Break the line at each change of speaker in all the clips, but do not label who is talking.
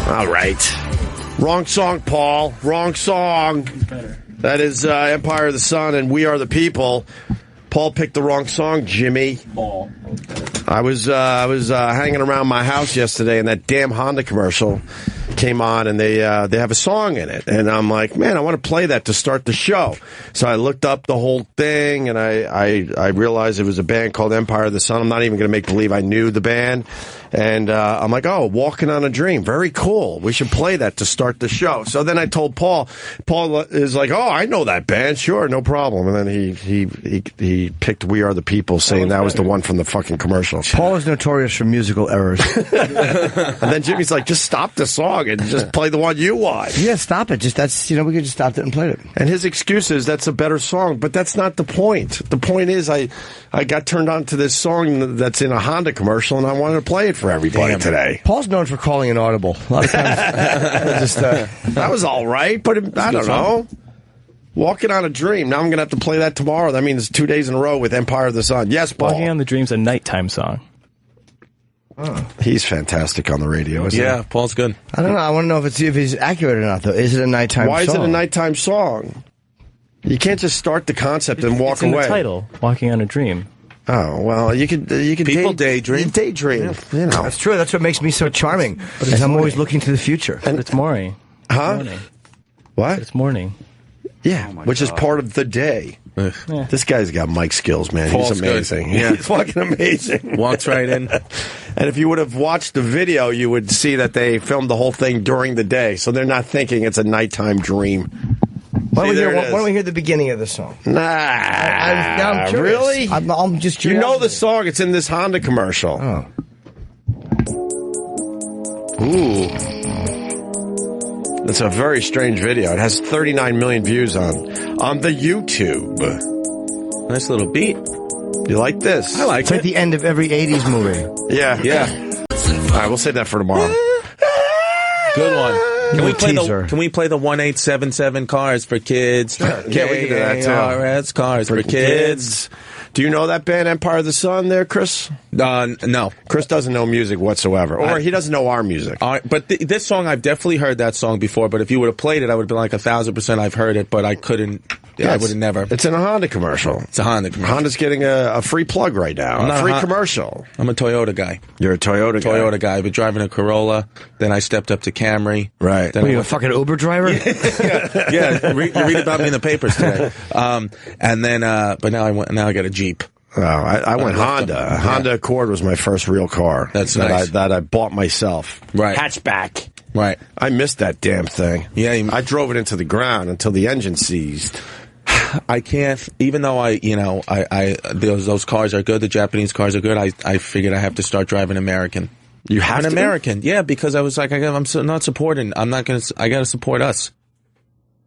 All right. Wrong song, Paul. Wrong song. That is Empire of the Sun and We Are the People. Paul picked the wrong song, Jimmy.
Paul.
I was hanging around my house yesterday, and that damn Honda commercial came on, and they have a song in it, and I'm like, man, I want to play that to start the show. So I looked up the whole thing, and I realized it was a band called Empire of the Sun. I'm not even going to make believe I knew the band. And I'm like, oh, Walking on a Dream. Very cool. We should play that to start the show. So then I told Paul. Paul is like, oh, I know that band. Sure, no problem. And then he picked We Are the People, saying that was the one from the fucking commercial.
Paul is notorious for musical errors.
And then Jimmy's like, just stop the song and just play the one you want.
Yeah, stop it. We could just stop it and play it.
And his excuse is that's a better song, but that's not the point. The point is I got turned on to this song that's in a Honda commercial, and I wanted to play it for everybody today.
Paul's known for calling inaudible. A lot of times.
That was all right, but I don't know. Walking on a Dream. Now I'm going to have to play that tomorrow. That means 2 days in a row with Empire of the Sun. Yes, Paul.
Walking on the Dream's a nighttime song.
Oh. He's fantastic on the radio, isn't he?
Yeah, Paul's good.
I don't know. I want to know if he's accurate or not, though. Is it a nighttime song?
Why is it a nighttime song? You can't just start the concept and walk away.
It's in the title, Walking on a Dream.
Oh, well, you could
people daydream.
Daydream. Yeah. You know.
That's true. That's what makes me so charming. And I'm always looking to the future.
And it's morning.
Huh?
Morning.
What?
It's morning.
Yeah, which is part of the day.
Yeah.
This guy's got mic skills, man.
Paul's
he's amazing.
Yeah.
He's fucking amazing.
Walks right in.
And if you would have watched the video, you would see that they filmed the whole thing during the day, so they're not thinking it's a nighttime dream.
Why don't we hear the beginning of the song?
Nah.
Now I'm curious.
Really?
I'm just curious.
You know the song. It's in this Honda commercial.
Oh.
Ooh. It's a very strange video. It has 39 million views on the YouTube.
Nice little beat.
You like this?
I like
It's like the end of every 80s movie.
Yeah.
Yeah.
All right, we'll save that for tomorrow.
Good one. Can we play
teaser.
Can we play the 1877 Cars for Kids? Sure.
Yeah, we can do that too.
KARS, Cars for Kids.
Do you know that band Empire of the Sun there, Chris?
No.
Chris doesn't know music whatsoever. Or he doesn't know our music.
But this song, I've definitely heard that song before, but if you would have played it, I would have been like 1,000% I've heard it, but I couldn't. I would have never.
It's in a Honda commercial.
It's a Honda commercial.
Honda's getting a free plug right now.
I'm
a free commercial.
I'm a Toyota guy.
You're a Toyota guy.
I've been driving a Corolla. Then I stepped up to Camry.
Right.
Then
Are you a fucking Uber driver?
Yeah. Read about me in the papers today. And then, but now I got a Jeep.
Oh, I went Honda. A Honda Accord was my first real car.
That's nice.
That I bought myself.
Right.
Hatchback.
Right.
I missed that damn thing.
Yeah.
I drove it into the ground until the engine seized.
I can't, even though those cars are good, the Japanese cars are good, I figured I have to start driving American.
You have
an
to?
American, yeah, because I was like, I'm not supporting, I got to support us.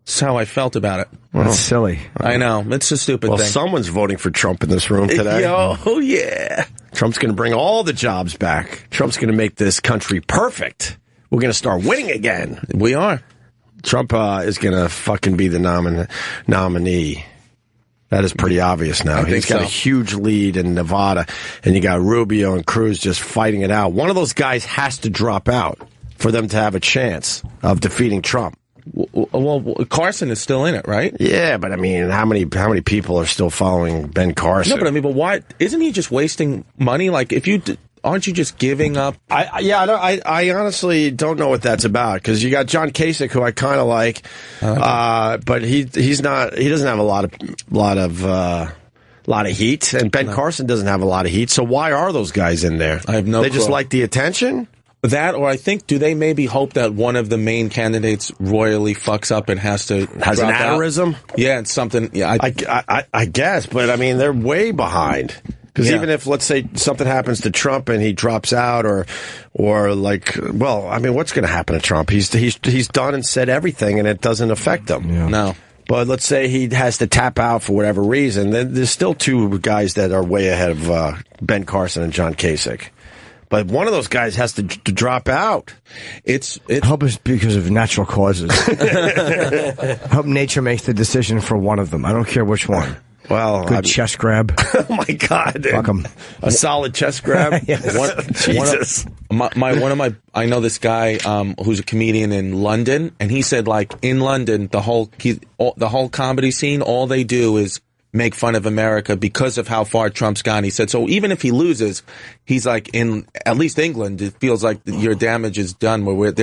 That's how I felt about it.
That's silly.
I know, it's a stupid thing.
Well, someone's voting for Trump in this room today.
Oh, yeah.
Trump's going to bring all the jobs back. Trump's going to make this country perfect. We're going to start winning again.
We are.
Trump is going to fucking be the nominee. That is pretty obvious now. He's got a huge lead in Nevada, and you got Rubio and Cruz just fighting it out. One of those guys has to drop out for them to have a chance of defeating Trump.
Well, Carson is still in it, right?
Yeah, but I mean, how many people are still following Ben Carson?
No, but I mean, why isn't he just wasting money? Like, aren't you just giving up?
I honestly don't know what that's about, because you got John Kasich, who I kind of like, but he's not. He doesn't have a lot of heat, and Ben Carson doesn't have a lot of heat. So why are those guys in there?
I have no.
They just like the attention.
That, or I think, do they maybe hope that one of the main candidates royally fucks up and has an
aneurysm?
Yeah, it's something. Yeah,
I guess, but I mean, they're way behind. Because even if, let's say, something happens to Trump and he drops out, or like, well, I mean, what's going to happen to Trump? He's done and said everything, and it doesn't affect him.
Yeah. No.
But let's say he has to tap out for whatever reason. Then there's still two guys that are way ahead of Ben Carson and John Kasich. But one of those guys has to drop out.
I hope it's because of natural causes. I hope nature makes the decision for one of them. I don't care which one.
Well,
Good chest grab.
oh my God, dude.
Fuck 'em.
A solid chest grab. Jesus.
I know this guy who's a comedian in London, and he said like in London the whole comedy scene, all they do is make fun of America because of how far Trump's gone. He said so even if he loses, he's like in at least England, it feels like your damage is done. Where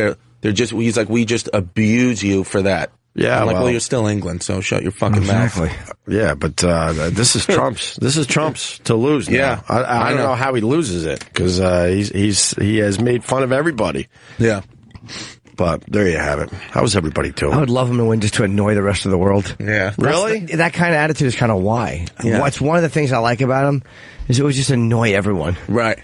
he's like we just abuse you for that.
Yeah,
I'm like,
well,
well, you're still England, so shut your fucking mouth.
Yeah, but this is Trump's. This is Trump's to lose. Now.
Yeah,
I don't know how he loses it because he has made fun of everybody.
Yeah,
but there you have it. How was everybody doing?
I would love him to win just to annoy the rest of the world.
yeah,
Really?
That kind of attitude is kind of why.
Yeah.
What's one of the things I like about him is it would just annoy everyone.
right.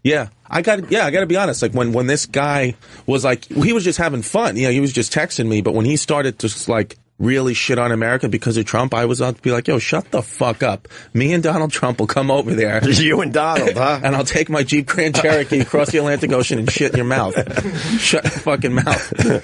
Yeah, I got to be honest. Like when this guy was like, he was just having fun. You know, he was just texting me. But when he started to like really shit on America because of Trump, I was about to be like, yo, shut the fuck up. Me and Donald Trump will come over there.
You and Donald, huh?
And I'll take my Jeep Grand Cherokee across the Atlantic Ocean and shit in your mouth. Shut your fucking mouth.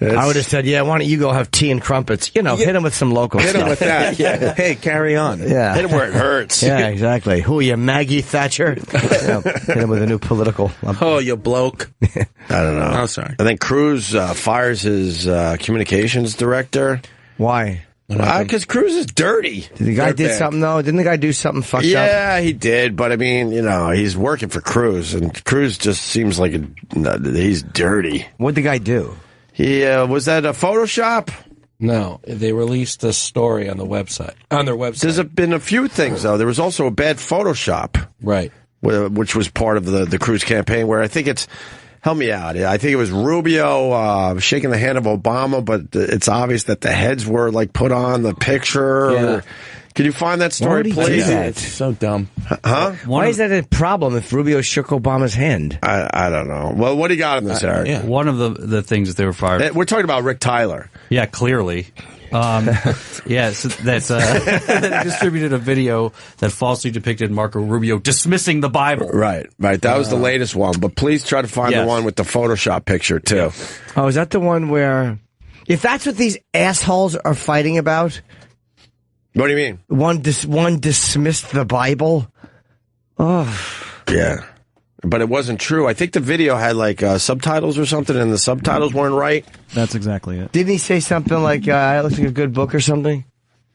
I would have said, yeah, why don't you go have tea and crumpets? You know, hit him with some local
Hit
stuff.
him with that. Yeah. Hey, carry on.
Yeah.
Hit him where it hurts.
Yeah, exactly. Who are you, Maggie Thatcher? Yeah, hit him with a new political.
Oh, you bloke.
I don't know.
Oh, sorry.
I think Cruz fires his communications director.
Why?
Because Cruz is dirty.
The guy did
Dirtbag.
something, though? Didn't the guy do something fucked up?
Yeah, he did. But I mean, you know, he's working for Cruz, and Cruz just seems like he's dirty.
What'd the guy do?
He was that a Photoshop?
No, they released a story on their website.
There's been a few things though. There was also a bad Photoshop,
Right.
which was part of the Cruz campaign. Where I think it's help me out. I think it was Rubio shaking the hand of Obama, but it's obvious that the heads were like put on the picture.
Yeah.
Can you find that
Why
story,
would he do
please?
that?
It's so dumb.
Huh?
Why is that a problem if Rubio shook Obama's hand?
I don't know. Well, what do you got in this, Eric?
Yeah.
One of the things that they were fired.
We're talking about Rick Tyler.
Yeah, clearly. Yes, that distributed a video that falsely depicted Marco Rubio dismissing the Bible.
Right. That was the latest one. But please try to find the
Yes.
one with the Photoshop picture, too.
Oh, is that the one where... If that's what these assholes are fighting about,
What do you mean?
one dismissed the Bible? Oh...
Yeah. But it wasn't true. I think the video had like subtitles or something, and the subtitles weren't right.
That's exactly it.
Didn't he say something like, it looks like a good book or something?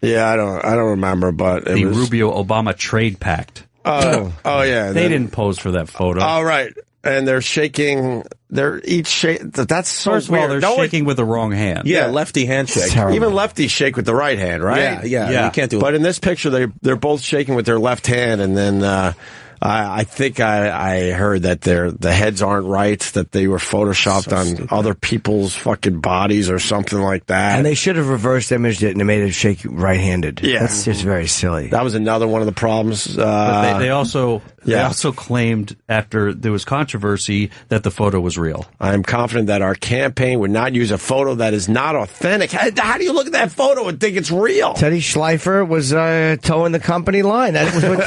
Yeah, I don't remember, but it
The
was
Rubio-Obama trade pact.
Oh yeah,
They didn't pose for that photo.
Oh right, and they're shaking. They're each shake. That's so
First of all,
weird.
they're shaking with the wrong hand.
Yeah, lefty handshake.
Terrible.
Even lefties shake with the right hand, right?
Yeah. You can't do it.
But in this picture, they're both shaking with their left hand, and then I think I heard that the heads aren't right, that they were photoshopped on other people's fucking bodies or something like that.
And they should have reversed imaged it and made it shake right-handed.
Yeah.
That's just very silly.
That was another one of the problems.
But they also
yeah.
claimed after there was controversy that the photo was real.
I'm confident that our campaign would not use a photo that is not authentic. How do you look at that photo and think it's real?
Teddy Schleifer was towing the company line. That was what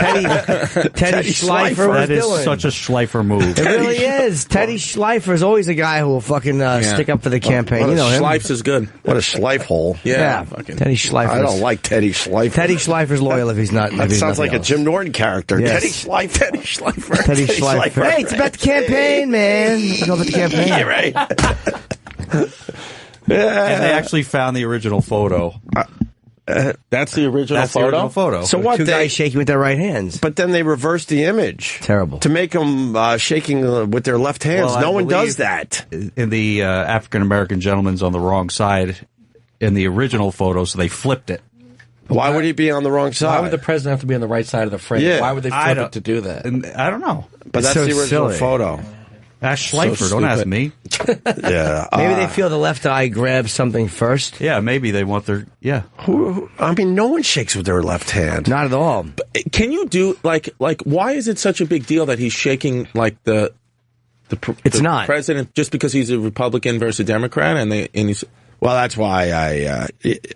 Teddy Schleifer was
That is
doing.
such a Schleifer move.
It really is. Teddy Schleifer is always a guy who will fucking stick up for the campaign. You know him.
Schleif's is good.
What a schleif hole.
Yeah.
Teddy Schleifer.
I don't like Teddy Schleifer.
Teddy Schleifer's loyal if he's not.
That sounds like a Jim Norton character.
Yes.
Teddy Schleifer.
Teddy Schleifer. Hey, it's about the campaign, man. It's all about the campaign.
Yeah, right.
And they actually found the original photo.
That's the original
That's the
photo?
original photo.
So what?
Two guys shaking with their right hands.
But then they reversed the image.
Terrible.
To make them shaking with their left hands.
Well,
no
I
one
believe
does that.
In the African American gentleman's on the wrong side in the original photo, so they flipped it.
Why would he be on the wrong side?
Why would the president have to be on the right side of the frame?
Yeah.
Why would they
I
flip
don't-
it to do that?
And I don't know.
But that's
so
the original
silly.
photo.
Ask Schleifer. Don't ask
stupid.
me.
Yeah.
Maybe they feel the left eye grabs something first.
Yeah, maybe they want their... Yeah.
I mean, no one shakes with their left hand.
Not at all.
Can you do like why is it such a big deal that he's shaking like the
It's not.
president just because he's a Republican versus a Democrat and he's
Well, that's why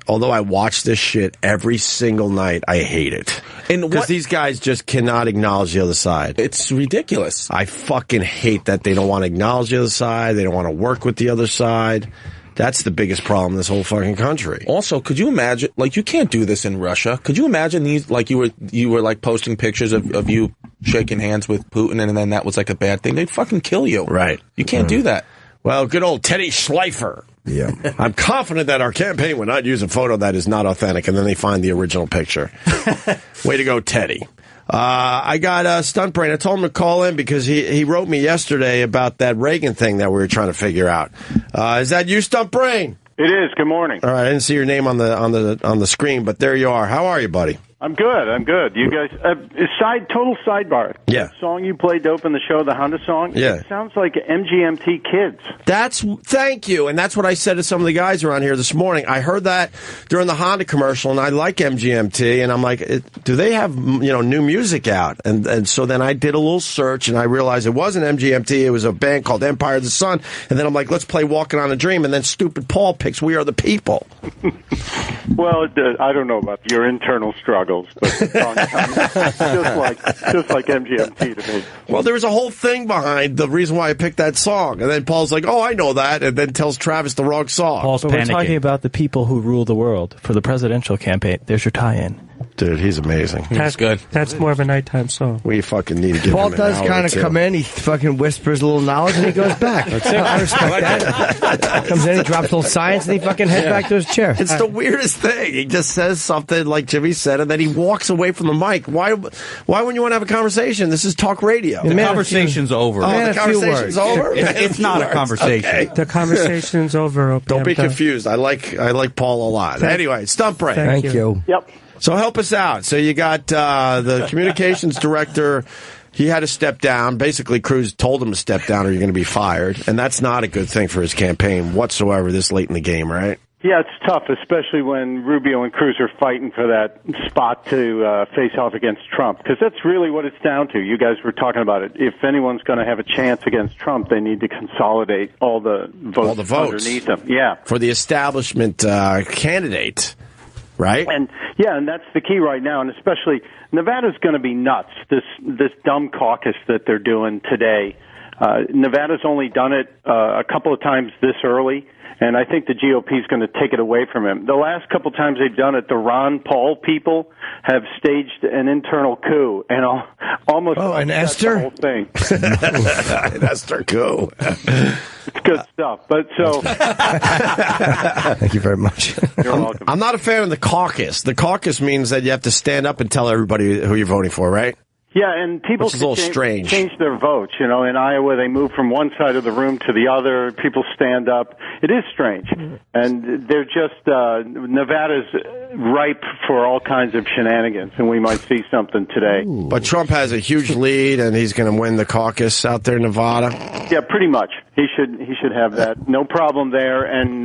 although I watch this shit every single night, I hate it.
And
Because
what-
these guys just cannot acknowledge the other side.
it's ridiculous.
I fucking hate that they don't want to acknowledge the other side. They don't want to work with the other side. That's the biggest problem in this whole fucking country.
Also, could you imagine, like, you can't do this in Russia. Could you imagine these, like, you were like posting pictures of you shaking hands with Putin, and then that was like a bad thing? They'd fucking kill you.
Right.
You can't do that.
Well, good old Teddy Schleifer. Yeah. I'm confident that our campaign would not use a photo that is not authentic, and then they find the original picture. Way to go, Teddy. I got Stunt Brain. I told him to call in because he wrote me yesterday about that Reagan thing that we were trying to figure out. Is that you, Stunt Brain?
It is. Good morning.
All right, I didn't see your name on the screen, but there you are. How are you, buddy?
I'm good. You guys, total sidebar.
Yeah.
The song you played to open the show, the Honda song.
Yeah.
It sounds like MGMT Kids.
Thank you, and that's what I said to some of the guys around here this morning. I heard that during the Honda commercial, and I like MGMT, and I'm like, do they have new music out? And so then I did a little search, and I realized it wasn't MGMT. It was a band called Empire of the Sun, and then I'm like, let's play Walking on a Dream, and then stupid Paul picks We Are the People.
Well, I don't know about your internal struggles. But the song just like MGMT to me.
Well, there was a whole thing behind the reason why I picked that song, and then Paul's like, "Oh, I know that," and then tells Travis the wrong song.
Paul's
But
panicking.
we're talking about the people who rule the world for the presidential campaign. There's your tie-in.
Dude, he's amazing.
That's good.
That's more of a nighttime song.
We fucking need to give
Paul
him an
does
hour
kind
or
of
two.
come in, he fucking whispers a little knowledge, and he goes back. I respect that. Comes in, he drops a little science, and he fucking heads back to his chair.
It's the weirdest thing. He just says something like Jimmy said, and then he walks away from the mic. Why wouldn't you want to have a conversation? This is talk radio.
The conversation's over.
Oh,
Man,
the
a few
conversation's
words.
over?
It's not a conversation.
Okay.
The conversation's over. Opie.
Don't be
I'm done.
confused. I like Paul a lot. Anyway, Stump Brain.
Thank you.
Yep.
So help us out. So you got the communications director. He had to step down. Basically, Cruz told him to step down or you're going to be fired. And that's not a good thing for his campaign whatsoever this late in the game, right?
Yeah, it's tough, especially when Rubio and Cruz are fighting for that spot to face off against Trump, because that's really what it's down to. You guys were talking about it. If anyone's going to have a chance against Trump, they need to consolidate all the votes underneath them. Yeah.
For the establishment candidate, right?
And that's the key right now, and especially Nevada's going to be nuts. This dumb caucus that they're doing today. Nevada's only done it a couple of times this early, and I think the GOP is going to take it away from him. The last couple of times they've done it, the Ron Paul people have staged an internal coup and almost
and
Esther?
Esther?
The whole thing.
An Esther coup.
It's good stuff. But so,
Thank you very much.
you're welcome.
I'm not a fan of the caucus. The caucus means that you have to stand up and tell everybody who you're voting for, right?
Yeah, and people
Which is a little strange.
change their votes. In Iowa, they move from one side of the room to the other. People stand up. It is strange. And they're just, Nevada's ripe for all kinds of shenanigans, and we might see something today.
But Trump has a huge lead, and he's going to win the caucus out there in Nevada.
Yeah, pretty much. He should have that. No problem there. And,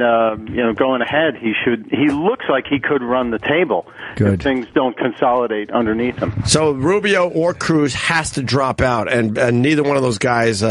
going ahead, he looks like he could run the table.
Good.
If things don't consolidate underneath him.
So Rubio or Cruz has to drop out, and neither one of those guys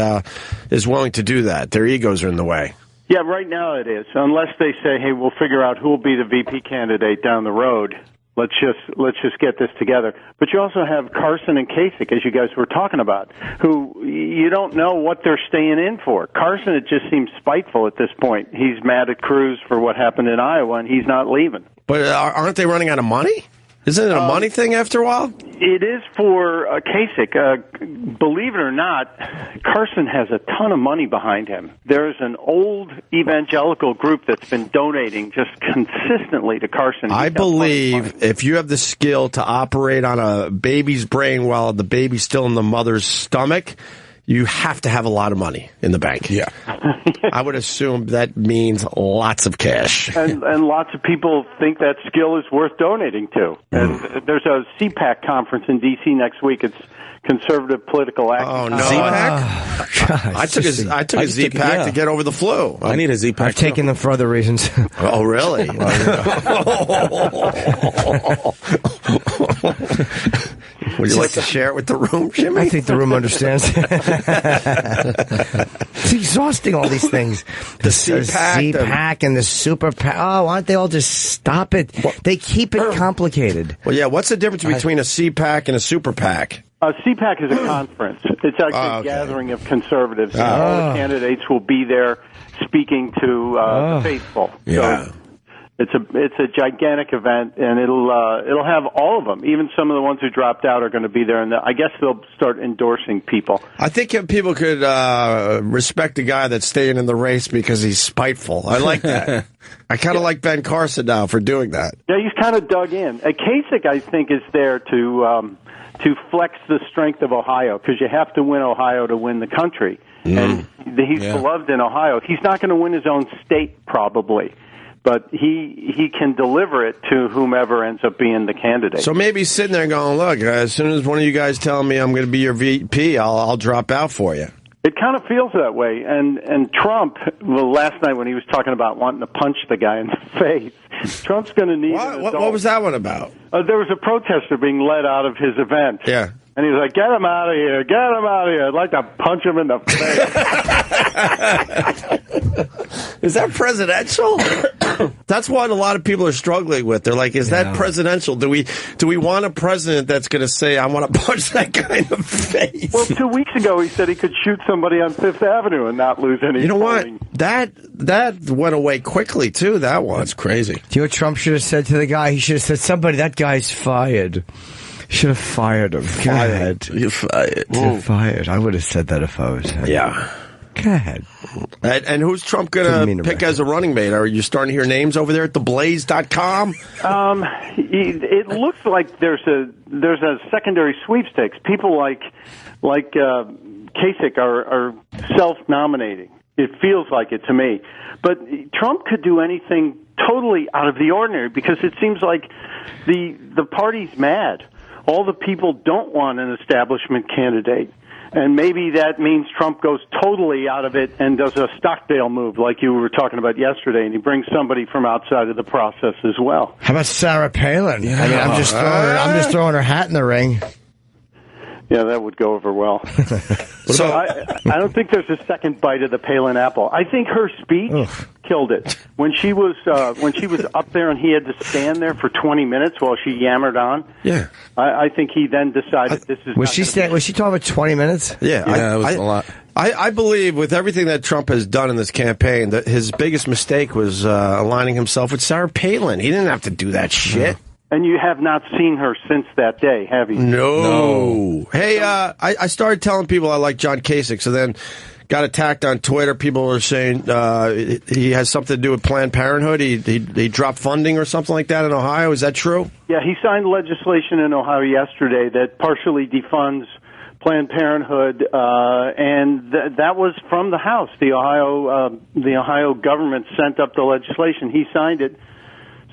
is willing to do that. Their egos are in the way.
Yeah, right now it is. Unless they say, "Hey, we'll figure out who will be the VP candidate down the road. Let's just get this together." But you also have Carson and Kasich, as you guys were talking about, who you don't know what they're staying in for. Carson, it just seems spiteful at this point. He's mad at Cruz for what happened in Iowa, and he's not leaving.
But aren't they running out of money? Isn't it a money thing after a while?
It is for Kasich. Believe it or not, Carson has a ton of money behind him. There's an old evangelical group that's been donating just consistently to Carson.
I believe if you have the skill to operate on a baby's brain while the baby's still in the mother's stomach, you have to have a lot of money in the bank.
Yeah.
I would assume that means lots of cash.
And lots of people think that skill is worth donating to. And there's a CPAC conference in D.C. next week. It's Conservative Political Action.
Oh, no.
God,
I took a Z-Pack to get over the flu.
I need a Z-Pack.
I've taken them for other reasons.
Oh, really? Would you like to share it with the room, Jimmy?
I think the room understands. It's exhausting, all these things.
The C-Pack,
Z-Pack and the Super Pack. Oh, why don't they all just stop it? They keep it complicated.
Well, yeah, what's the difference between a C-Pack and a Super PAC?
CPAC is a conference. It's actually a gathering of conservatives. All the candidates will be there speaking to the faithful.
Yeah.
So it's a gigantic event, and it'll have all of them. Even some of the ones who dropped out are going to be there, and I guess they'll start endorsing people.
I think if people could respect a guy that's staying in the race because he's spiteful. I like that. I kind of like Ben Carson now for doing that.
Yeah, he's kind of dug in. Kasich, I think, is there to flex the strength of Ohio, because you have to win Ohio to win the country. And he's beloved in Ohio. He's not going to win his own state, probably, but he can deliver it to whomever ends up being the candidate.
So maybe he's sitting there going, look, as soon as one of you guys tell me I'm going to be your VP, I'll drop out for you.
It kind of feels that way. And Trump, well, last night when he was talking about wanting to punch the guy in the face, Trump's going to need an adult.
What was that one about?
There was a protester being led out of his event.
Yeah.
And he was like, get him out of here, get him out of here. I'd like to punch him in the face.
Is that presidential? That's what a lot of people are struggling with. They're like, is that presidential? Do we want a president that's going to say, I want to punch that guy in the face?
Well, 2 weeks ago he said he could shoot somebody on Fifth Avenue and not lose any.
You know
polling.
what? That went away quickly, too, that one.
That's crazy.
Do you know what Trump should have said to the guy? He should have said, somebody, that guy's fired. Should have fired him. Go ahead.
You're fired.
You're fired. I would have said that if I was him.
Yeah.
Go ahead.
And who's Trump going to pick as a running mate? Are you starting to hear names over there at theblaze.com?
It looks like there's a secondary sweepstakes. People like Kasich are self-nominating. It feels like it to me. But Trump could do anything totally out of the ordinary, because it seems like the party's mad. All the people don't want an establishment candidate. And maybe that means Trump goes totally out of it and does a Stockdale move like you were talking about yesterday, and he brings somebody from outside of the process as well.
How about Sarah Palin? Yeah. I mean, I'm just throwing her hat in the ring.
Yeah, that would go over well. So I don't think there's a second bite of the Palin apple. I think her speech killed it. When she was up there and he had to stand there for 20 minutes while she yammered on.
Yeah,
I think he then decided this is.
Was she talking about 20 minutes?
Yeah,
it was a lot.
I believe with everything that Trump has done in this campaign, that his biggest mistake was aligning himself with Sarah Palin. He didn't have to do that shit.
And you have not seen her since that day, have you?
No. Hey, I started telling people I like John Kasich, so then got attacked on Twitter. People were saying he has something to do with Planned Parenthood. He dropped funding or something like that in Ohio. Is that true?
Yeah, he signed legislation in Ohio yesterday that partially defunds Planned Parenthood, and that was from the House. The Ohio government sent up the legislation. He signed it.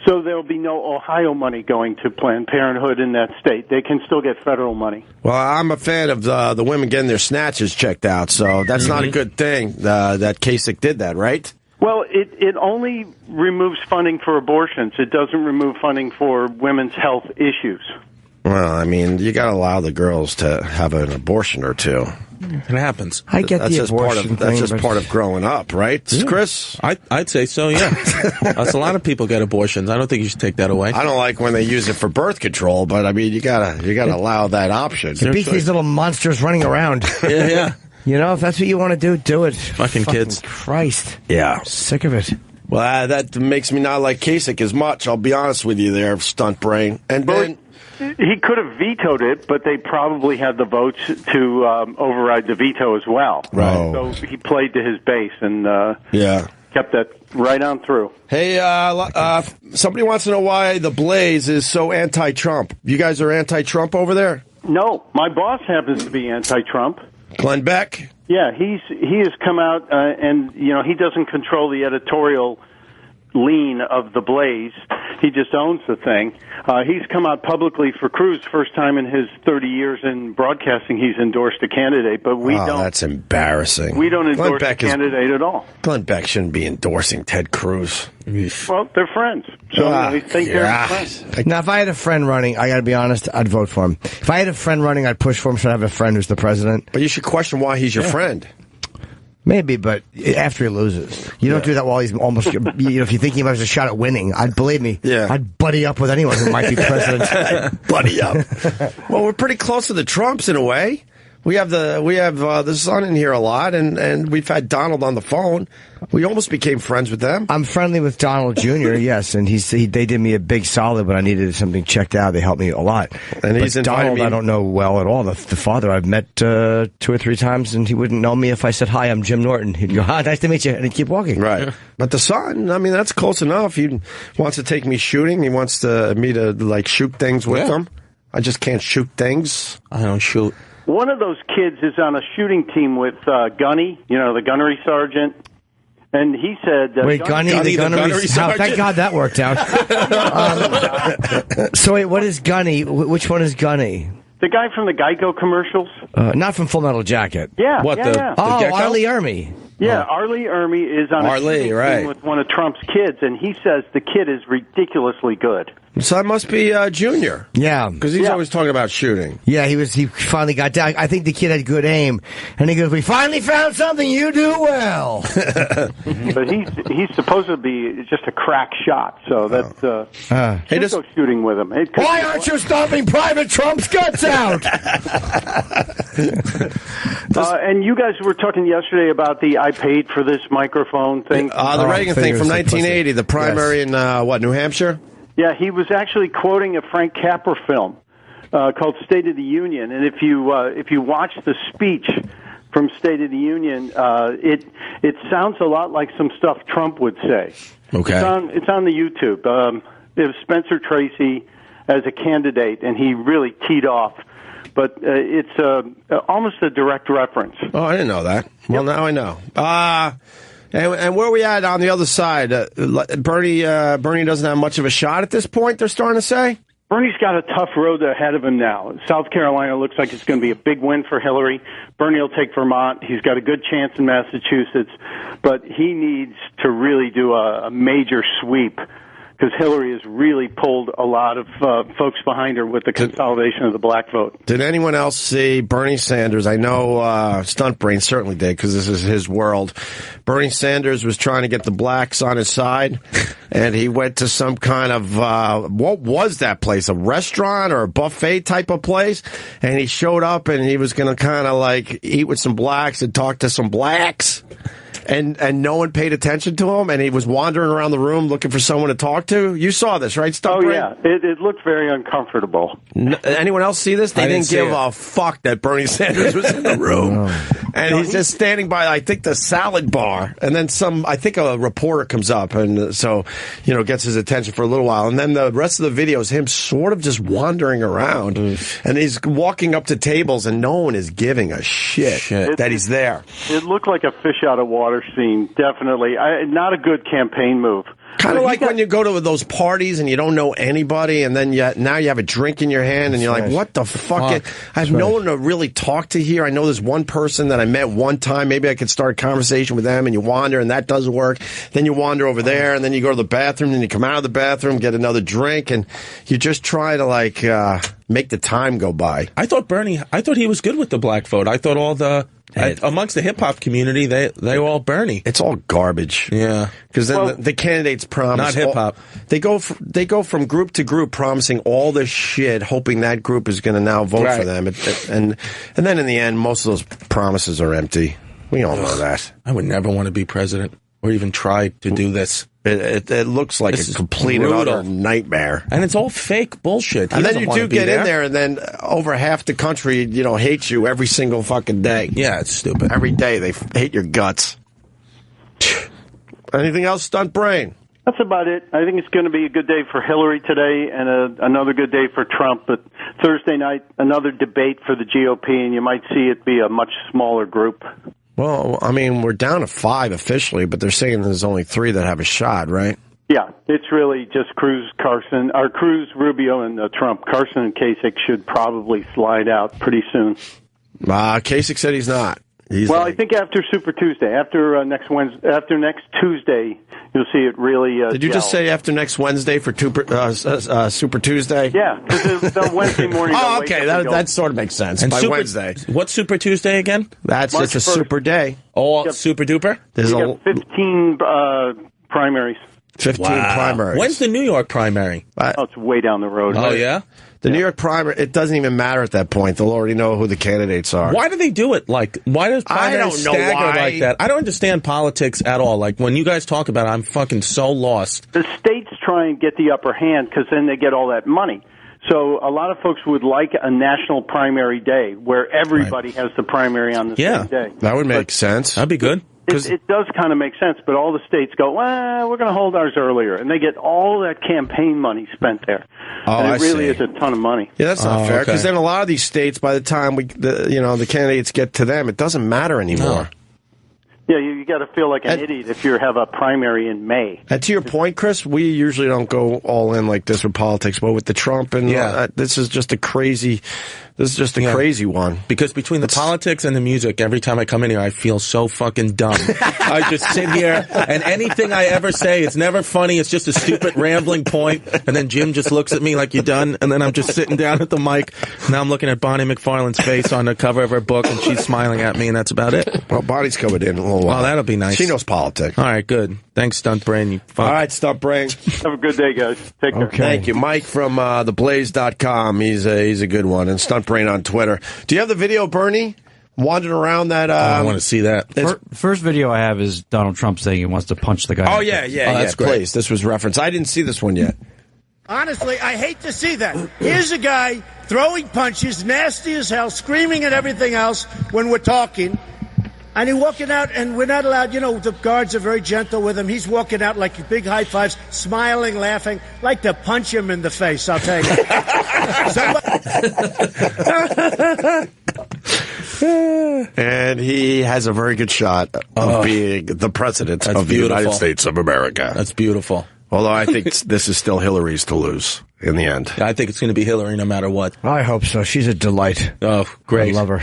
So there will be no Ohio money going to Planned Parenthood in that state. They can still get federal money.
Well, I'm a fan of the women getting their snatches checked out, so that's not a good thing that Kasich did that, right?
Well, it only removes funding for abortions. It doesn't remove funding for women's health issues.
Well, I mean, you got to allow the girls to have an abortion or two.
It happens.
I get
that's
the
just
abortion
That's
thing,
just part of growing up, right, Chris?
I'd say so, yeah. That's a lot of people get abortions. I don't think you should take that away.
I don't like when they use it for birth control, but I mean, you gotta allow that option.
It beats these little monsters running around.
Yeah.
You know, if that's what you want to do it.
Fucking kids.
Christ.
Yeah.
Sick of it.
Well, that makes me not like Kasich as much. I'll be honest with you there, stunt brain. And then
he could have vetoed it, but they probably had the votes to override the veto as well.
Right.
So he played to his base and kept that right on through.
Hey, somebody wants to know why the Blaze is so anti-Trump. You guys are anti-Trump over there?
No, my boss happens to be anti-Trump.
Glenn Beck?
Yeah, he has come out and he doesn't control the editorial lean of the Blaze. He just owns the thing. He's come out publicly for Cruz. First time in his 30 years in broadcasting he's endorsed a candidate, but we don't.
That's embarrassing.
We don't endorse a candidate at all.
Glenn Beck shouldn't be endorsing Ted Cruz.
Well, they're friends. So I think they're friends.
Now, if I had a friend running, I got to be honest, I'd vote for him. If I had a friend running, I'd push for him. Should I have a friend who's the president?
But you should question why he's your friend.
Maybe, but after he loses. You don't do that while he's almost, if you're thinking about a shot at winning, believe me, I'd buddy up with anyone who might be president.
Buddy up. Well, we're pretty close to the Trumps in a way. We have the son in here a lot, and we've had Donald on the phone. We almost became friends with them.
I'm friendly with Donald Jr., yes, and they did me a big solid when I needed something checked out. They helped me a lot.
And he's
Donald, I don't know well at all. The father I've met 2 or 3 times, and he wouldn't know me if I said, hi, I'm Jim Norton. He'd go, hi, nice to meet you, and he'd keep walking.
Right. But the son, I mean, that's close enough. He wants to take me shooting. He wants me to like shoot things with him. I just can't shoot things.
I don't shoot.
One of those kids is on a shooting team with Gunny, the gunnery sergeant. And he said...
Wait, Gunny, the gunnery sergeant? Thank God that worked out. So wait, what is Gunny? Which one is Gunny?
The guy from the Geico commercials.
Not from Full Metal Jacket.
Yeah,
What,
yeah.
Arlie Ermy.
Yeah, Arlie Ermy is on a shooting team with one of Trump's kids, and he says the kid is ridiculously good.
So that must be Junior.
Yeah.
Because he's always talking about shooting.
Yeah, he finally got down. I think the kid had good aim. And he goes, we finally found something you do well.
But he's supposed to be just a crack shot, so that's... go shooting with him.
Why aren't you stomping Private Trump's guts out?
And you guys were talking yesterday about the I paid for this microphone thing.
The Reagan thing from 1980, the primary in, New Hampshire?
Yeah, he was actually quoting a Frank Capra film called State of the Union. And if you watch the speech from State of the Union, it sounds a lot like some stuff Trump would say.
Okay.
It's on the YouTube. It was Spencer Tracy as a candidate, and he really teed off. But it's almost a direct reference.
Oh, I didn't know that. Well, now I know. And where are we at on the other side? Bernie doesn't have much of a shot at this point, they're starting to say?
Bernie's got a tough road ahead of him now. South Carolina looks like it's going to be a big win for Hillary. Bernie will take Vermont. He's got a good chance in Massachusetts. But he needs to really do a major sweep, because Hillary has really pulled a lot of folks behind her with the consolidation of the black vote.
Did anyone else see Bernie Sanders? I know Stunt Brain certainly did, because this is his world. Bernie Sanders was trying to get the blacks on his side, and he went to some kind of, what was that place, a restaurant or a buffet type of place? And he showed up, and he was going to kind of like eat with some blacks and talk to some blacks. And no one paid attention to him, and he was wandering around the room looking for someone to talk to. You saw this, right, Stunt Brain?
Yeah. It looked very uncomfortable.
Anyone else see this? They didn't give a fuck that Bernie Sanders was in the room. And he's just standing by, I think, the salad bar. And then I think a reporter comes up, and so, gets his attention for a little while. And then the rest of the video is him sort of just wandering around. And he's walking up to tables, and no one is giving a shit that he's there.
It looked like a fish out of water scene, definitely. Not a good campaign move.
Kind of like when you go to those parties and you don't know anybody, and then now you have a drink in your hand, and you're like, what the fuck? I have no one to really talk to here. I know there's one person that I met one time. Maybe I could start a conversation with them, and you wander, and that doesn't work. Then you wander over there, and then you go to the bathroom, and you come out of the bathroom, get another drink, and you just try to, make the time go by.
I thought he was good with the black vote. I thought amongst the hip-hop community, they were all Bernie.
It's all garbage.
Yeah.
Because then the candidates promise...
Not hip-hop.
They go from group to group promising all this shit, hoping that group is going to now vote for them. And then in the end, most of those promises are empty. We all know that.
I would never want to be president or even try to do this.
It looks like a complete and utter nightmare.
And it's all fake bullshit.
And then you do get in there, and then over half the country, hates you every single fucking day.
Yeah, it's stupid.
Every day they hate your guts. Anything else, Stunt Brain?
That's about it. I think it's going to be a good day for Hillary today, and another good day for Trump. But Thursday night, another debate for the GOP, and you might see it be a much smaller group.
Well, I mean, we're down to 5 officially, but they're saying there's only 3 that have a shot, right?
Yeah, it's really just Cruz, Rubio, and Trump. Carson and Kasich should probably slide out pretty soon.
Kasich said he's not.
I think after Super Tuesday, after next Tuesday, you'll see it really.
Did you just say after next Wednesday for Super Tuesday?
Yeah, because the Wednesday morning.
Oh, okay, that sort of makes sense.
And
by
Super,
Wednesday.
What's Super Tuesday again?
That's
March
just a
1st.
super day.
Oh, super duper.
There's
We got 15 primaries.
15 primaries.
When's the New York primary?
Oh, it's way down the road.
Oh, yeah?
The New York primary, it doesn't even matter at that point. They'll already know who the candidates are.
Why do they do it why does
I don't
primaries
know
stagger
why.
like that? I don't understand politics at all. Like, when you guys talk about it, I'm fucking so lost.
The states try and get the upper hand because then they get all that money. So a lot of folks would like a national primary day where everybody has the primary on the same day.
That would make sense.
That'd be good.
It does kind of make sense, but all the states go, well, we're going to hold ours earlier, and they get all that campaign money spent there.
Oh,
and it
I
really
see.
is a ton of money.
Yeah, that's not fair, because
okay.
then a lot of these states, by the time the candidates get to them, it doesn't matter anymore.
Yeah, you got to feel like an idiot if you have a primary in May.
And to your point, Chris, we usually don't go all in like this with politics, but with the Trump and this is just a crazy one.
Because between the politics and the music, every time I come in here, I feel so fucking dumb. I just sit here, and anything I ever say, it's never funny. It's just a stupid rambling point, and then Jim just looks at me like, "You done?" And then I'm just sitting down at the mic. Now I'm looking at Bonnie McFarlane's face on the cover of her book, and she's smiling at me, and that's about it.
Well, Bonnie's coming in a little while.
Oh, that'll be nice.
She knows politics.
All right, good. Thanks, Stunt Brain. You fuck.
All right, Stunt Brain.
Have a good day, guys. Take care.
Okay. Thank you. Mike from theblaze.com. He's a good one. And Stunt Brain on Twitter. Do you have the video, Bernie? Wandering around that...
I want to see that.
First video I have is Donald Trump saying he wants to punch the guy.
Oh, yeah.
That's great.
Please. This was referenced. I didn't see this one yet.
Honestly, I hate to see that. Here's a guy throwing punches, nasty as hell, screaming at everything else when we're talking. And he's walking out, and we're not allowed, the guards are very gentle with him. He's walking out like big high fives, smiling, laughing, like to punch him in the face, I'll tell you.
And he has a very good shot of being the president of the United States of America.
That's beautiful.
Although I think this is still Hillary's to lose in the end.
I think it's going to be Hillary no matter what.
I hope so. She's a delight.
Oh, great.
I love her.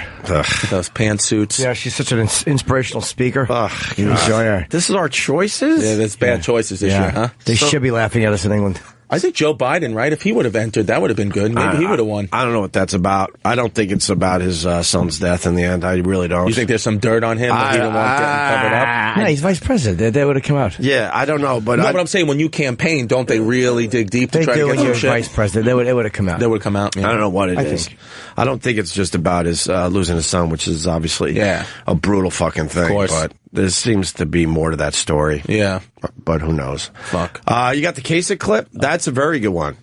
Those pantsuits.
Yeah, she's such an inspirational speaker.
Ugh,
you enjoy her.
This is our choices?
Yeah, there's bad choices this year, huh?
They should be laughing at us in England.
I think Joe Biden, right? If he would have entered, that would have been good. Maybe he would have won.
I don't know what that's about. I don't think it's about his son's death in the end. I really don't.
You think there's some dirt on him that he didn't want getting covered up?
Yeah, he's vice president. They would have come out.
Yeah, I don't know. But
but I'm saying when you campaign, don't they really dig deep to try to get
when
some
you're
shit?
vice president. It would have come out.
They would come out. Yeah.
I don't know what it is. I don't think it's just about his losing his son, which is obviously a brutal fucking thing.
Of course.
But there seems to be more to that story.
Yeah.
But who knows?
Fuck.
You got the Kasich clip? That's a very good one.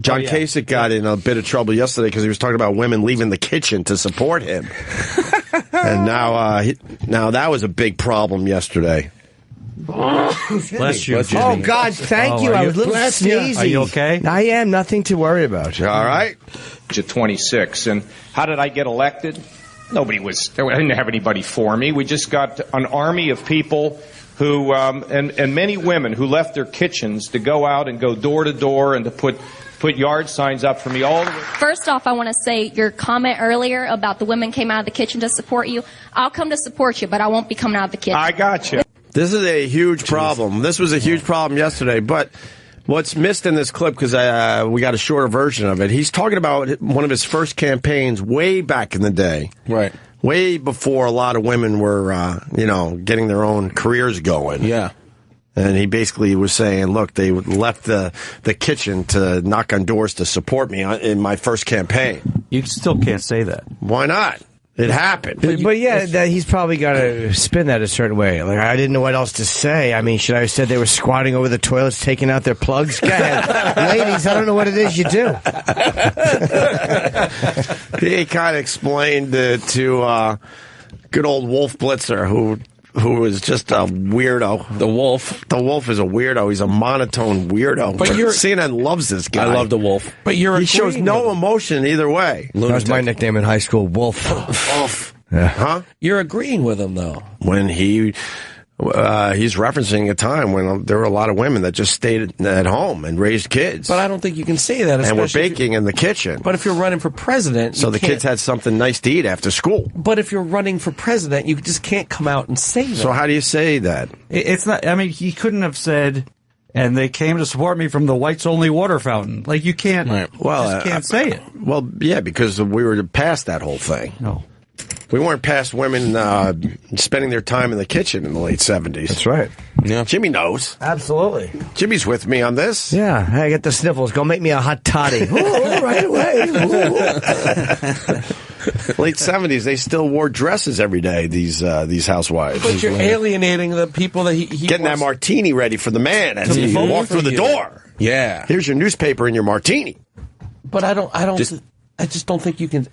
John Kasich got in a bit of trouble yesterday because he was talking about women leaving the kitchen to support him. And now that was a big problem yesterday.
Bless you, Jimmy.
Oh, God, thank you. I was a little sneezy.
Are you okay?
I am. Nothing to worry about.
All right.
At 26. And how did I get elected? I didn't have anybody for me. We just got an army of people who, and many women who left their kitchens to go out and go door to door and to put yard signs up for me all the way.
First off, I want to say your comment earlier about the women came out of the kitchen to support you. I'll come to support you, but I won't be coming out of the kitchen.
I got you.
This is a huge problem. This was a huge problem yesterday, but what's missed in this clip, because we got a shorter version of it, he's talking about one of his first campaigns way back in the day.
Right.
Way before a lot of women were, getting their own careers going.
Yeah.
And he basically was saying, look, they left the kitchen to knock on doors to support me in my first campaign.
You still can't say that.
Why not? It happened.
But he's probably got to spin that a certain way. Like, I didn't know what else to say. I mean, should I have said they were squatting over the toilets, taking out their plugs? Go ahead. Ladies, I don't know what it is you do.
He kind of explained it to good old Wolf Blitzer, who is just a weirdo.
The Wolf.
The Wolf is a weirdo. He's a monotone weirdo. But CNN loves this guy.
I love the Wolf.
But
he shows no emotion either way.
That was my nickname in high school, Wolf.
Wolf.
Yeah.
Huh?
You're agreeing with him, though.
When he He's referencing a time when there were a lot of women that just stayed at home and raised kids.
But I don't think you can say that.
And were baking in the kitchen.
But if you're running for president,
so the kids had something nice to eat after school.
But if you're running for president, you just can't come out and say that.
So how do you say that?
It's not. I mean, he couldn't have said. And they came to support me from the whites only water fountain. Like, you can't.
Right. Well,
just can't say it.
Well, yeah, because we were past that whole thing.
No.
We weren't past women spending their time in the kitchen in the late 70s.
That's right.
Yeah. Jimmy knows.
Absolutely.
Jimmy's with me on this.
Yeah, I get the sniffles. Go make me a hot toddy. Ooh, right away.
Late 70s, they still wore dresses every day, these housewives.
But you're alienating the people that he
getting that martini ready for the man as he walked through the door.
Yeah.
Here's your newspaper and your martini.
But I just don't think you can.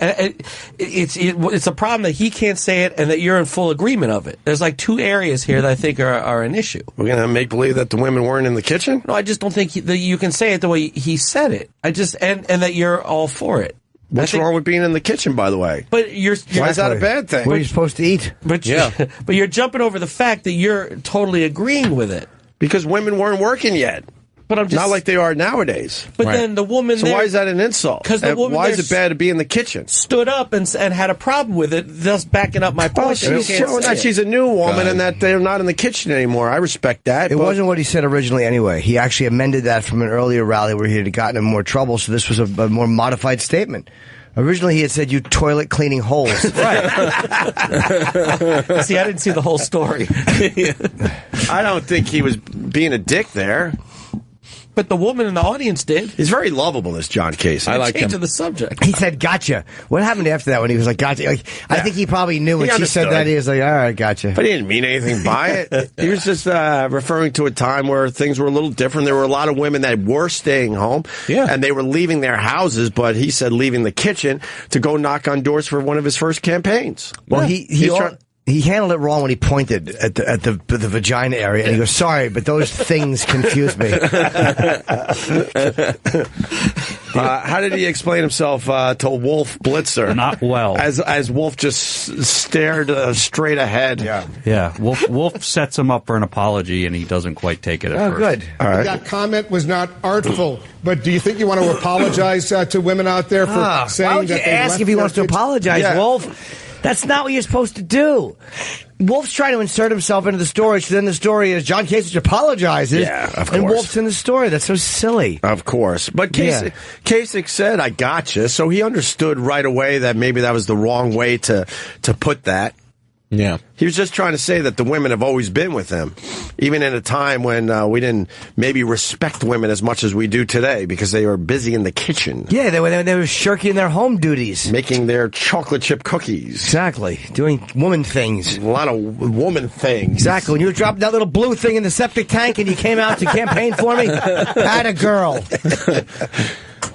It's a problem that he can't say it and that you're in full agreement of it. There's like two areas here that I think are an issue.
We're going to make believe that the women weren't in the kitchen?
No, I just don't think that you can say it the way he said it. And that you're all for it.
What's wrong with being in the kitchen, by the way?
But why
is that a bad thing?
What are you supposed to eat?
But but you're jumping over the fact that you're totally agreeing with it.
Because women weren't working yet.
But I'm just
not like they are nowadays.
But then the woman.
So why is that an insult?
Because the woman.
Why is it bad to be in the kitchen?
Stood up and had a problem with it, thus backing up my point.
She's showing that she's a new woman and that they're not in the kitchen anymore. I respect that.
It wasn't what he said originally anyway. He actually amended that from an earlier rally where he had gotten in more trouble. So this was a more modified statement. Originally, he had said, "You toilet cleaning holes."
Right. See, I didn't see the whole story.
I don't think he was being a dick there.
But the woman in the audience did.
He's very lovable, this John Kasich.
I like him. To the subject.
He said, "Gotcha." What happened after that when he was like, "Gotcha"? Like, I think he probably knew when she said that. He was like, "All right, gotcha."
But he didn't mean anything by it. He was just referring to a time where things were a little different. There were a lot of women that were staying home, and they were leaving their houses. But he said leaving the kitchen to go knock on doors for one of his first campaigns.
Well, he handled it wrong when he pointed at the vagina area, and he goes, "Sorry, but those things confuse me."
How did he explain himself to Wolf Blitzer?
Not well.
As Wolf just stared straight ahead.
Yeah. Wolf sets him up for an apology, and he doesn't quite take it at first.
Good.
All right.
That comment was not artful, but do you think you want to apologize to women out there for saying
why would
that
you
they
ask
left
if he
their
wants to
kids?
apologize,
Yeah.
Wolf? That's not what you're supposed to do. Wolf's trying to insert himself into the story, so then the story is Kasich apologizes,
of
and
course.
Wolf's in the story. That's so silly.
Of course. But Kasich said, "I gotcha," so he understood right away that maybe that was the wrong way to put that.
Yeah.
He was just trying to say that the women have always been with him, even in a time when we didn't maybe respect women as much as we do today because they were busy in the kitchen.
Yeah, they were shirking their home duties.
Making their chocolate chip cookies.
Exactly. Doing woman things.
A lot of woman things.
Exactly. When you dropped that little blue thing in the septic tank and you came out to campaign for me, had a girl.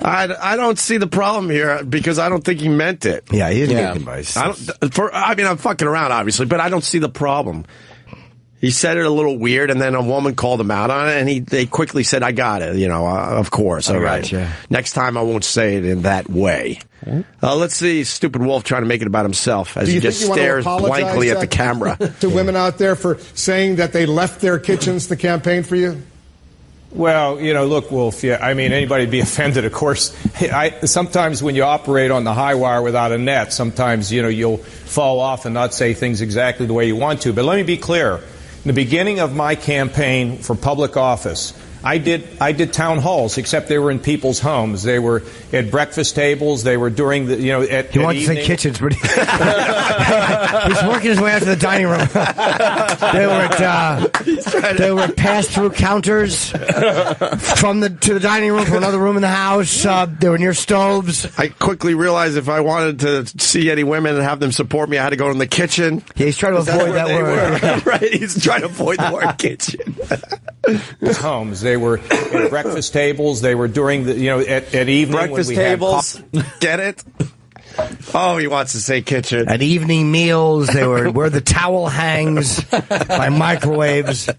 I don't see the problem here because I don't think he meant it.
Yeah, he didn't mean advice.
I'm fucking around, obviously, but I don't see the problem. He said it a little weird, and then a woman called him out on it, and they quickly said, "I got it, of course, all right.
Gotcha.
Next time I won't say it in that way." Let's see stupid Wolf trying to make it about himself as he just stares blankly at the camera.
To women out there for saying that they left their kitchens to campaign for you?
Well, look, Wolf, anybody would be offended, of course. Sometimes when you operate on the high wire without a net, sometimes, you'll fall off and not say things exactly the way you want to. But let me be clear. In the beginning of my campaign for public office, I did town halls, except they were in people's homes. They were at breakfast tables. They were during the,
He wants to say kitchens, but he's working his way out to the dining room. They were pass-through counters to the dining room from another room in the house. They were near stoves.
I quickly realized if I wanted to see any women and have them support me, I had to go in the kitchen.
Yeah, he's trying to avoid that word.
Right, he's trying to avoid the word kitchen.
Homes. They were at breakfast tables. They were during the, at evening.
Breakfast
when we
tables. Get it? Oh, he wants to say kitchen.
At evening meals, they were where the towel hangs by microwaves.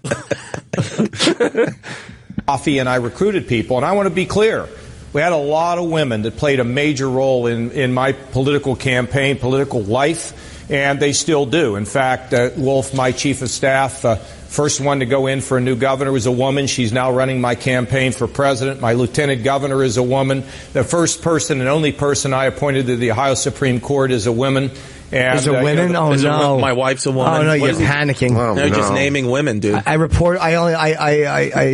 Coffee, and I recruited people, and I want to be clear. We had a lot of women that played a major role in my political campaign, political life, and they still do. In fact, Wolf, my chief of staff, First one to go in for a new governor was a woman. She's now running my campaign for president. My lieutenant governor is a woman. The first person and only person I appointed to the Ohio Supreme Court is a woman. And,
is a woman? Oh no!
My wife's a woman.
Oh no! You're panicking.
They're just naming women, dude.
I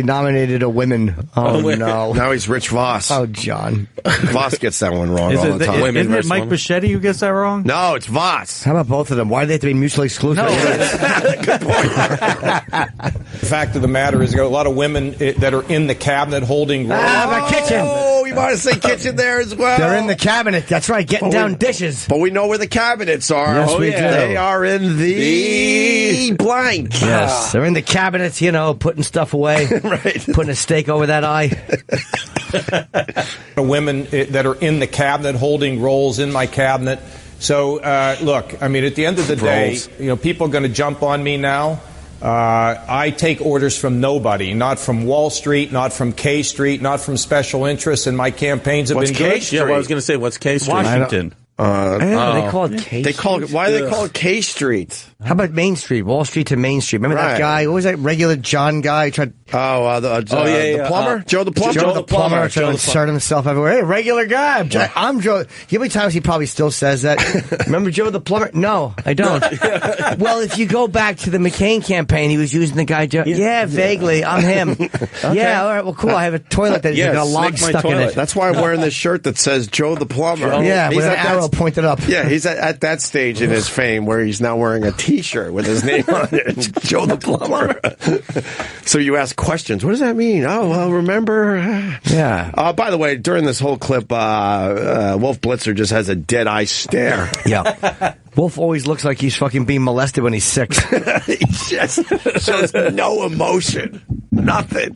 nominated a woman. Oh no!
Now he's Rich Voss.
Oh, John.
Voss gets that one wrong all the time.
Isn't it Mike Bichetti who gets that wrong?
No, it's Voss.
How about both of them? Why do they have to be mutually exclusive?
Good point.
The fact of the matter is, there are a lot of women that are in the cabinet holding roles.
My kitchen.
Oh, you might have said kitchen there as well.
They're in the cabinet. That's right, getting down dishes.
But we know where the cabinets are.
Yes, we do.
They are in the blank.
Yes, they're in the cabinets, putting stuff away.
Right.
Putting a steak over that eye.
Women that are in the cabinet holding roles in my cabinet. So, look, I mean, at the end of the day, people are going to jump on me now. I take orders from nobody, not from Wall Street, not from K Street, not from special interests, and my campaigns have been good.
Yeah, well, I was going to say, what's K Street?
Washington.
They call it K Street.
Why do they call it K Street?
How about Main Street? Wall Street to Main Street. Remember that guy? What was that regular John guy?
The plumber? Joe the plumber?
Joe the plumber trying to insert himself everywhere. Hey, regular guy. I'm Joe. You know how many times he probably still says that? Remember Joe the plumber? No, I don't. Well, if you go back to the McCain campaign, he was using the guy Joe. Yeah, vaguely. I'm him. Okay. Yeah, all right. Well, cool. I have a toilet that's got a log stuck in it.
That's why I'm wearing this shirt that says Joe the plumber.
Yeah, with an arrow pointed up.
Yeah, he's at that stage in his fame where he's now wearing a T-shirt with his name on it. It's Joe the plumber. So you ask questions. What does that mean? Oh, well, remember?
Yeah.
By the way, during this whole clip, Wolf Blitzer just has a dead-eye stare.
Yeah. Wolf always looks like he's fucking being molested when he's 6.
He just shows no emotion. Nothing.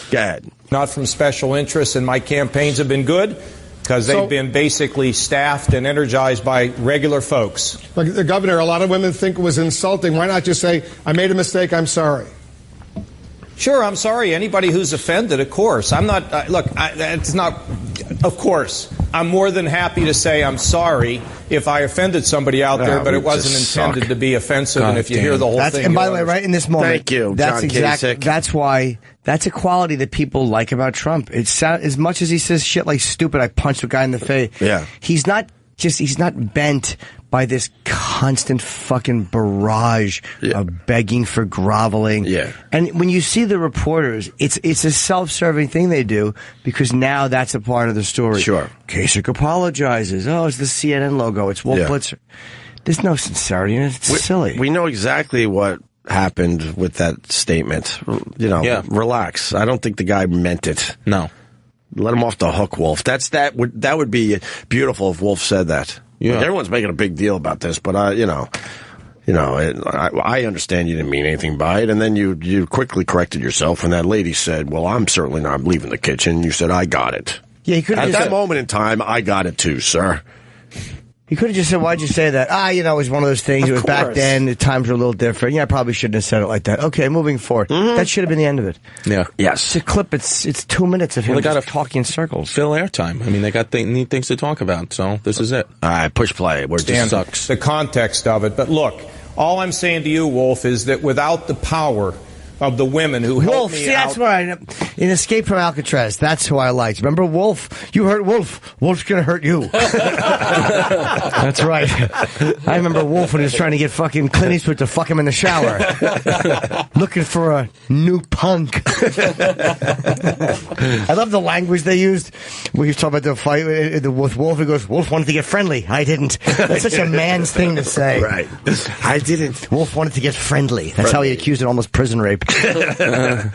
Go ahead.
Not from special interests, and my campaigns have been good. Because they've been basically staffed and energized by regular folks.
Like the governor, a lot of women think it was insulting. Why not just say, I made a mistake, I'm sorry?
Sure, I'm sorry. Anybody who's offended, of course. I'm not, it's not, of course. I'm more than happy to say I'm sorry if I offended somebody out there, but it wasn't intended to be offensive. And if you hear the whole thing.
And by the way, right in this moment.
Thank you, John Kasich.
That's why. That's a quality that people like about Trump. It's as much as he says shit like stupid, I punched a guy in the face.
Yeah.
He's not bent by this constant fucking barrage of begging for groveling.
Yeah.
And when you see the reporters, it's a self-serving thing they do because now that's a part of the story.
Sure.
Kasich apologizes. Oh, it's the CNN logo. It's Wolf Blitzer. There's no sincerity in it. It's silly.
We know exactly what happened with that statement. Relax. I don't think the guy meant it.
No.
Let him off the hook, Wolf. That would be beautiful if Wolf said that. Yeah. Like, everyone's making a big deal about this, but I understand you didn't mean anything by it, and then you quickly corrected yourself when that lady said, "Well, I'm certainly not leaving the kitchen." You said, "I got it."
Yeah, he could have
at that moment in time. I got it too, sir.
He could have just said, why'd you say that? It was one of those things. It was back then. The times were a little different. Yeah, I probably shouldn't have said it like that. Okay, moving forward. Mm-hmm. That should have been the end of it.
Yeah.
It's
Yes.
a clip. It's 2 minutes of him just talking in circles.
Fill airtime. I mean, they got neat things to talk about, so this is it.
All right, push play. Where it just sucks.
The context of it. But look, all I'm saying to you, Wolf, is that without the power of the women who helped me out.
That's where in Escape from Alcatraz, that's who I liked. Remember Wolf? You hurt Wolf. Wolf's gonna hurt you. That's right. I remember Wolf when he was trying to get fucking Clint Eastwood to fuck him in the shower. Looking for a new punk. I love the language they used. We talk about the fight with Wolf. He goes, Wolf wanted to get friendly. I didn't. That's such a man's thing to say.
Right. I didn't.
Wolf wanted to get friendly. That's how he accused an almost prison rape.
The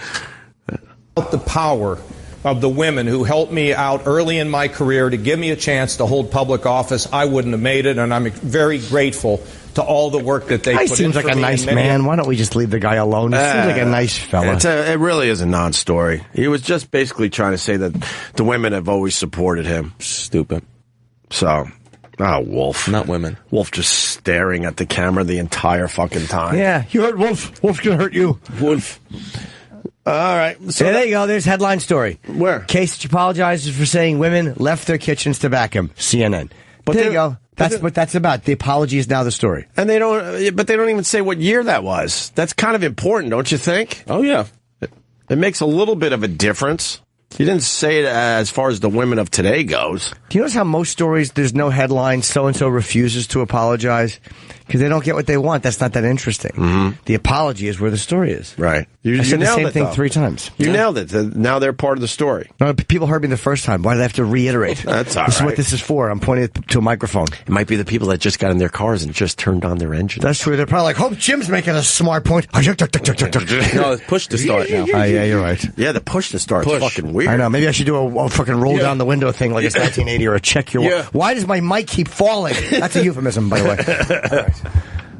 power of the women who helped me out early in my career to give me a chance to hold public office, I wouldn't have made it, and I'm very grateful to all the work that they put in.
He seems like a nice man. Why don't we just leave the guy alone? He seems like a nice fella.
It really is a non-story. He was just basically trying to say that the women have always supported him.
Stupid.
So... Wolf.
Not women.
Wolf just staring at the camera the entire fucking time.
Yeah, you hurt Wolf. Wolf's gonna hurt you.
Wolf. All right. So
there you go. There's headline story.
Where?
Kasich apologizes for saying women left their kitchens to back him. CNN.
But
there you go. That's what that's about. The apology is now the story.
And they don't even say what year that was. That's kind of important, don't you think?
Oh, yeah.
It makes a little bit of a difference. You didn't say it as far as the women of today goes.
Do you notice how most stories, there's no headline, so-and-so refuses to apologize? Because they don't get what they want. That's not that interesting.
Mm-hmm.
The apology is where the story is.
Right.
I said the same thing 3 times.
You nailed it. Now they're part of the story.
No, people heard me the first time. Why do they have to reiterate?
That's all
This is
right.
what this is for. I'm pointing it to a microphone.
It might be the people that just got in their cars and just turned on their engine.
That's true. They're probably like, hope Jim's making a smart point.
No, it's push to start now.
Yeah, you're right.
Yeah, the push to start is fucking weird.
I know. Maybe I should do a fucking roll down the window thing like it's 1980 or a check your...
Yeah.
Why does my mic keep falling? That's a euphemism, by the way. All right.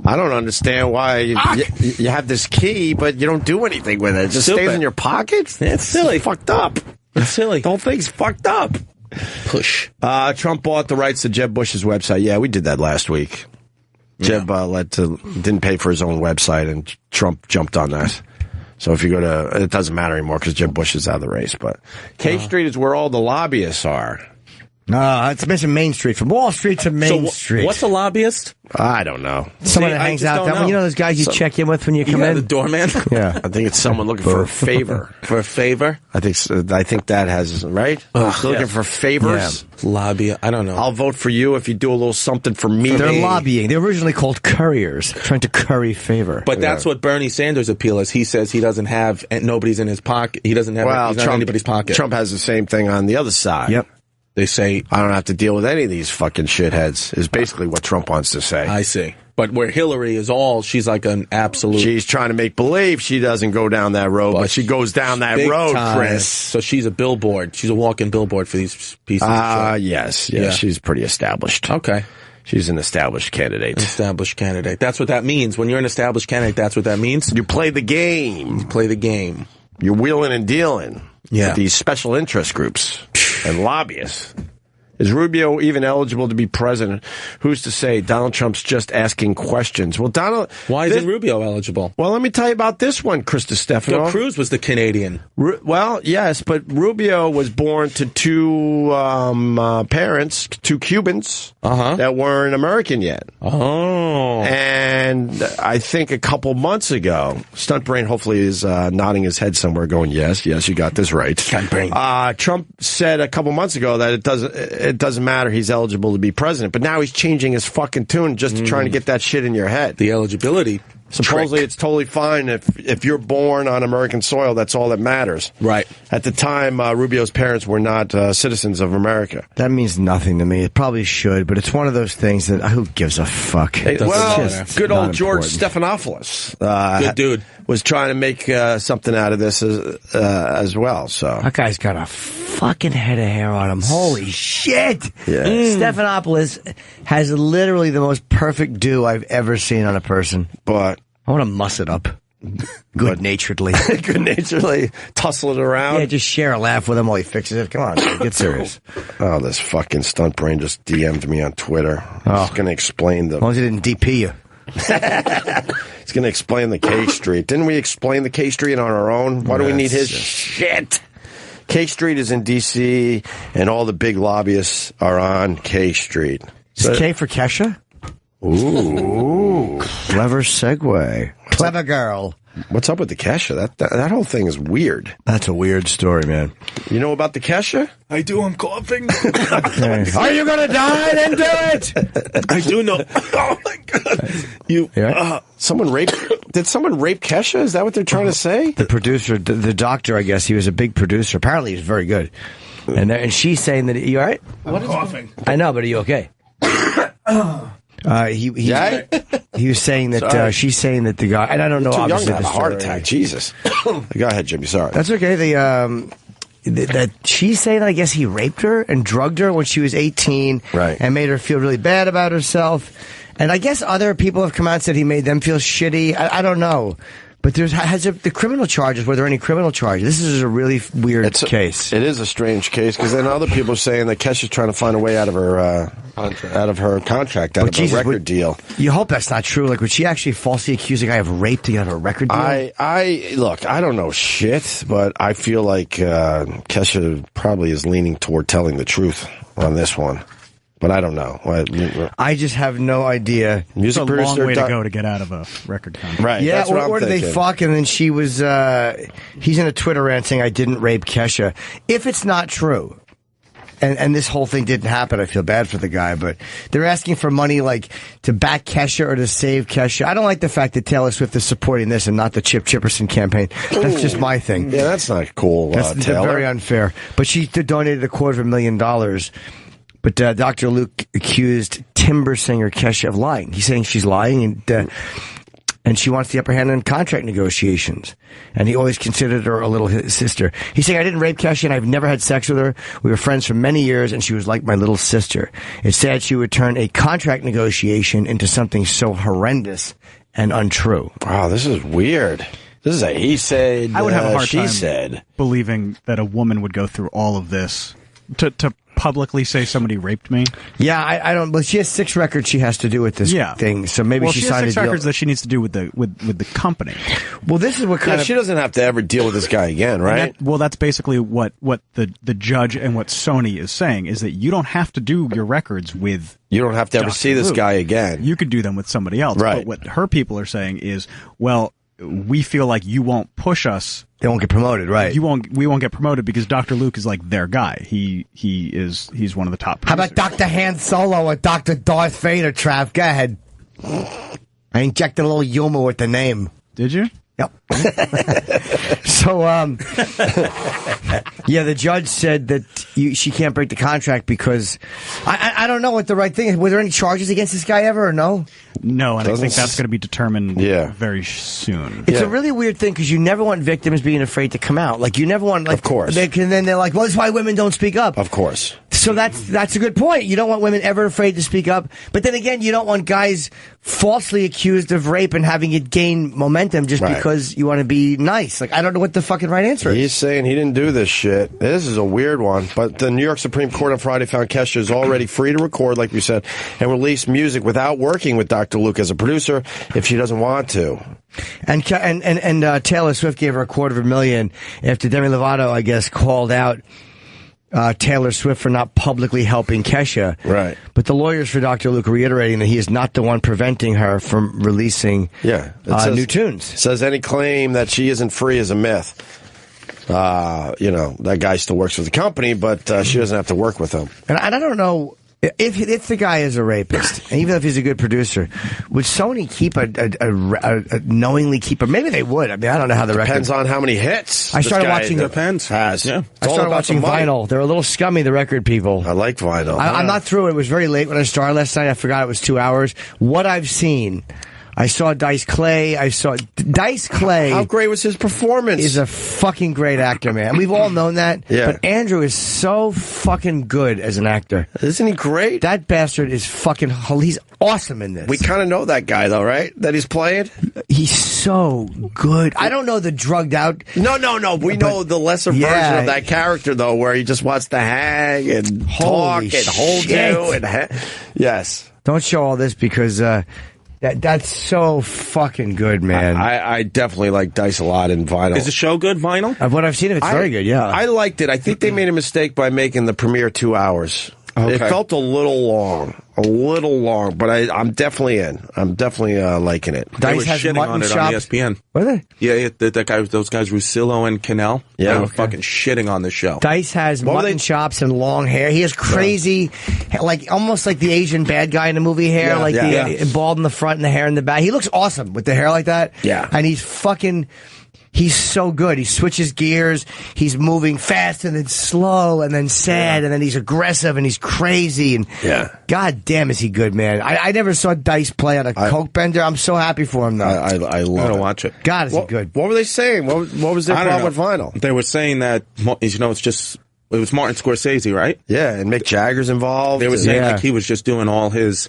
I don't understand why you have this key, but you don't do anything with it. It just stays in your pocket? It's silly. Fucked up.
It's silly.
The whole thing's fucked up.
Push.
Trump bought the rights to Jeb Bush's website. Yeah, we did that last week. Jeb didn't pay for his own website, and Trump jumped on that. So if you go to... It doesn't matter anymore because Jeb Bush is out of the race. But K Street is where all the lobbyists are.
It's missing Main Street. From Wall Street to Main Street.
What's a lobbyist?
I don't know.
Someone that hangs out down. You know those guys you check in with when you come in?
The doorman?
Yeah.
I think it's someone looking for a favor.
For a favor?
I think that has... Right? Looking for favors?
Yeah. Lobby. I don't know.
I'll vote for you if you do a little something for me.
They're lobbying. They're originally called couriers, trying to curry favor.
But that's what Bernie Sanders' appeal is. He says he doesn't have... And nobody's in his pocket. He doesn't have... he's not in anybody's pocket.
Trump has the same thing on the other side.
Yep.
They say...
I don't have to deal with any of these fucking shitheads, is basically what Trump wants to say.
I see. But where Hillary is she's like an absolute...
She's trying to make believe she doesn't go down that road, but she goes down that road,
time.
Chris.
So she's a billboard. She's a walking billboard for these pieces of shit.
Yes. Yeah, she's pretty established.
Okay.
She's an established candidate.
Established candidate. That's what that means. When you're an established candidate, that's what that means.
You play the game.
You play the game.
You're wheeling and dealing with these special interest groups and lobbyists. Is Rubio even eligible to be president? Who's to say? Donald Trump's just asking questions. Well,
why isn't Rubio eligible?
Well, let me tell you about this one, Chris Distefano.
Cruz was the Canadian.
Well, yes, but Rubio was born to two parents, two Cubans that weren't American yet.
Oh.
And I think a couple months ago, Stunt Brain hopefully is nodding his head somewhere going, yes, you got this right.
Stunt Brain.
Trump said a couple months ago that it doesn't matter, he's eligible to be president. But now he's changing his fucking tune just trying to get that shit in your head.
The eligibility.
Supposedly
trick.
It's totally fine if you're born on American soil, that's all that matters.
Right.
At the time, Rubio's parents were not citizens of America.
That means nothing to me. It probably should, but it's one of those things that who gives a fuck?
Good old George Stephanopoulos.
Good dude.
Was trying to make something out of this as well. So
that guy's got a fucking head of hair on him. Holy shit!
Yeah.
Stephanopoulos has literally the most perfect do I've ever seen on a person.
But
I want to muss it up. Good-naturedly.
Good-naturedly. Tussle it around.
Yeah, just share a laugh with him while he fixes it. Come on, man, get serious.
Oh, this fucking Stunt Brain just DM'd me on Twitter. He's going to explain
as long as he didn't DP you.
He's going to explain the K Street. Didn't we explain the K Street on our own? Why do we need his shit? K Street is in D.C., and all the big lobbyists are on K Street.
Is K for Kesha?
Ooh.
Clever segue. Clever girl.
What's up with the Kesha? That whole thing is weird.
That's a weird story, man.
You know about the Kesha?
I do. I'm coughing.
Are you going to die? Then do it.
I do know. Oh, my God.
Did someone rape Kesha? Is that what they're trying to say?
The producer, the doctor, I guess, he was a big producer. Apparently, he's very good. And she's saying that, you all right?
I'm coughing.
I know, but are you okay? He was saying that she's saying that the guy, and I don't know.
Too young
obviously
to have a heart attack. Jesus. Go ahead, Jimmy. Sorry.
That's okay. That she's saying, I guess he raped her and drugged her when she was 18,
right,
and made her feel really bad about herself. And I guess other people have come out and said he made them feel shitty. I don't know. But the criminal charges, were there any criminal charges? This is a really weird case.
It is a strange case, because then other people are saying that Kesha's trying to find a way out of her contract, out of her record deal.
You hope that's not true. Like, would she actually falsely accuse a guy of rape to get out of a record deal?
Look, I don't know shit, but I feel like Kesha probably is leaning toward telling the truth on this one. but I don't know.
I just have no idea.
It's a long way to go to get out of a record contract.
Right.
Yeah,
that's what
or
I'm
did they
thinking.
fuck and then she was, he's in a Twitter rant saying I didn't rape Kesha. If it's not true, and this whole thing didn't happen, I feel bad for the guy, but they're asking for money like to back Kesha or to save Kesha. I don't like the fact that Taylor Swift is supporting this and not the Chip Chipperson campaign. That's just my thing.
Yeah, that's not cool,
That's
Taylor.
very unfair. But she donated $250,000. But Dr. Luke accused timber singer Kesha of lying. He's saying she's lying, and she wants the upper hand in contract negotiations. And he always considered her a little sister. He's saying, I didn't rape Kesha, and I've never had sex with her. We were friends for many years, and she was like my little sister. It's sad she would turn a contract negotiation into something so horrendous and untrue.
Wow, this is weird. This is a he said,
I would have a hard
she
time
said.
believing that a woman would go through all of this to publicly say somebody raped me.
Yeah, I don't. But she has 6 records she has to do with this thing. So maybe
well,
she
she
signed
has 6
a deal.
records that she needs to do with the company.
Well, this is what kind of.
She doesn't have to ever deal with this guy again, right?
Well, that's basically what the judge and what Sony is saying is that you don't have to do your records with.
You don't have to ever see this guy again.
You could do them with somebody else.
Right.
But what her people are saying is, well, we feel like you won't push us.
They won't get promoted, right?
We won't get promoted because Dr. Luke is like their guy. He's one of the top producers.
How about Dr. Han Solo or Dr. Darth Vader, Trav? Go ahead. I injected a little humor with the name.
Did you?
Yep. So, yeah, the judge said that she can't break the contract because I don't know what the right thing is. Were there any charges against this guy ever or no?
No, and I think that's going to be determined very soon.
It's a really weird thing because you never want victims being afraid to come out. Like, you never want, like,
of course.
Then they're like, well, that's why women don't speak up.
Of course.
So that's a good point. You don't want women ever afraid to speak up. But then again, you don't want guys falsely accused of rape and having it gain momentum just because you want to be nice. Like, I don't know what the fucking right answer is.
He's saying he didn't do this shit. This is a weird one. But the New York Supreme Court on Friday found Kesha is already free to record, like we said, and release music without working with Dr. Luke as a producer if she doesn't want to.
And Taylor Swift gave her $250,000 after Demi Lovato, I guess, called out Taylor Swift for not publicly helping Kesha.
Right.
But the lawyers for Dr. Luke are reiterating that he is not the one preventing her from releasing new tunes.
Says any claim that she isn't free is a myth. That guy still works with the company, but she doesn't have to work with him.
And I don't know if the guy is a rapist, and even if he's a good producer, would Sony keep knowingly keep maybe they would. I mean, I don't know how the record
depends on how many hits.
I started watching
Depends. Has.
Yeah. I started watching Vinyl. They're a little scummy, the record people.
I like Vinyl.
I'm not through it. It was very late when I started last night. I forgot it was 2 hours. What I've seen. I saw Dice Clay. Dice Clay.
How great was his performance?
He's a fucking great actor, man. We've all known that.
Yeah.
But Andrew is so fucking good as an actor.
Isn't he great?
That bastard is fucking. He's awesome in this.
We kind of know that guy, though, right? That he's playing?
He's so good. I don't know the drugged out.
No. We know the lesser version of that character, though, where he just wants to hang and talk and hold you. Yes.
Don't show all this because. That's so fucking good, man.
I definitely like Dice a lot in Vinyl.
Is the show good, Vinyl?
Of what I've seen of it's very good, yeah.
I liked it. I think they made a mistake by making the premiere 2 hours. Okay. It felt a little long, but I'm definitely in. I'm definitely liking it.
They were shitting on it on ESPN.
Were they?
Yeah, those guys, Russillo and Cannell, they were fucking shitting on the show.
Dice has mutton chops and long hair. He has crazy, almost like the Asian bad guy in the movie hair, bald in the front and the hair in the back. He looks awesome with the hair like that.
Yeah.
And he's so good. He switches gears. He's moving fast and then slow and then sad and then he's aggressive and he's crazy. And God damn, is he good, man. I never saw Dice play on a coke bender. I'm so happy for him, though.
I love
to watch it.
God, is he good.
What were they saying? What was their problem with Vinyl?
They were saying that, it was Martin Scorsese, right?
Yeah, and Mick Jagger's involved.
They were saying like he was just doing all his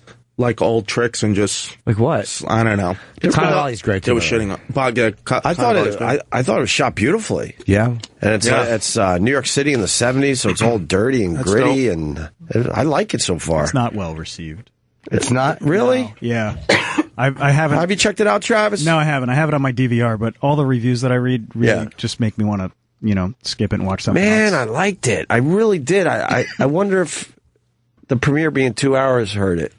old tricks and just
like what?
I don't know.
He's great.
They were shitting on.
I thought it was shot beautifully.
Yeah,
and it's New York City in the '70s, so it's all dirty and gritty, and I like it so far.
It's not well received.
It's not really.
No. Yeah, I haven't.
Have you checked it out, Travis?
No, I haven't. I have it on my DVR, but all the reviews that I read really just make me want to skip it and watch something else.
Man, I liked it. I really did. I wonder if The premiere being 2 hours hurt it.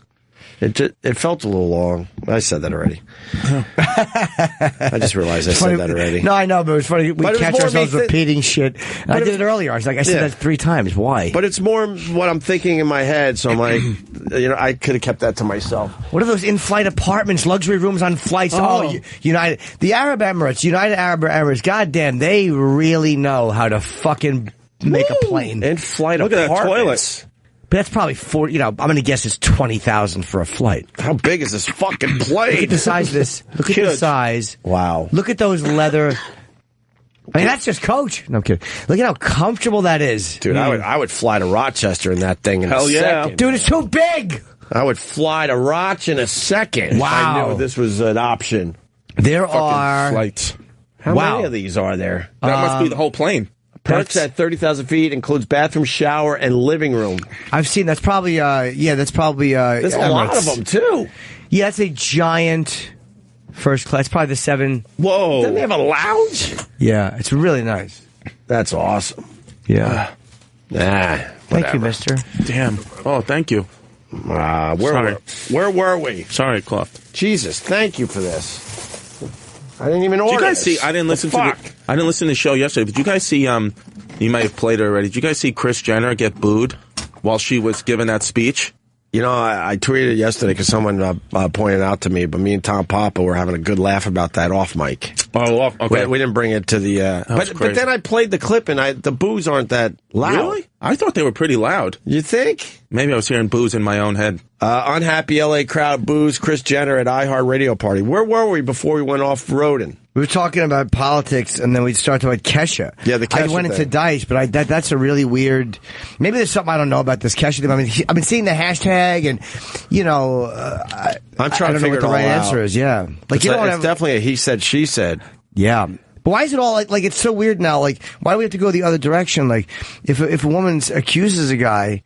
It felt a little long. I said that already. I just realized I said that already.
No, I know, but it was funny. We catch ourselves repeating shit. I did it earlier. I was like, I said that 3 times. Why?
But it's more what I'm thinking in my head, so I'm like, I could have kept that to myself.
What are those in-flight apartments, luxury rooms on flights? United. The Arab Emirates, United Arab Emirates, goddamn, they really know how to fucking make a plane.
In-flight
Look
apartments.
at that toilet.
But that's probably I'm going to guess it's $20,000 for a flight.
How big is this fucking plane?
Look at the size of this. Look at the size.
Wow.
Look at those leather. I mean, that's just coach. No, I'm kidding. Look at how comfortable that is.
Dude, I would fly to Rochester in that thing in a second.
Dude, it's too big.
I would fly to Roch in a second.
Wow.
If I knew this was an option.
There
Fucking
are
flights.
How many of these are there?
That must be the whole plane.
Perks at 30,000 feet includes bathroom, shower, and living room.
I've seen that's probably
There's
Emirates.
a lot of them too.
Yeah, that's a giant first class. Probably the 7.
Whoa! Doesn't they have a lounge?
Yeah, it's really nice.
That's awesome.
Yeah.
Thank
you, mister.
Damn. Oh, thank you.
Where were we?
Sorry, Clough.
Jesus, thank you for this. I didn't even order.
Did you guys see? I didn't listen to the show yesterday. Did you guys see? You might have played it already. Did you guys see Kris Jenner get booed while she was giving that speech?
You know, I tweeted yesterday because someone pointed out to me, but me and Tom Papa were having a good laugh about that off mic.
Oh, okay.
We didn't bring it to the. But then I played the clip, and the boos aren't that loud.
Really? I thought they were pretty loud.
You think?
Maybe I was hearing boos in my own head.
Unhappy LA crowd boos Kris Jenner at iHeartRadio party. Where were we before we went off-roading?
We were talking about politics, and then we started about Kesha.
Yeah, the Kesha
I went into
thing.
Dice, but that's a really weird. Maybe there's something I don't know about this Kesha thing. I mean, I've been seeing the hashtag, and
I'm trying to figure
what the right answer is. Yeah,
It's definitely a he said, she said.
Yeah. But why is it all like it's so weird now? Like, why do we have to go the other direction? Like, if a woman accuses a guy,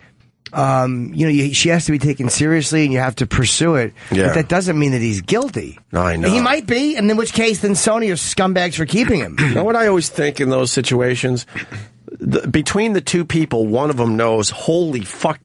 she has to be taken seriously, and you have to pursue it.
Yeah.
But that doesn't mean that he's guilty.
I know.
He might be, and in which case, then Sony are scumbags for keeping him.
You know what I always think in those situations? Between the two people, one of them knows, holy fuck,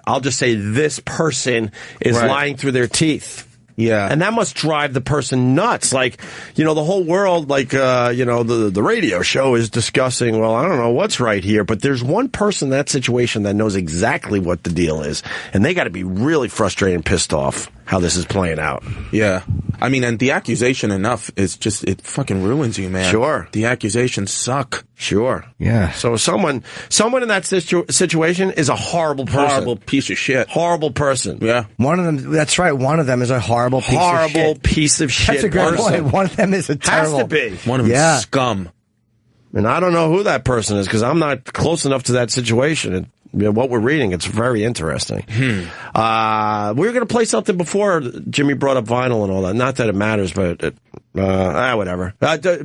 I'll just say this person is lying through their teeth.
Yeah.
And that must drive the person nuts. Like, the whole world, the radio show is discussing, well, I don't know what's right here, but there's one person in that situation that knows exactly what the deal is. And they got to be really frustrated and pissed off how this is playing out.
Yeah. I mean, and the accusation enough is just, it fucking ruins you, man.
Sure.
The accusations suck.
Sure.
Yeah.
So someone in that situation is a horrible person.
Horrible piece of shit.
Horrible person.
Yeah.
One of them, that's right, one of them is a horrible piece of shit.
Piece of shit.
That's a great
person.
point. One of them is a terrible.
Has to be.
One of them is scum.
And I don't know who that person is because I'm not close enough to that situation. And what we're reading, it's very interesting. We were going to play something before Jimmy brought up vinyl and all that. Not that it matters, but whatever.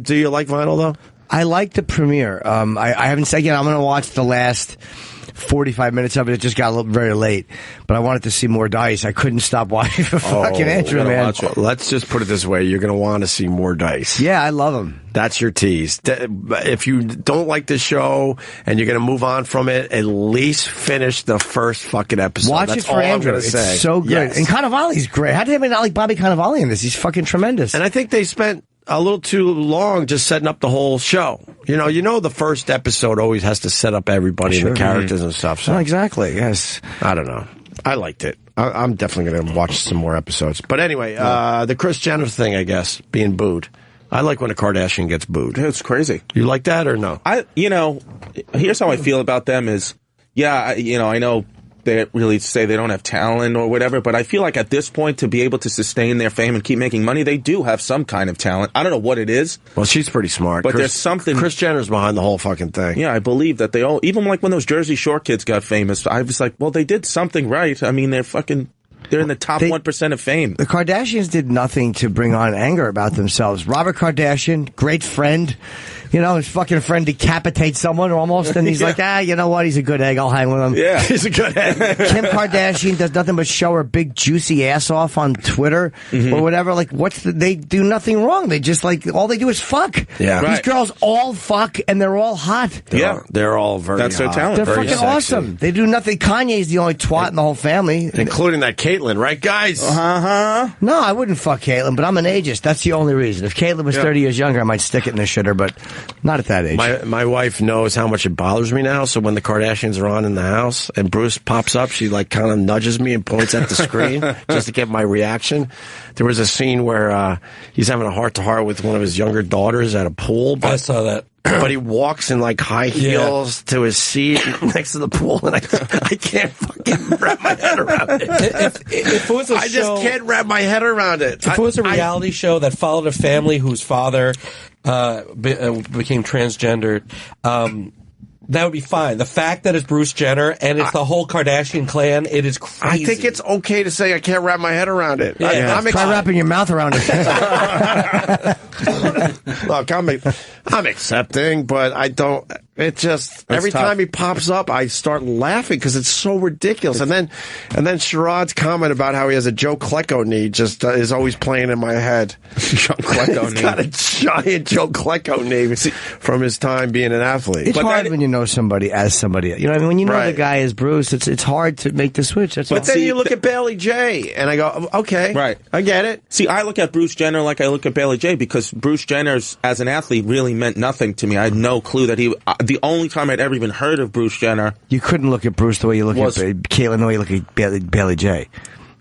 Do you like vinyl, though?
I like the premiere. I haven't said yet. I'm going to watch the last 45 minutes of it. It just got a little very late, but I wanted to see more Dice. I couldn't stop watching for fucking Andrew, man.
Let's just put it this way: you're going to want to see more Dice.
Yeah, I love him.
That's your tease. If you don't like the show and you're going to move on from it, at least finish the first fucking episode.
Watch
That's
it for Andrew. It's so good.
Yes.
And Cannavale's great. How did they not like Bobby Cannavale in this? He's fucking tremendous.
And I think they spent a little too long just setting up the whole show. The first episode always has to set up everybody and the characters and stuff. So.
Oh, exactly, yes.
I don't know. I liked it. I'm definitely going to watch some more episodes. But anyway, the Kris Jenner thing, I guess, being booed. I like when a Kardashian gets booed.
Yeah, it's crazy.
You like that or no?
Here's how I feel about them is, I know they really say they don't have talent or whatever, but I feel like at this point, to be able to sustain their fame and keep making money, they do have some kind of talent. I don't know what it is.
Well, she's pretty smart.
But there's something.
Kris Jenner's behind the whole fucking thing.
Yeah, I believe that they all, even like when those Jersey Shore kids got famous, I was like, well, they did something right. I mean, they're in the top 1% of fame.
The Kardashians did nothing to bring on anger about themselves. Robert Kardashian, great friend, You know, his fucking friend decapitates someone almost, and he's like, you know what? He's a good egg. I'll hang with him.
Yeah,
he's a good egg.
Kim Kardashian does nothing but show her big juicy ass off on Twitter or whatever. Like, they do nothing wrong. They just all they do is fuck.
Yeah,
these girls all fuck, and they're all hot.
They're all very.
That's their
hot.
talent.
They're
Very
fucking
sexy.
awesome. They do nothing. Kanye's the only twat in the whole family,
including that Caitlyn, right, guys?
No, I wouldn't fuck Caitlyn, but I'm an ageist. That's the only reason. If Caitlyn was 30 years younger, I might stick it in the shitter, but not at that age.
My wife knows how much it bothers me now, so when the Kardashians are on in the house and Bruce pops up, she kind of nudges me and points at the screen just to get my reaction. There was a scene where he's having a heart-to-heart with one of his younger daughters at a pool.
I saw that.
But he walks in high heels to his seat next to the pool, and I can't fucking wrap my head around it.
If it was a
I just can't wrap my head around it.
If it was a reality show that followed a family whose father became transgendered, that would be fine. The fact that it's Bruce Jenner and it's the whole Kardashian clan, it is crazy.
I think it's okay to say I can't wrap my head around it.
Yeah. Try wrapping your mouth around it.
Look, I'm accepting, but I don't. It just every time he pops up, I start laughing because it's so ridiculous. And then Sherrod's comment about how he has a Joe Klecko knee just is always playing in my head.
Joe Klecko
He's got a giant Joe Klecko knee from his time being an athlete.
It's hard when you know somebody as somebody. You know what I mean? When you know the guy as Bruce, it's hard to make the switch. That's
but then you look at Bailey J, and I go, okay,
right,
I get it.
See, I look at Bruce Jenner like I look at Bailey J because Bruce Jenner's as an athlete really meant nothing to me. I had no clue that he. The only time I'd ever even heard of Bruce Jenner,
you couldn't look at Bruce the way you look at Caitlyn, the way you look at Bailey J.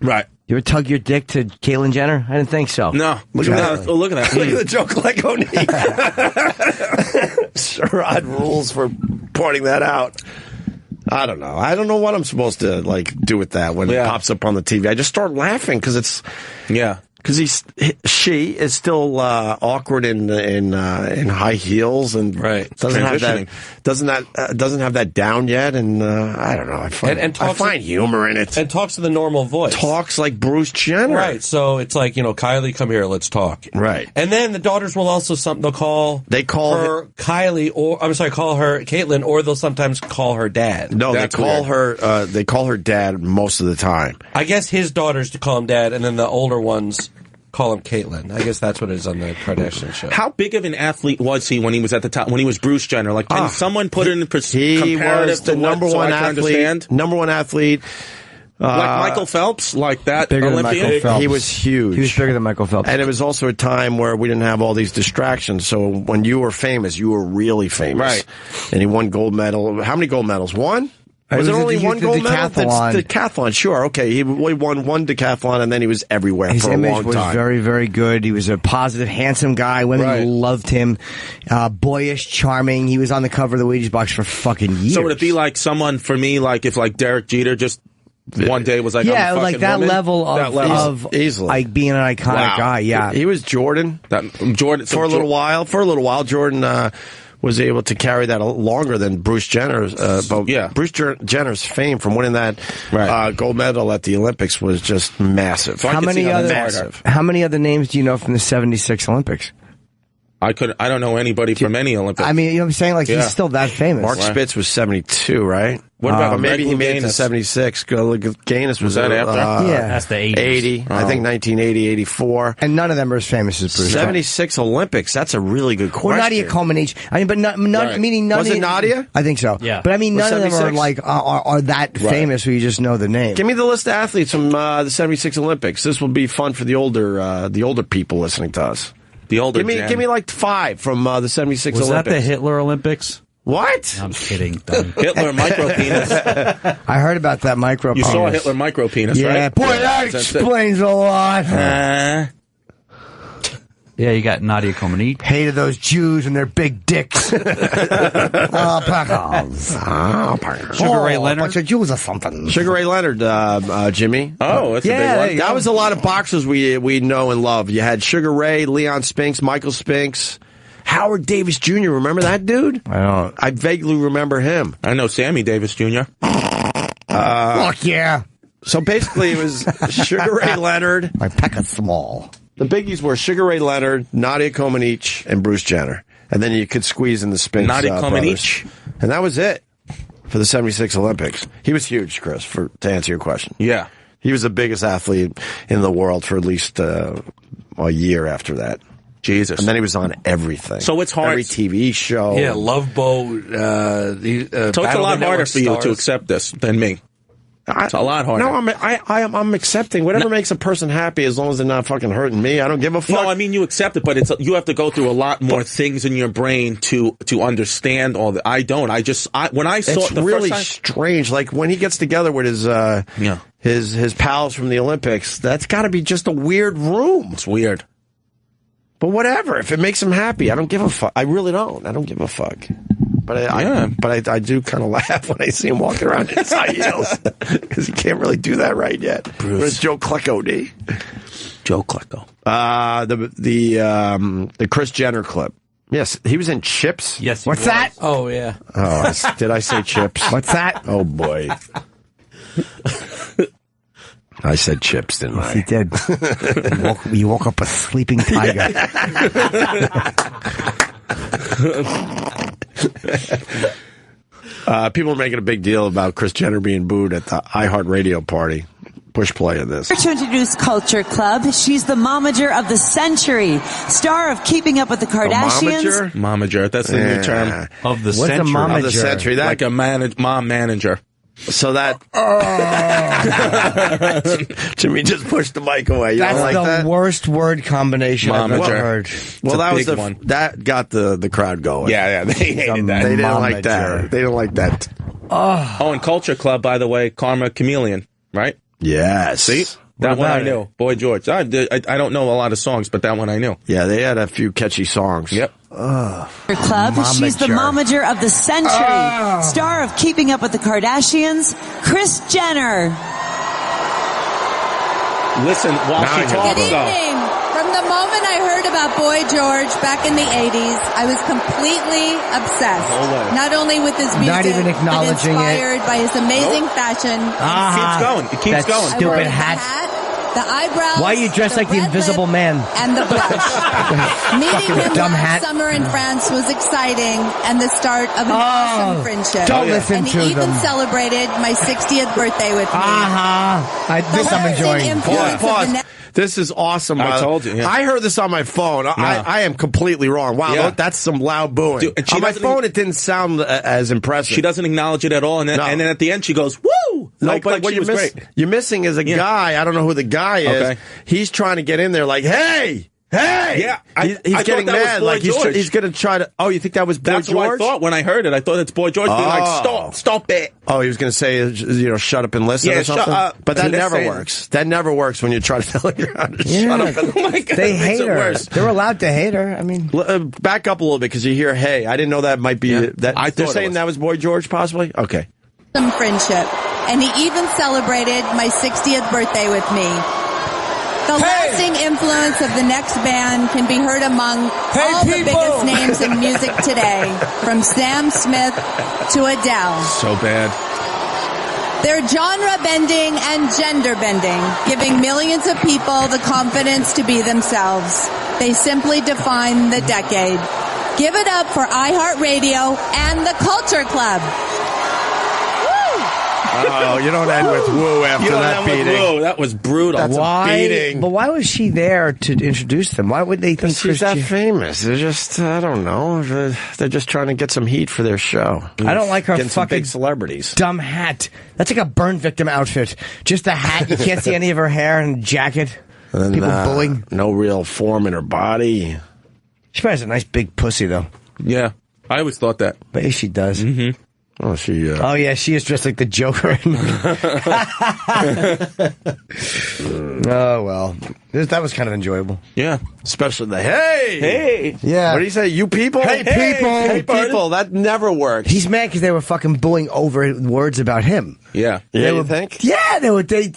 Right.
You ever tug your dick to Caitlyn Jenner? I didn't think so.
No. Look at that. Look at that.
Look at the Joe Klecko knee. Sherrod rules for pointing that out. I don't know. I don't know what I'm supposed to do with that when it pops up on the TV. I just start laughing because it's because she is still awkward in high heels and doesn't have that down yet, and I don't know. I find humor in it
and talks in the normal voice.
Talks like Bruce Jenner,
right? So it's like, Kylie, come here, let's talk,
right?
And then the daughters will also they'll call her Kylie, or call her Caitlyn, or they'll sometimes call her dad.
No, they call her dad most of the time.
I guess his daughters to call him dad, and then the older ones call him Caitlyn. I guess that's what it is on the Kardashian show.
How big of an athlete was he when he was at the top? When he was Bruce Jenner? Can someone put it in perspective?
He was the number one athlete. Number one athlete.
Like Michael Phelps, like that
bigger
Olympian?
Than Michael Phelps.
He was huge.
He was bigger than Michael Phelps.
And it was also a time where we didn't have all these distractions. So when you were famous, you were really famous.
Right.
And he won gold medal. How many gold medals? One? Was it only one gold medal? The decathlon, sure. Okay, he won one decathlon, and then he was everywhere for a long time.
His image was very, very good. He was a positive, handsome guy. Women loved him. Boyish, charming. He was on the cover of the Wheaties box for fucking years.
So would it be like someone, for me, if Derek Jeter just one day was like, I'm a fucking
like that
woman?
level of
easily.
Like being an iconic guy, yeah.
He was Jordan. For a little while, Jordan was able to carry that longer than Bruce Jenner's. Bruce Jenner's fame from winning that gold medal at the Olympics was just massive.
How many other names do you know from the '76 Olympics?
I don't know anybody from any Olympics.
I mean, you know what I'm saying? He's still that famous.
Mark Spitz was 72, right?
What about
maybe he made it to 76. Gaines was
that after?
That's the 80s.
80. I think 1980, 84.
And none of them are as famous as Bruce.
76 Olympics. That's a really good question.
Or Nadia Comaneci. I mean, but meaning none.
Was it Nadia?
I think so.
Yeah.
But I mean, none of them are that famous where you just know the name.
Give me the list of athletes from the 76 Olympics. This will be fun for the older people listening to us.
The older
give me like 5 from the 76
Was
Olympics.
Was that the Hitler Olympics?
What?
I'm kidding.
Hitler micro penis.
I heard about that micro penis.
You saw Hitler micro penis, right?
Yeah, boy, that explains a lot.
Yeah, you got Nadia Comaneci.
Hated those Jews and their big dicks.
Sugar Ray Leonard.
Bunch of Jews or something.
Sugar Ray Leonard, Jimmy.
Oh, that's a big one.
That was a lot of boxers we know and love. You had Sugar Ray, Leon Spinks, Michael Spinks, Howard Davis Jr. Remember that dude?
I don't.
I vaguely remember him.
I know Sammy Davis Jr.
Fuck yeah.
So basically it was Sugar Ray Leonard.
My peck is small.
The biggies were Sugar Ray Leonard, Nadia Comaneci, and Bruce Jenner. And then you could squeeze in the Spinks brothers. And that was it for the 76 Olympics. He was huge, Chris, to answer your question.
Yeah.
He was the biggest athlete in the world for at least a year after that.
Jesus.
And then he was on everything.
So it's hard.
Every TV show.
Yeah, Love Boat.
So it's a lot harder for you to accept this than me. It's a lot harder.
No, I'm accepting whatever makes a person happy as long as they're not fucking hurting me. I don't give a fuck.
No, I mean you accept it, but you have to go through a lot more things in your brain to understand all that. I don't. When I saw
it's
the
really
first time,
strange. Like when he gets together with his pals from the Olympics, that's got to be just a weird room.
It's weird.
But whatever, if it makes him happy, I don't give a fuck. I really don't. I don't give a fuck. But I do kind of laugh when I see him walking around in his high heels because he can't really do that right yet. Where's Joe Klecko, D?
Joe Klecko.
The Kris Jenner clip. Yes, he was in Chips.
Yes.
What's that?
Oh yeah.
Oh, did I say Chips?
What's that?
Oh boy. I said Chips, didn't I?
He did. You woke up a sleeping tiger.
People are making a big deal about Kris Jenner being booed at the iHeartRadio party. Push play of this.
To introduce Culture Club, she's the momager of the century, star of Keeping Up with the Kardashians.
Momager, that's the new term
of the
What's
century.
a momager?
Of the century.
Like a mom manager.
So that Jimmy just pushed the mic away. You
That's
don't like
the
that?
worst word combination I've ever heard.
Well, that was
big one.
That got the crowd going.
Yeah, they hated that.
They didn't like that. They didn't like that.
Oh, and Culture Club, by the way, Karma Chameleon, right?
Yes.
See? That one I knew. Boy George. I don't know a lot of songs, but that one I knew.
Yeah, they had a few catchy songs.
Yep.
Club, she's the momager of the century, star of Keeping Up with the Kardashians, Kris Jenner.
Listen while she talks,
Good evening. From the moment I heard about Boy George back in the 80s, I was completely obsessed. Not only with his music,
Not even acknowledging
but inspired by his amazing fashion.
It keeps going.
Stupid
I wore the
hat.
the eyebrows.
Why are you dressed like the
red
Invisible
lip,
Man?
And the blush. Meeting him
dumb
last
hat.
summer in France was exciting and the start of an awesome friendship.
Don't listen
and
to
he even
them.
celebrated my 60th birthday with me.
This I'm enjoying.
Pause. This is awesome.
I told you. Yeah.
I heard this on my phone. I am completely wrong. Wow,
Yeah.
that's some loud booing.
Dude, and she
on my
doesn't
phone, it didn't sound as impressive.
She doesn't acknowledge it at all, and then, and then at the end she goes, "Woo!"
No, but what
she was great.
you're missing is a guy. I don't know who the guy is.
Okay.
He's trying to get in there like, hey!
Yeah,
he's
I
getting
thought that
mad.
was
Like
Boy George.
he's going to try to. Oh, you think that was Boy
That's
George?
what I thought when I heard it. I thought it's Boy George being like, stop it.
Oh, he was going to say, shut up and listen
Yeah,
or something?
shut up
But that
and
never
listen.
works. That never works when you try to tell your how to shut up. And, oh my God,
They
it makes
hate
it
her.
worse.
They're allowed to hate her. I mean,
Back up a little bit because you hear, hey, I didn't know that might be. That
I
they're
thought it
saying
was.
that was Boy George, possibly? Okay.
Some friendship. And he even celebrated my 60th birthday with me. The lasting influence of the next band can be heard among all the biggest names in music today, from Sam Smith to Adele.
So bad.
They're genre bending and gender bending, giving millions of people the confidence to be themselves. They simply define the decade. Give it up for iHeartRadio and the Culture Club.
Oh, you don't end with woo after that beating.
Whoa, that was brutal.
That's a beating.
But why was she there to introduce them? Why would they think
She's that famous? They're just, I don't know. They're just trying to get some heat for their show.
I don't like her
Getting some
fucking
big celebrities.
dumb hat. That's like a burn victim outfit. Just a hat. You can't see any of her hair and jacket.
And,
People booing.
No real form in her body.
She probably has a nice big pussy, though.
Yeah, I always thought that.
Maybe she does.
Mm-hmm.
Oh, she.
Oh, yeah, she is dressed like the Joker. Oh, well. That was kind of enjoyable.
Yeah.
Especially the hey!
Yeah.
What do you say? You people?
Hey, people!
Hey, people. That never works.
He's mad because they were fucking booing over words about him.
Yeah.
Yeah, you think?
Yeah,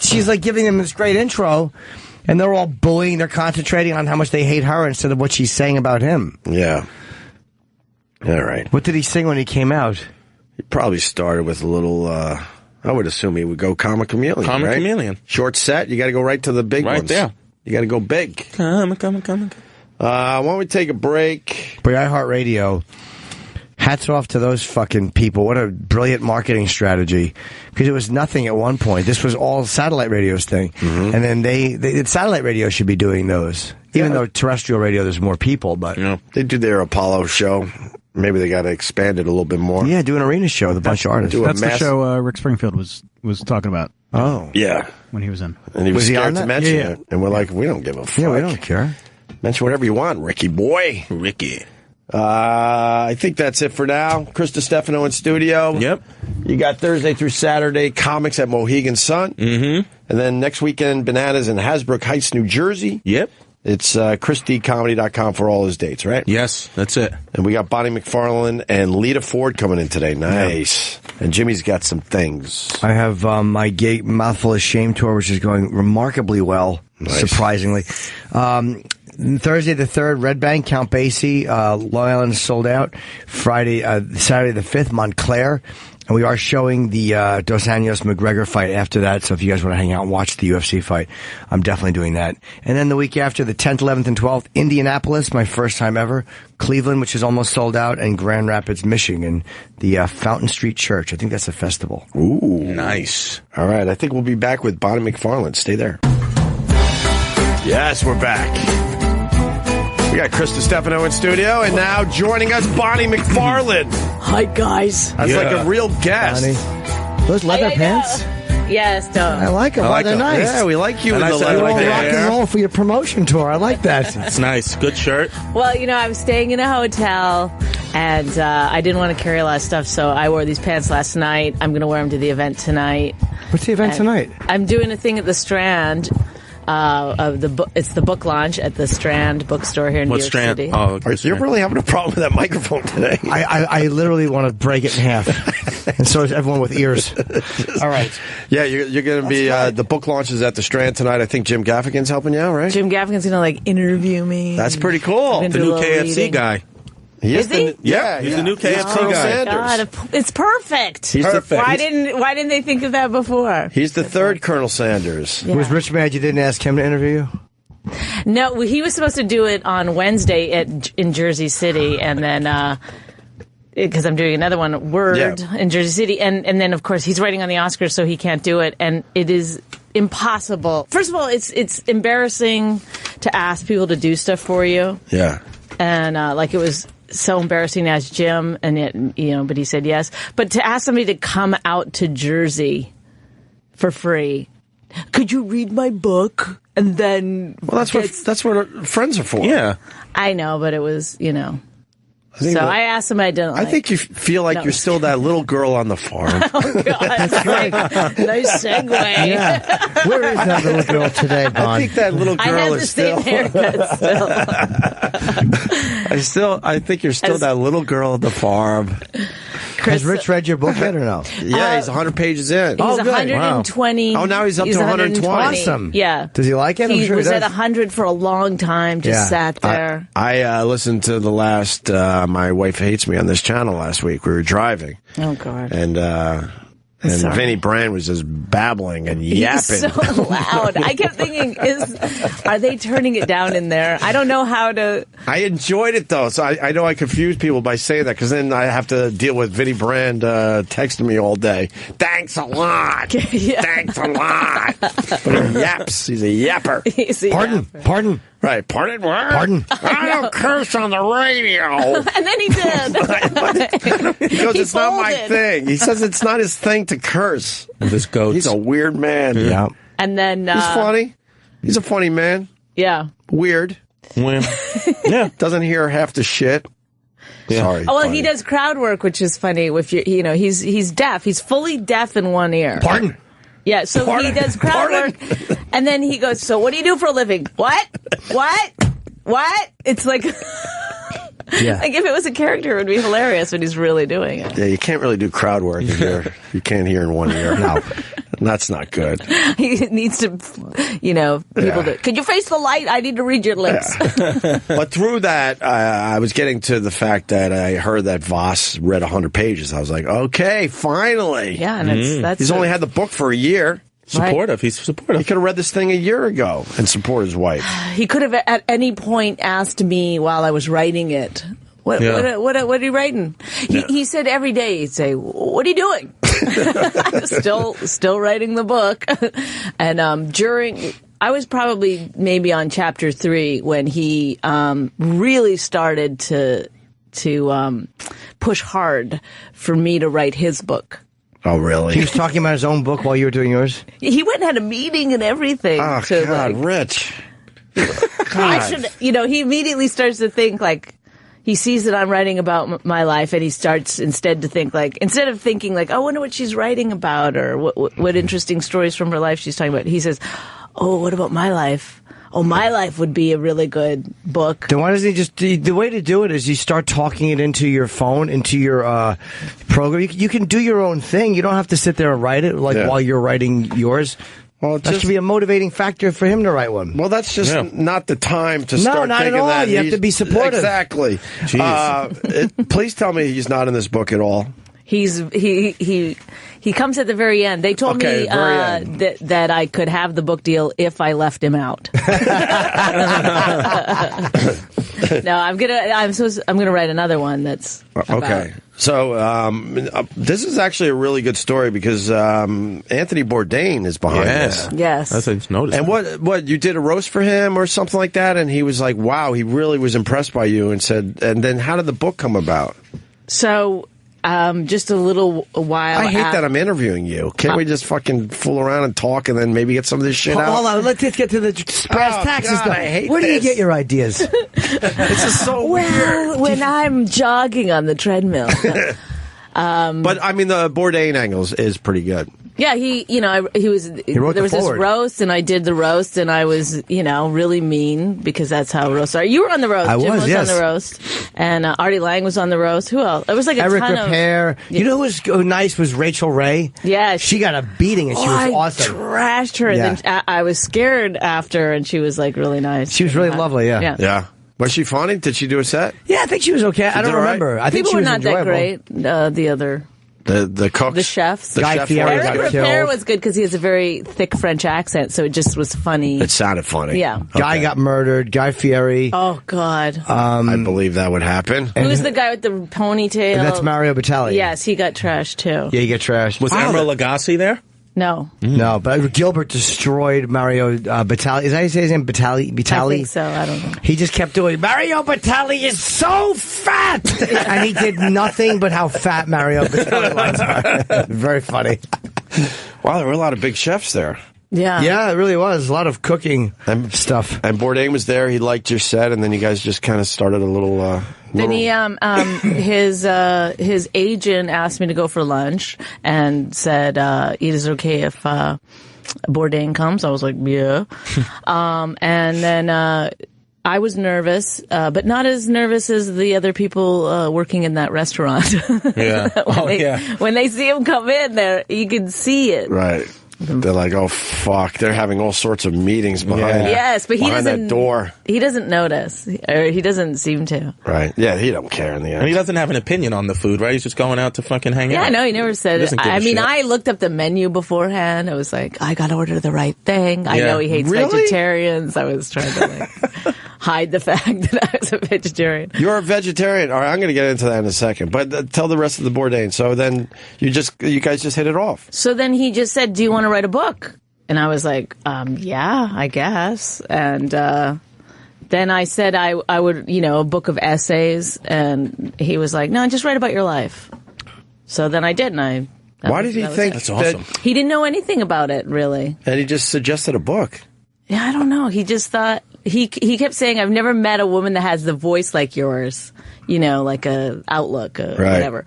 she's like giving them this great intro, and they're all bullying. They're concentrating on how much they hate her instead of what she's saying about him.
Yeah. All right.
What did he sing when he came out?
He probably started with a little, I would assume he would go Karma Chameleon,
Karma
right?
Chameleon.
Short set, you got to go right to the big
Right
ones.
there.
You got to go big.
Come.
Why don't we take a break?
But iHeartRadio, hats off to those fucking people. What a brilliant marketing strategy. Because it was nothing at one point. This was all satellite radio's thing.
Mm-hmm.
And then satellite radio should be doing those. Even though terrestrial radio, there's more people. But
they do their Apollo show. Maybe they got to expand it a little bit more.
Yeah, do an arena show with a bunch of artists.
That's the show Rick Springfield was talking about.
Oh.
Yeah.
When he was in.
And he was
he
scared
on
to
that?
mention
Yeah.
it. And we're like, we don't give a fuck.
Yeah, we don't care.
Mention whatever you want, Ricky boy.
Ricky.
I think that's it for now. Chris Distefano in studio.
Yep.
You got Thursday through Saturday comics at Mohegan Sun.
Mm-hmm.
And then next weekend, Bananas in Hasbrook Heights, New Jersey.
Yep.
It's ChrisDComedy.com for all his dates, right?
Yes, that's it.
And we got Bonnie McFarlane and Lita Ford coming in today. Nice. Yeah. And Jimmy's got some things.
I have my gay Mouthful of Shame tour, which is going remarkably well, surprisingly. Thursday the 3rd, Red Bank, Count Basie, Long Island is sold out. Saturday the 5th, Montclair. And we are showing the Dos Anjos McGregor fight after that, so if you guys want to hang out and watch the UFC fight, I'm definitely doing that. And then the week after, the 10th, 11th, and 12th, Indianapolis, my first time ever, Cleveland, which is almost sold out, and Grand Rapids, Michigan, the Fountain Street Church. I think that's a festival.
Ooh.
Nice.
All right, I think we'll be back with Bonnie McFarlane. Stay there. Yes, we're back. We got Chris Distefano in studio, and now joining us, Bonnie McFarlane.
Hi, guys.
That's like a real guest.
Bonnie. Those leather pants?
Yes,
I like them. They're nice.
Yeah, we like you in the leather
rock
pants.
and roll for your promotion tour. I like that.
It's nice. Good shirt.
Well, I was staying in a hotel, and I didn't want to carry a lot of stuff, so I wore these pants last night. I'm going to wear them to the event tonight.
What's the event tonight?
I'm doing a thing at the Strand. It's the book launch at the Strand bookstore here in New York City.
Oh, you're really having a problem with that microphone today.
I literally want to break it in half. And so is everyone with ears. All right.
Yeah, you're going to be, the book launch is at the Strand tonight. I think Jim Gaffigan's helping you out, right?
Jim Gaffigan's going to interview me.
That's pretty cool.
The new KFC guy.
Is he?
Yeah,
he's the new KFC guy.
God, it's perfect.
He's perfect.
Why didn't they think of that before?
He's the third Colonel Sanders.
Was Rich mad you didn't ask him to interview you?
No, he was supposed to do it on Wednesday in Jersey City, and then because I'm doing another one, Word, in Jersey City, and then of course he's writing on the Oscars, so he can't do it, and it is impossible. First of all, it's embarrassing to ask people to do stuff for you.
Yeah,
and it was so embarrassing to ask Jim, and yet, but he said yes. But to ask somebody to come out to Jersey for free, could you read my book? And then,
well, that's what friends are for.
Yeah,
I know, but it was, I asked him. I
think you feel like you're still that little girl on the farm.
Oh God, that's right. Nice segue.
Yeah. Where is that little girl today, Bon?
I think that little girl is still.
I have the same haircut still.
I think you're still that little girl at the farm.
Has Rich read your book yet or no?
Yeah, he's 100 pages in.
He's 120.
Wow. Oh, now he's up to 120.
Awesome.
Yeah.
Does he like it?
He was at 100 for a long time, just sat there.
I listened to the last My Wife Hates Me on this channel last week. We were driving.
Oh, God.
And Vinnie Brand was just babbling and yapping.
He's so loud. I kept thinking, are they turning it down in there? I don't know how to.
I enjoyed it, though. So I know I confuse people by saying that, because then I have to deal with Vinnie Brand texting me all day. Thanks a lot.
Yeah.
Thanks a lot. But he yaps. He's a yapper.
Pardon.
Right. Pardon what?
Pardon.
I don't curse on the radio.
And then he did.
He goes, it's not my thing. He says it's not his thing to curse.
This goat.
He's a weird man.
Yeah.
And then
he's funny. He's a funny man.
Yeah.
Weird.
Yeah.
Doesn't hear half the shit. Yeah. Sorry.
Oh, well, he does crowd work, which is funny. If he's deaf. He's fully deaf in one ear.
Pardon.
Yeah, so he does crowd work, and then he goes, so what do you do for a living? What? It's like, like if it was a character, it would be hilarious, but he's really doing it.
Yeah, you can't really do crowd work if you can't hear in one ear. No, that's not good.
He needs to, people to, could you face the light? I need to read your lips.
Yeah. But through that, I was getting to the fact that I heard that Voss read 100 pages. I was like, okay, finally.
Yeah, and that's
he's only had the book for a year.
Supportive. He's supportive.
He could have read this thing a year ago and support his wife.
He could have at any point asked me while I was writing it, what are you writing? He said every day, he'd say, what are you doing? still writing the book. And I was probably maybe on chapter 3 when he really started to push hard for me to write his book.
Oh, really?
He was talking about his own book while you were doing yours?
He went and had a meeting and everything.
Oh, God, Rich.
I should, he immediately starts to think like, he sees that I'm writing about my life, and he starts instead of thinking like, I wonder what she's writing about, or what interesting stories from her life she's talking about. He says, oh, what about my life? Oh, my life would be a really good book.
Then why doesn't he just... The way to do it is you start talking it into your phone, into your program. You can do your own thing. You don't have to sit there and write it while you're writing yours. Well, that should be a motivating factor for him to write one.
Well, that's just not the time to start
not
thinking
at all.
that.
You have to be supportive.
Exactly. Please tell me he's not in this book at all.
He comes at the very end. They told me that I could have the book deal if I left him out. No, I'm gonna write another one that's
okay. So this is actually a really good story because Anthony Bourdain is behind this.
Yes.
That's what I just noticed.
And what you did a roast for him or something like that, and he was like, "Wow," he really was impressed by you, and said, and then how did the book come about?
So. Just a little while.
I hate that I'm interviewing you. Can't we just fucking fool around and talk and then maybe get some of this shit out?
Hold on, let's get to the brass taxes.
God, I hate
Where do you
this.
get your ideas?
This is so weird.
When I'm jogging on the treadmill.
But I mean, the Bourdain angles is pretty good.
Yeah, there was this roast, and I did the roast, and I was, really mean because that's how roasts are. You were on the roast. Jim was on the roast, and Artie Lang was on the roast. Who else? It was like a
Eric
ton
Repair. You know who was nice was Rachel Ray.
Yeah,
she got a beating, and she was awesome.
I trashed her, and then I was scared after, and she was like really nice.
She was really lovely.
Yeah. Was she funny? Did she do a set?
Yeah, I think she was okay. I don't remember. I think
people
she was
were not
enjoyable.
that great. The other.
The cooks?
The chefs.
Guy Fieri got
Eric
killed.
Repair was good because he has a very thick French accent, so it just was funny.
It sounded funny.
Yeah.
Guy got murdered. Guy Fieri.
Oh, God.
I believe that would happen.
Who's the guy with the ponytail?
That's Mario Batali.
Yes, he got trashed, too.
Yeah, he got trashed.
Was Emeril Lagasse there?
No.
No, but Gilbert destroyed Mario Batali. Is that how you say his name? Batali?
I think so. I don't know.
He just kept doing, Mario Batali is so fat! And he did nothing but how fat Mario Batali was. Very funny.
Wow, there were a lot of big chefs there.
Yeah.
Yeah, it really was. A lot of cooking stuff.
And Bourdain was there. He liked your set, and then you guys just kind of started a little...
Then his agent asked me to go for lunch and said, is it okay if Bourdain comes? I was like, yeah. And then I was nervous, but not as nervous as the other people working in that restaurant.
Yeah.
When they see him come in there, you can see it.
Right. They're like, oh, fuck. They're having all sorts of meetings behind
Yes, but
behind that door.
He doesn't notice, or he doesn't seem to.
Right. Yeah, he don't care in the end.
And he doesn't have an opinion on the food, right? He's just going out to fucking hang out.
Yeah, no, he never said it. I mean, I looked up the menu beforehand. I was like, I got to order the right thing. I know he hates vegetarians. I was trying to hide the fact that I was a vegetarian.
You're a vegetarian. All right, I'm going to get into that in a second. But tell the rest of the Bourdain. So then you guys just hit it off.
So then he just said, do you want to write a book? And I was like, yeah, I guess. And then I said I would, a book of essays. And he was like, no, just write about your life. So then I did. And
why did he think
that's awesome?
He didn't know anything about it, really.
And he just suggested a book.
Yeah, I don't know. He just thought... He kept saying, I've never met a woman that has the voice like yours, like a Outlook or whatever.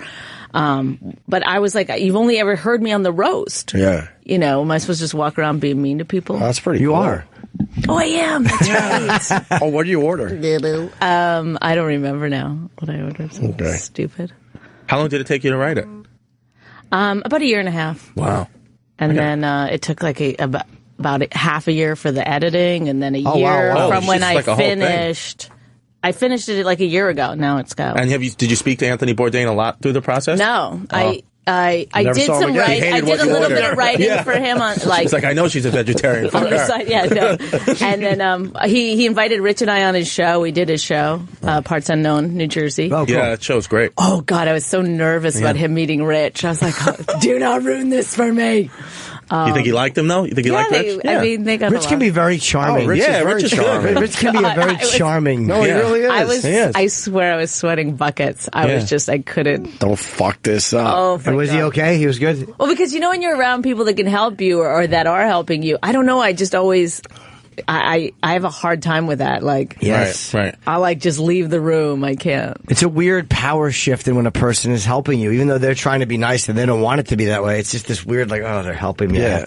But I was like, you've only ever heard me on the roast.
Yeah.
Am I supposed to just walk around being mean to people?
Oh, that's pretty
cool.
You are.
Oh, I am. That's right.
Oh, what do you order?
I don't remember now what I ordered. Okay. Stupid.
How long did it take you to write it?
About a year and a half.
Wow.
And then it took like about half a year for the editing, and then a year from when I finished. I finished it like a year ago. Now it's go.
And did you speak to Anthony Bourdain a lot through the process?
No,
I
Never
did
saw him
some
again. He
writing.
hated
I did
what
a
you
little
ordered.
bit of writing for him on like.
It's like, I know she's a vegetarian.
On the side, yeah, no. And then he invited Rich and I on his show. We did his show, Parts Unknown, New Jersey.
Oh, cool. Yeah, that show's great.
Oh God, I was so nervous about him meeting Rich. I was like, oh, do not ruin this for me.
You think he liked him though? You think he liked Rich?
I mean, they got
Rich can be very charming.
Rich is charming.
Rich can be a very charming.
No, he really is.
I swear I was sweating buckets. I couldn't.
Don't fuck this up.
Oh,
And was he okay? He was good?
Well, because when you're around people that can help you or that are helping you, I don't know. I just always, I have a hard time with that. Like,
Yes.
Right.
I just leave the room. I can't.
It's a weird power shift in when a person is helping you, even though they're trying to be nice and they don't want it to be that way. It's just this weird, like, oh, they're helping me.
Yeah.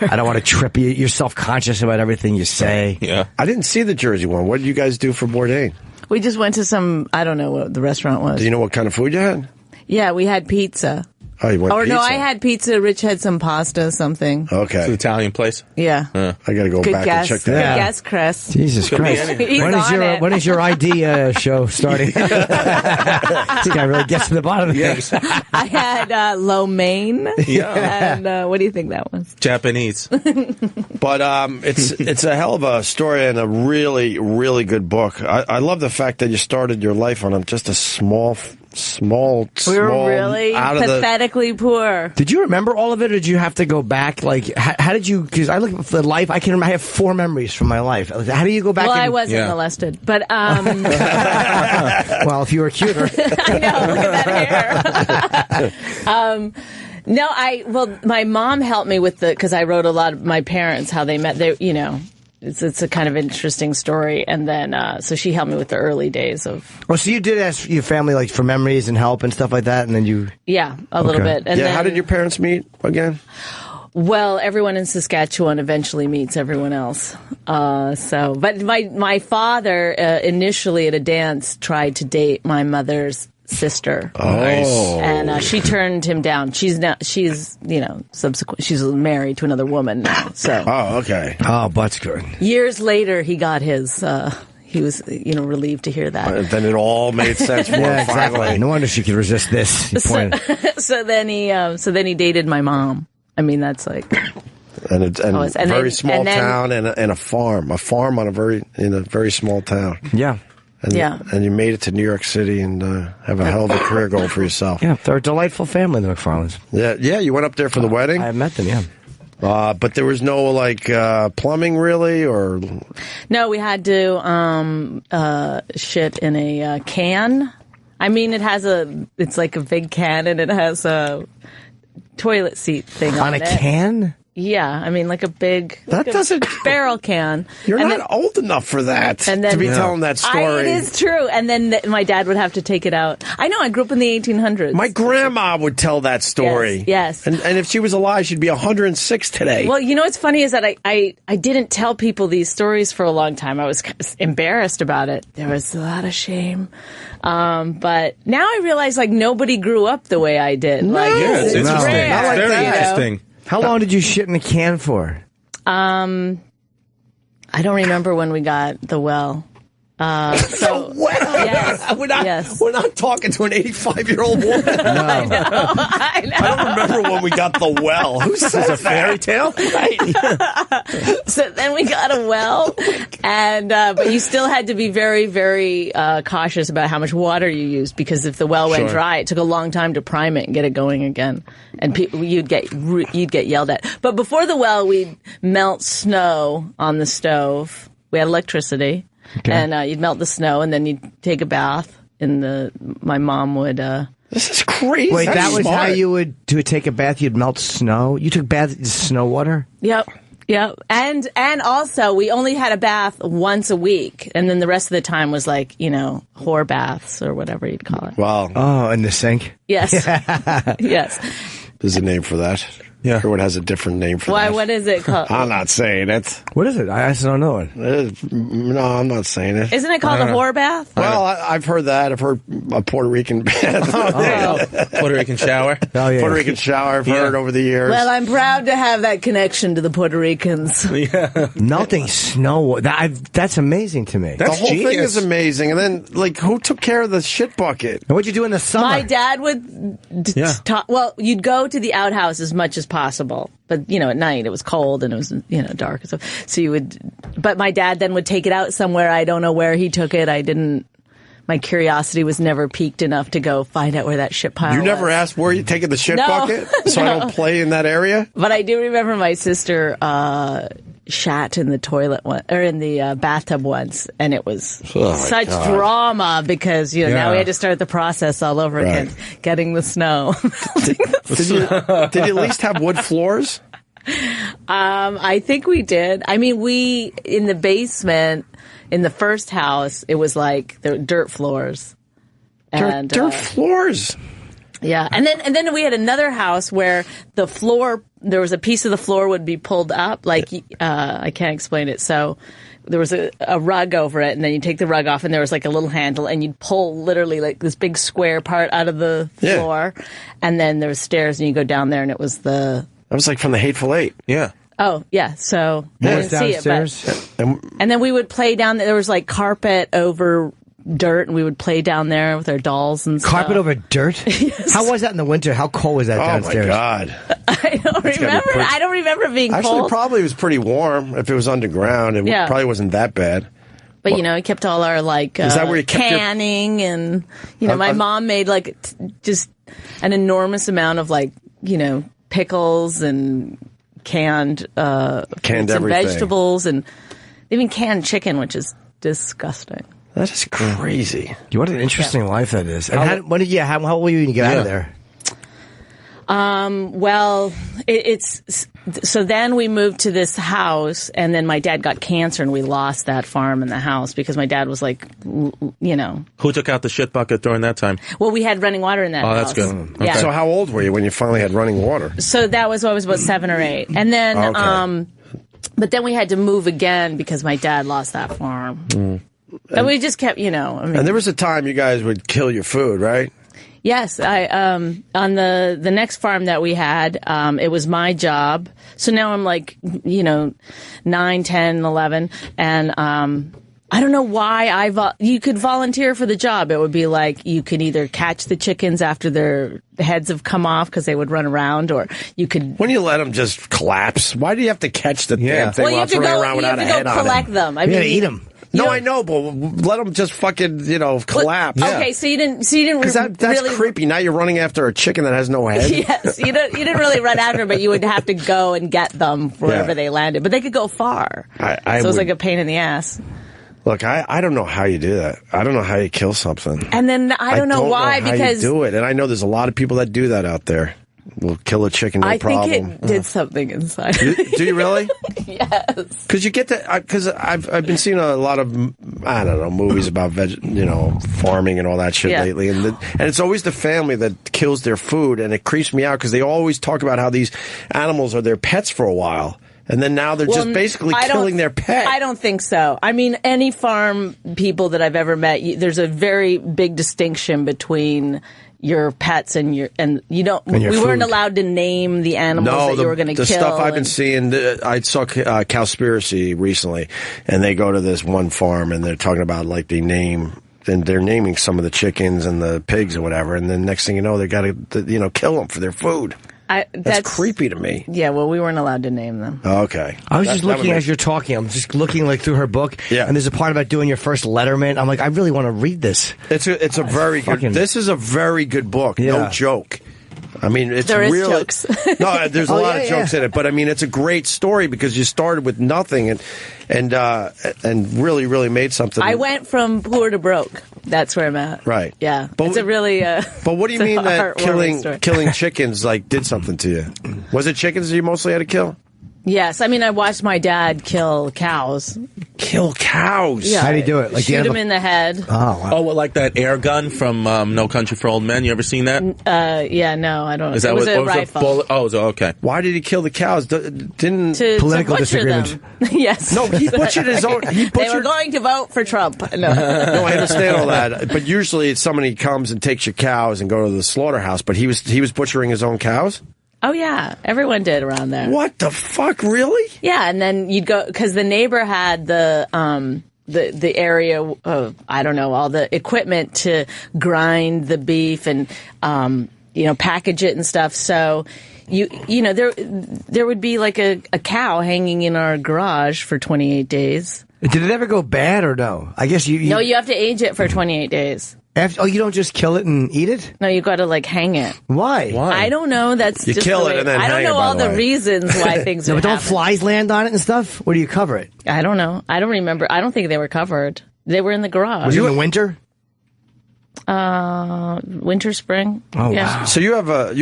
I don't want to trip you. You're self-conscious about everything you say.
Yeah.
I didn't see the Jersey one. What did you guys do for Bourdain?
We just went to some, I don't know what the restaurant was.
Do you know what kind of food you had?
Yeah, we had pizza.
Oh, you went
Or
pizza?
no, I had pizza. Rich had some pasta, something.
It's
Okay.
an Italian place.
Yeah.
I got to go
Good
back
guess.
and check
Good
that out.
guess, Chris.
Jesus
Could be
Christ.
anything.
He's on it.
When is your ID show starting? This guy really gets to the bottom of things.
I had lo mein.
Yeah.
And what do you think that was?
Japanese.
But it's a hell of a story and a really, really good book. I love the fact that you started your life on just a small
We were really
out of
pathetically poor.
Did you remember all of it, or did you have to go back? Like, how did you? Because I look at the life. I have 4 memories from my life. How do you go back?
Well,
and,
I wasn't molested, but
well, if you were cuter,
I know. Look at that hair. No, my mom helped me with because I wrote a lot of my parents, how they met. It's a kind of interesting story, and then so she helped me with the early days of.
Oh, so you did ask your family like for memories and help and stuff like that, and then you.
Yeah, a little bit. And
how did your parents meet again?
Well, everyone in Saskatchewan eventually meets everyone else. But my father initially at a dance tried to date my mother's sister.
Nice.
And she turned him down. She's married to another woman now. So.
Oh, okay.
Oh, that's good.
Years later, he got his. He was, relieved to hear that.
Then it all made sense for him finally.
No wonder she could resist this.
So then he dated my mom. I mean, that's like.
And a very small
then,
town and a farm on in a very small town.
Yeah.
And you made it to New York City and have a hell of a career going for yourself.
Yeah, they're a delightful family, the McFarlands.
Yeah. You went up there for the wedding.
I met them. Yeah.
But there was no plumbing really, or
no. We had to shit in a can. I mean, it's like a big can, and it has a toilet seat thing on it.
On a can?
Yeah, I mean, like a big barrel can.
You're not old enough for that to be telling that story.
It is true. And then my dad would have to take it out. I know, I grew up in the 1800s.
My grandma would tell that story.
Yes.
And if she was alive, she'd be 106 today.
Well, what's funny is that I didn't tell people these stories for a long time. I was embarrassed about it. There was a lot of shame. But now I realize, nobody grew up the way I did.
No. It's interesting.
Rare,
It's very interesting.
How long did you shit in a can for?
I don't remember when we got the well.
So
yes,
we're not talking to an 85-year-old woman.
No.
I know.
I don't remember when we got the well. Who says
a fairy tale?
Right.
So then we got a well, and but you still had to be very, very cautious about how much water you used, because if the well went dry, it took a long time to prime it and get it going again, and you'd get yelled at. But before the well, we'd melt snow on the stove. We had electricity. Okay. And you'd melt the snow, and then you'd take a bath. My mom would.
This is crazy.
Wait, that was how you would take a bath? You'd melt snow. You took baths in snow water.
Yep. And also we only had a bath once a week, and then the rest of the time was whore baths or whatever you'd call it.
Wow.
Oh, in the sink.
Yes. Yes.
There's a name for that.
Yeah.
Everyone has a different name for
Why?
that.
What is it called?
I'm not saying it.
What is it? I actually don't know it.
No, I'm not saying it.
Isn't it called a whore bath?
Well, I've heard that. I've heard a Puerto Rican bath.
Puerto Rican shower.
Oh, yeah.
Puerto Rican shower, I've heard over the years.
Well, I'm proud to have that connection to the Puerto Ricans.
Melting snow. That's amazing to me.
the whole thing is amazing. And then, like, who took care of the shit bucket?
And what'd you do in the summer?
My dad would talk. Well, you'd go to the outhouse as much as possible, but at night it was cold and it was dark and stuff. So you would, but my dad then would take it out somewhere. I don't know where he took it. I didn't. My curiosity was never piqued enough to go find out where that shit pile.
You never asked where you taking the shit bucket, so I don't play in that area.
But I do remember my sister shat in the toilet or in the bathtub once, and it was such drama because now we had to start the process all over again, getting the snow.
Did you at least have wood floors?
I think we did. I mean, we in the basement in the first house, it was like the dirt floors. And,
dirt floors.
Yeah, and then we had another house where the floor, there was a piece of the floor would be pulled up, like I can't explain it. So there was a rug over it, and then you take the rug off, and there was like a little handle, and you'd pull literally like this big square part out of the floor, and then there was stairs, and you go down there, and it was the.
That was like from the Hateful Eight. Yeah.
Oh, yeah. So I didn't see it. And then we would play down there. There was like carpet over dirt, and we would play down there with our dolls and stuff.
Carpet over dirt? Yes. How was that in the winter? How cold was that downstairs?
Oh, my God.
I don't remember. I don't remember being cold.
Actually, probably was pretty warm if it was underground. It probably wasn't that bad.
But, we kept all our, like,
is that where you kept
canning and, my mom made, like, just an enormous amount of, like, pickles and canned
everything.
vegetables and even canned chicken, which is disgusting.
That is crazy.
What an interesting life that is. And how old were you when you get out of there?
Well, so then we moved to this house, and then my dad got cancer, and we lost that farm and the house because my dad was like,
Who took out the shit bucket during that time?
Well, we had running water in that house.
Oh, that's good.
Yeah.
So how old were you when you finally had running water?
So that was when I was about 7 or 8. And then, but then we had to move again because my dad lost that farm. And we just kept,
and there was a time you guys would kill your food, right?
Yes, I on the next farm that we had, it was my job. So now I'm like, 9, 10, 11, and I don't know why you could volunteer for the job. It would be like you could either catch the chickens after their heads have come off because they would run around, or you could.
When you let them just collapse, why do you have to catch the damn thing while it's running around without a head on it?
Collect them.
You gotta eat them.
No, I know, but let them just fucking, collapse.
Okay, so you didn't because
that's
really
creepy. Now you're running after a chicken that has no head.
Yes, you didn't really run after them, but you would have to go and get them wherever they landed. But they could go far, so it was like a pain in the ass.
Look, I don't know how you do that. I don't know how you kill something.
And then I don't know why
how
because
you do it. And I know there's a lot of people that do that out there. We'll kill a chicken, no problem.
I think it did something inside.
Do you really?
Yes.
Because you get to, because I've been seeing a lot of, I don't know, movies about farming and all that shit lately, and it's always the family that kills their food, and it creeps me out because they always talk about how these animals are their pets for a while. And then now they're just basically killing their pet.
I don't think so. I mean, any farm people that I've ever met, there's a very big distinction between your pets and we weren't allowed to name the animals that you were going to kill.
The stuff I've been seeing, I saw Cowspiracy recently, and they go to this one farm, and they're talking about, like, they're naming some of the chickens and the pigs or whatever, and then next thing you know, they got to, kill them for their food. That's creepy to me.
Yeah, well, we weren't allowed to name them.
Okay.
I was just looking as you're talking. I'm just looking like through her book. Yeah. And there's a part about doing your first Letterman. I'm like, I really want to read this.
It's a very good. This is a very good book.
Yeah.
No joke. I mean, it's
there is
really
jokes.
No, there's a lot of jokes in it, but I mean, it's a great story because you started with nothing and really, really made something.
I went from poor to broke. That's where I'm at.
Right.
Yeah. But it's a really.
But what do you mean that killing chickens did something to you? Was it chickens you mostly had to kill?
Yes, I mean I watched my dad kill cows.
Kill cows?
Yeah.
How do you do it? Like
shoot him in the head.
Oh, wow.
Oh, well, like that air gun from No Country for Old Men. You ever seen that?
Yeah, no, I don't.
Is that
it was
what,
a
or was it
rifle.
bullet? Oh, okay.
Why did he kill the cows? Didn't
to
political
butcher
disagreement.
them. Yes.
No, he butchered his own. He
They were
butchered.
going to vote for Trump. No.
No, I understand all that, but usually it's somebody comes and takes your cows and go to the slaughterhouse. But he was butchering his own cows.
Oh yeah, everyone did around there.
What the fuck, really?
Yeah, and then you'd go because the neighbor had the area of I don't know all the equipment to grind the beef and package it and stuff. So you know there would be like a cow hanging in our garage for 28 days.
Did it ever go bad or no? I guess you
No, you have to age it for 28 days.
you don't just kill it and eat it?
No, you got to like hang it.
Why?
I don't know. That's
You
just
kill
the
it
way,
and then
I don't
hang it,
know
by
all
the
the
way.
reasons why things.
No,
would
but don't
happen.
flies land on it and stuff? Where do you cover it?
I don't know. I don't remember. I don't think they were covered. They were in the garage.
Was it in the winter?
Winter, spring.
Oh,
yeah.
wow.
So you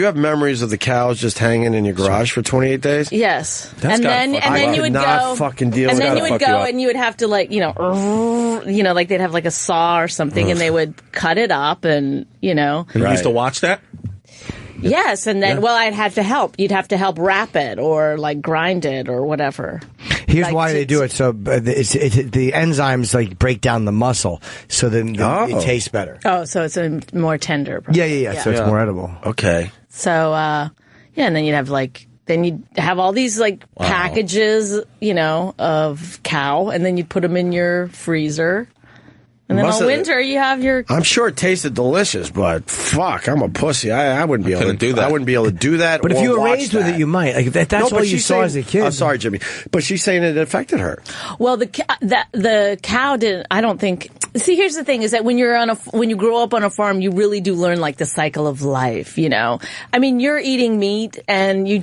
have memories of the cows just hanging in your garage for 28 days?
Yes.
That's
and
gotta
then
fuck-
and
I
then
could
you would
not
go
fucking deal
and
with
then
that.
you would
Fuck you
go
up.
and you would have to like like they'd have like a saw or something and they would cut it up and
And you used to watch that?
yes and then well I'd have to help. You'd have to help wrap it or like grind it or whatever.
Here's
Like,
why they do it. So the enzymes like break down the muscle, so then it tastes better.
Oh, so it's a more tender.
Yeah. So it's more edible.
Okay.
So, and then you'd have then you'd have all these packages, of cow, and then you'd put them in your freezer. And then all winter you have your.
I'm sure it tasted delicious, but fuck, I'm a pussy. I wouldn't be able to
do that.
I wouldn't be able to do that.
But if
or
you were
watch
raised with
that.
it, you might. Like that's
No,
all
but
you
she's
saw
saying-
as a kid.
I'm sorry, Jimmy, but she's saying it affected her.
Well, the cow didn't. I don't think. See, here's the thing: is that when you grow up on a farm, you really do learn the cycle of life. I mean, you're eating meat, and you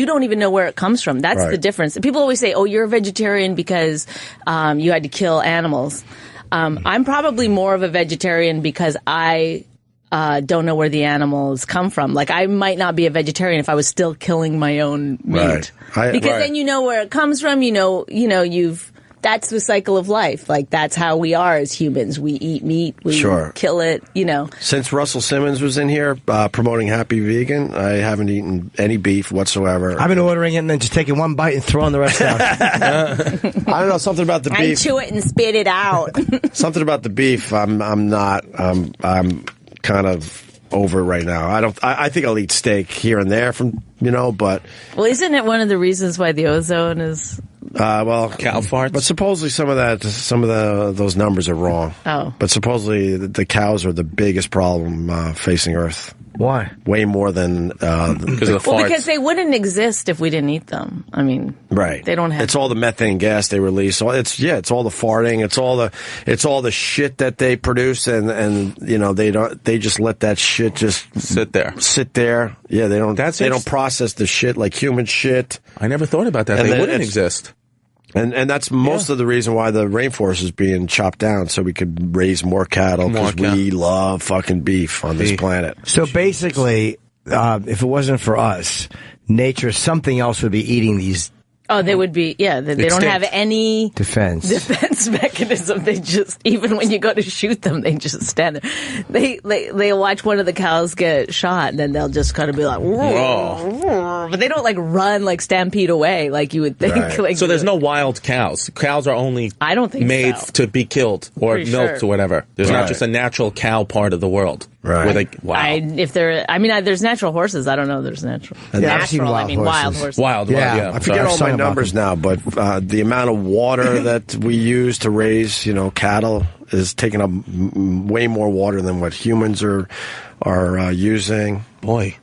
don't even know where it comes from. That's the difference. People always say, "Oh, you're a vegetarian because you had to kill animals." I'm probably more of a vegetarian because I don't know where the animals come from. Like, I might not be a vegetarian if I was still killing my own meat.
Right.
Because then you know where it comes from. That's the cycle of life. Like, that's how we are as humans. We eat meat. We kill it,
Since Russell Simmons was in here promoting Happy Vegan, I haven't eaten any beef whatsoever.
I've been ordering it and then just taking one bite and throwing the rest out.
I don't know, something about the
I
beef.
chew it and spit it out.
Something about the beef. I'm kind of over it right now. I think I'll eat steak here and there but.
Well, isn't it one of the reasons why the ozone is?
Cow farts.
But supposedly some of those numbers are wrong.
Oh.
But supposedly the cows are the biggest problem facing Earth.
Why?
Way more than
because of the farts.
Well, because they wouldn't exist if we didn't eat them. I mean,
right.
They don't have.
It's all the methane gas they release. It's all the farting. It's all the shit that they produce, and they just let that shit just
sit there.
Yeah, they don't process the shit like human shit.
I never thought about that. They wouldn't exist.
And that's most of the reason why the rainforest is being chopped down, so we could raise more cattle, because we love fucking beef on this planet.
So basically, if it wasn't for us, something else would be eating these.
Oh, they would be, yeah. They don't have any defense mechanism. They just, even when you go to shoot them, they just stand there. They watch one of the cows get shot, and then they'll just kind of be like, whoa. But they don't run, stampede away like you would think.
Right. So there's no wild cows. Cows are only
I don't think
made
so.
to be killed or
Pretty
milked
sure.
or whatever. There's not just a natural cow part of the world.
Right.
There's natural horses. I don't know if there's natural.
I've seen
wild horses.
Wild, yeah.
I forget all my numbers now, but the amount of water that we use to raise, cattle is taking up way more water than what humans are using.
Boy,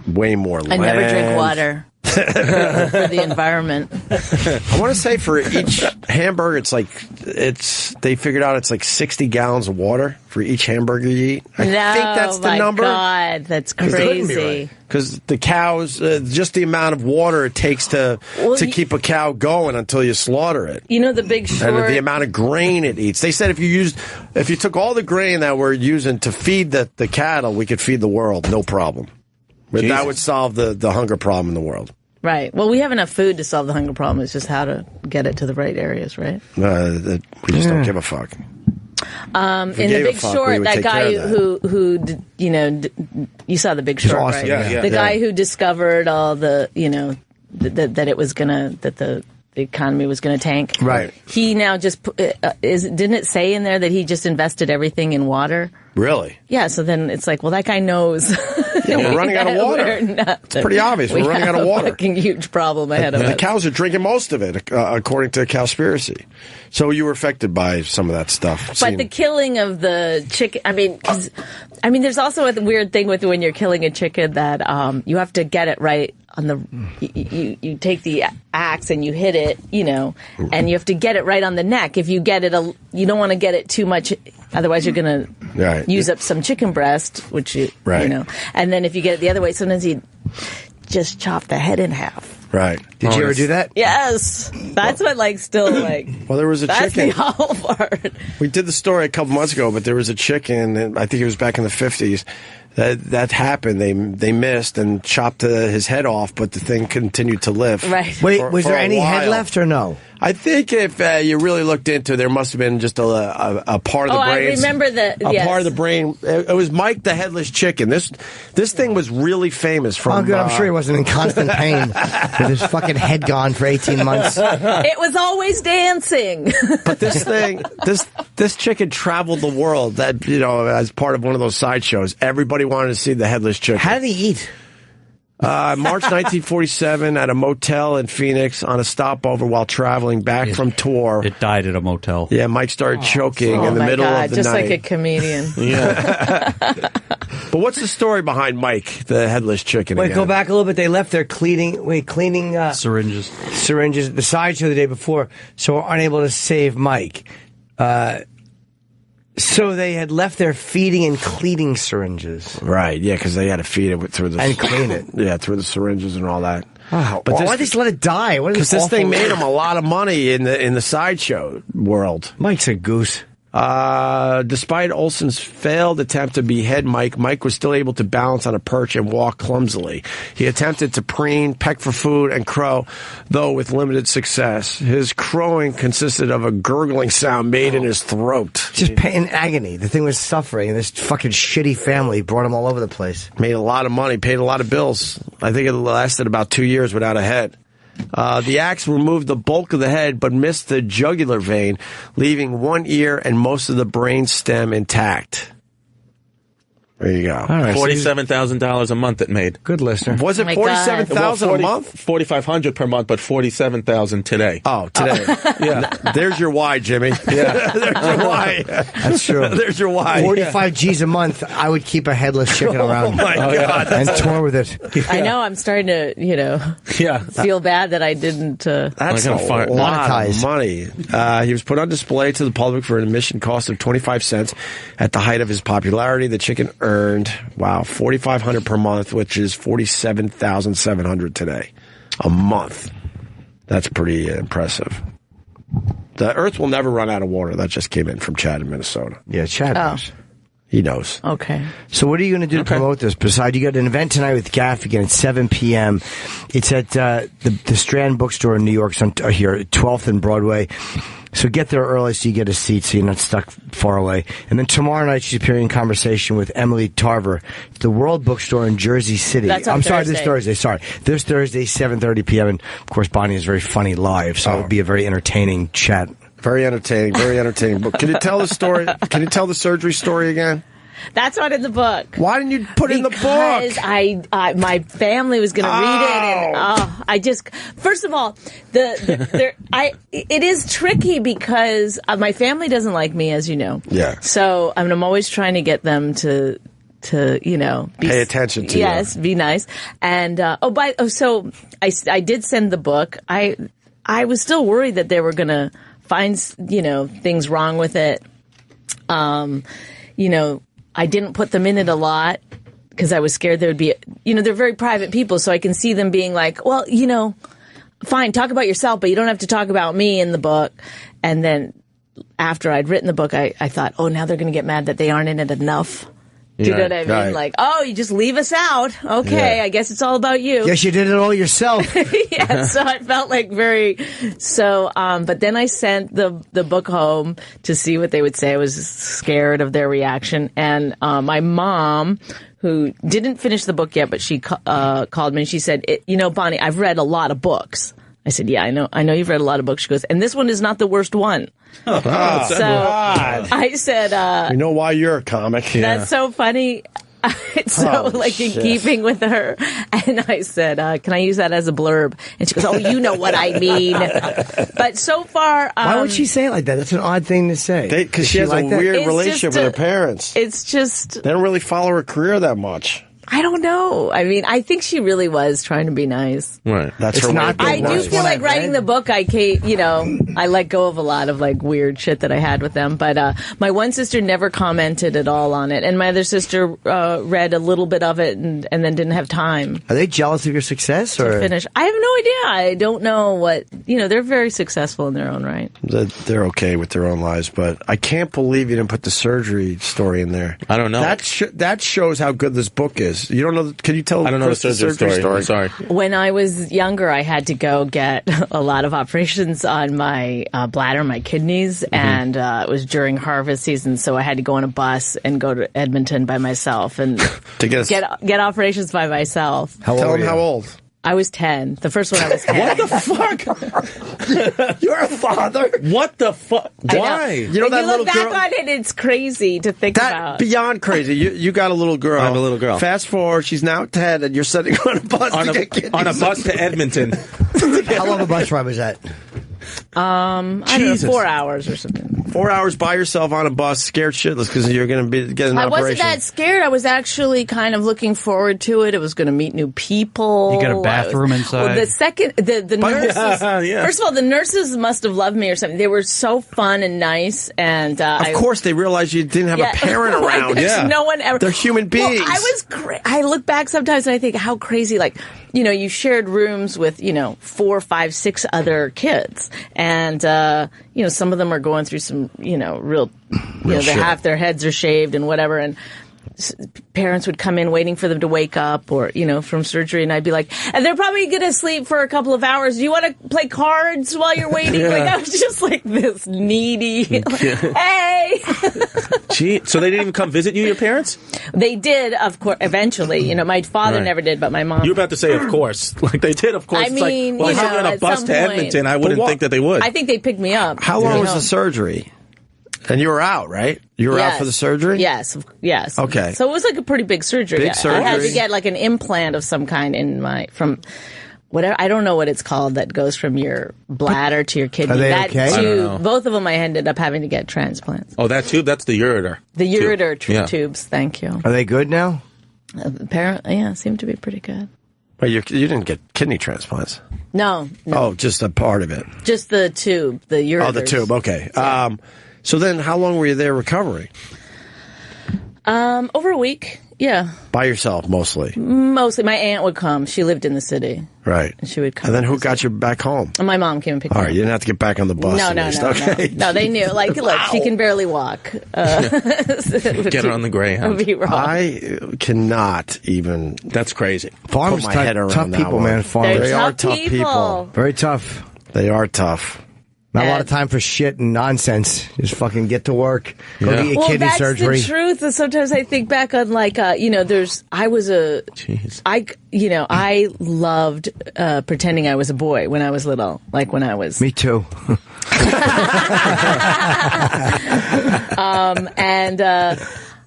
way more.
I never drink water. For the environment.
I want to say for each hamburger, they figured out it's like 60 gallons of water for each hamburger you eat. I think that's the number.
God, that's crazy.
Because the cows, just the amount of water it takes to keep a cow going until you slaughter it.
The Big Short.
And the amount of grain it eats. They said if you took all the grain that we're using to feed the cattle, we could feed the world, no problem. But that would solve the hunger problem in the world.
Right. Well, we have enough food to solve the hunger problem. It's just how to get it to the right areas, right?
We just don't give a fuck.
In The Big Short, that guy who you saw The Big Short,
awesome.
right? The guy who discovered all the, that it was that the economy was going to tank.
Right.
He now just didn't it say in there that he just invested everything in water?
Really?
Yeah. So then it's like, well, that guy knows.
Yeah, we're running out of water. It's pretty obvious. We're running out of water.
A fucking huge problem ahead of us.
The cows are drinking most of it, according to Cowspiracy. So you were affected by some of that stuff.
But the killing of the chicken, I mean, there's also a weird thing with when you're killing a chicken that you have to get it right on the. You take the axe and you hit it, and you have to get it right on the neck. If you get it, you don't want to get it too much, otherwise you're going to use up some chicken breast, which and then if you get it the other way, sometimes you just chop the head in half.
Right.
Did you ever do that?
Yes. That's what, well,
there was a chicken.
That's the awful part.
We did the story a couple months ago, but there was a chicken, and I think it was back in the 50s, that happened. They missed and chopped his head off, but the thing continued to live.
Right.
Wait, was there any head left or no?
I think if you really looked into it, there must have been just a part of the brain.
I remember
part of the brain. It was Mike the Headless Chicken. This thing was really famous from...
Oh, good. I'm sure he wasn't in constant pain with his fucking head gone for 18 months.
It was always dancing.
But this thing, this chicken traveled the world as part of one of those sideshows. Everybody wanted to see the Headless Chicken.
How did he eat?
March 1947 at a motel in Phoenix on a stopover while traveling back from tour.
It died at a motel.
Yeah, Mike started choking in the middle of the
just
night.
like a comedian.
Yeah. But what's the story behind Mike, the Headless Chicken?
Wait,
again?
go back a little bit. They left their cleaning
syringes
at the sideshow the day before, so we're unable to save Mike. So they had left their feeding and cleaning syringes.
Right, yeah, because they had to feed it through the...
And clean it.
Yeah, through the syringes and all that.
Oh, but why did they just let it die?
Because this thing made them a lot of money in the sideshow world.
Mike's a goose.
Despite Olson's failed attempt to behead Mike was still able to balance on a perch and walk clumsily. He attempted to preen, peck for food, and crow, though with limited success. His crowing consisted of a gurgling sound made in his throat.
Just pain and agony. The thing was suffering, and this fucking shitty family brought him all over the place.
Made a lot of money, paid a lot of bills. I think it lasted about 2 years without a head. The axe removed the bulk of the head, but missed the jugular vein, leaving one ear and most of the brain stem intact. There you go.
Right,
$47,000 a month it made.
Good listener.
Was it $47,000 a month?
$4,500 per month, but $47,000 today.
Oh, today. Yeah. There's your why, Jimmy. Yeah. There's your why.
That's true.
There's your why.
45 G's a month, I would keep a headless chicken around.
Oh, my God.
And tour with it.
I know, I'm starting to, feel bad that I didn't...
That's a lot of money. He was put on display to the public for an admission cost of 25 cents. At the height of his popularity, the chicken earned, $4,500 per month, which is $47,700 today. A month. That's pretty impressive. The Earth will never run out of water. That just came in from Chad in Minnesota.
Yeah, Chad knows.
He knows.
Okay.
So what are you going to do to promote this? Besides, you got an event tonight with Gaffigan at 7 p.m. It's at the Strand Bookstore in New York, here at 12th and Broadway. So get there early so you get a seat so you're not stuck far away. And then tomorrow night she's appearing in conversation with Emily Tarver at the World Bookstore in Jersey City. Sorry, this Thursday. This Thursday, 7:30 p.m. And, of course, Bonnie is very funny live, so it'll be a very entertaining chat.
Very entertaining, very entertaining. But can you tell the story? Can you tell the surgery story again?
That's not in the book.
Why didn't you put it in the book?
Because my family was going to read it, and first of all, it is tricky because my family doesn't like me, as you know.
Yeah.
So I'm always trying to get them to pay
attention to
yes, be nice. And so I did send the book. I was still worried that they were going to find things wrong with it. I didn't put them in it a lot because I was scared there would be, they're very private people, so I can see them being like, well, fine, talk about yourself, but you don't have to talk about me in the book. And then after I'd written the book, I thought, oh, now they're going to get mad that they aren't in it enough. Do you know what I mean?
Right.
Like, oh, you just leave us out. Okay, I guess it's all about you.
Yes, you did it all yourself.
Yeah, so I felt like but then I sent the book home to see what they would say. I was scared of their reaction. And my mom, who didn't finish the book yet, but she called me and she said, Bonnie, I've read a lot of books. I said, yeah, I know you've read a lot of books. She goes, and this one is not the worst one.
Oh,
so
God.
I said,
we know why you're a comic.
That's so funny. It's so in keeping with her. And I said, can I use that as a blurb? And she goes, oh, you know what I mean. But so far...
why would she say it like that? That's an odd thing to say.
Because she has a weird relationship with her parents.
It's just...
They don't really follow her career that much.
I don't know. I mean, I think she really was trying to be nice.
Right. That's her way.
I do feel like writing the book, I let go of a lot of like weird shit that I had with them. But my one sister never commented at all on it. And my other sister read a little bit of it and then didn't have time.
Are they jealous of your success?
To finish? I have no idea. I don't know what... they're very successful in their own right.
They're okay with their own lives. But I can't believe you didn't put the surgery story in there.
I don't know.
That shows how good this book is. You don't know? Can you tell?
I don't know the surgery story. I'm sorry.
When I was younger, I had to go get a lot of operations on my bladder, my kidneys, and it was during harvest season, so I had to go on a bus and go to Edmonton by myself and
to
get operations by myself.
Tell them how old.
I was 10. The first one I was 10.
What the fuck?
You're a father.
What the fuck? Why?
You know that little girl.
If you look back on it, it's crazy to think about.
Beyond crazy. You got a little girl.
I have a little girl.
Fast forward, she's now 10, and you're sitting on a bus
on a bus to Edmonton.
How long a bus ride was that?
I don't know, 4 hours or something.
4 hours by yourself on a bus, scared shitless because you're going to be getting an
I
operation.
wasn't that scared. I was actually kind of looking forward to it. I was going to meet new people.
You got a bathroom inside.
Well, the nurses.
Yeah.
First of all, the nurses must have loved me or something. They were so fun and nice, and
of course they realized you didn't have a parent around.
Like, no one ever.
They're human beings.
Well, I look back sometimes and I think how crazy. Like, you shared rooms with 4, 5, 6 other kids, and some of them are going through some real they half their heads are shaved and whatever, and parents would come in waiting for them to wake up or from surgery, and I'd be like, and they're probably gonna sleep for a couple of hours. Do you want to play cards while you're waiting? Like, I was just like this needy. Hey.
Gee, so they didn't even come visit you, your parents?
They did, of course. Eventually, my father never did, but my mom.
You were about to say, of course, like they did. Of course,
I mean,
if you're on a bus to Edmonton, I wouldn't think that they would.
I think they picked me up.
How long was the surgery? And you were out, right? You were out for the surgery?
Yes.
Okay.
So it was like a pretty big surgery.
Big surgery.
I had to get like an implant of some kind from whatever, I don't know what it's called, that goes from your bladder to your kidney.
Are they
that
okay?
tube,
I don't know.
both of them I ended up having to get transplants.
Oh, that tube? That's the ureter.
The ureter tubes, thank you.
Are they good now?
Apparently, seem to be pretty good.
But you didn't get kidney transplants?
No.
Oh, just a part of it.
Just the tube, the ureter.
Oh, the tube, okay. So then how long were you there recovering?
Over a week, yeah.
By yourself, mostly?
Mostly. My aunt would come. She lived in the city.
Right.
And she would come.
And then who got you back home?
And my mom came and picked me
All
up.
right, you didn't have to get back on the bus.
No, they knew. Like, look, she can barely walk.
Get her on the Greyhound.
Would be wrong.
I cannot even.
That's crazy.
Farmers,
put my head around
tough
that
people,
one.
man. Farmers.
They are tough people.
Very tough.
They are tough.
Not a lot of time for shit and nonsense. Just fucking get to work. Go get your kidney surgery.
That's the truth. And sometimes I think back on I loved pretending I was a boy when I was little. Like when I was.
Me too.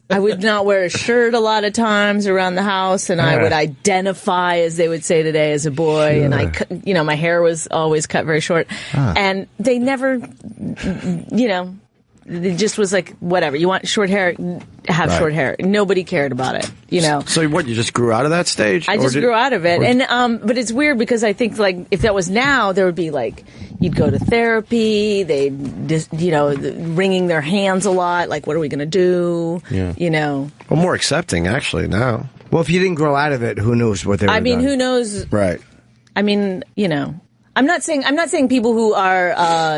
I would not wear a shirt a lot of times around the house, and I would identify, as they would say today, as a boy. Sure. And my hair was always cut very short, and they never, it just was like, whatever. You want short hair, have short hair. Nobody cared about it,
So what, you just grew out of that stage?
I just grew out of it. And, but it's weird because I think, like, if that was now, there would be, like, you'd go to therapy, they'd just, wringing their hands a lot, like, what are we going to do?
Well, more accepting, actually, now.
Well, if you didn't grow out of it, who knows what they were
who knows?
Right.
I mean, I'm not saying people who are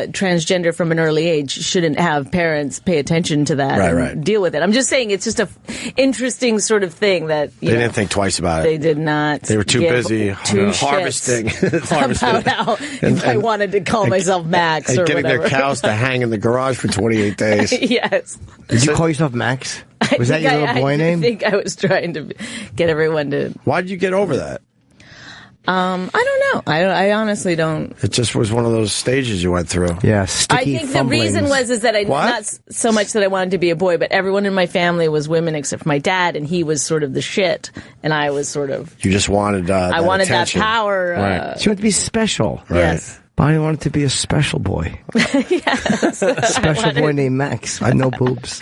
transgender from an early age shouldn't have parents pay attention to that and deal with it. I'm just saying it's just a interesting sort of thing that
they didn't think twice about it.
They did not.
They were too busy harvesting.
About how if I wanted to call myself Max or
getting
whatever.
their cows to hang in the garage for 28 days.
Yes.
Did you call yourself Max? Was that your little boy name?
I think I was trying to get everyone to.
Why did you get over that?
I don't know. I honestly don't.
It just was one of those stages you went through.
Yeah,
I think the reason was that not so much that I wanted to be a boy, but everyone in my family was women except for my dad, and he was sort of the shit, and I was sort of.
You just wanted.
I wanted
attention.
that power.
So you wanted to be special,
right?
Yes.
But I wanted to be a special boy.
Yes.
A special boy named Max. I had no boobs.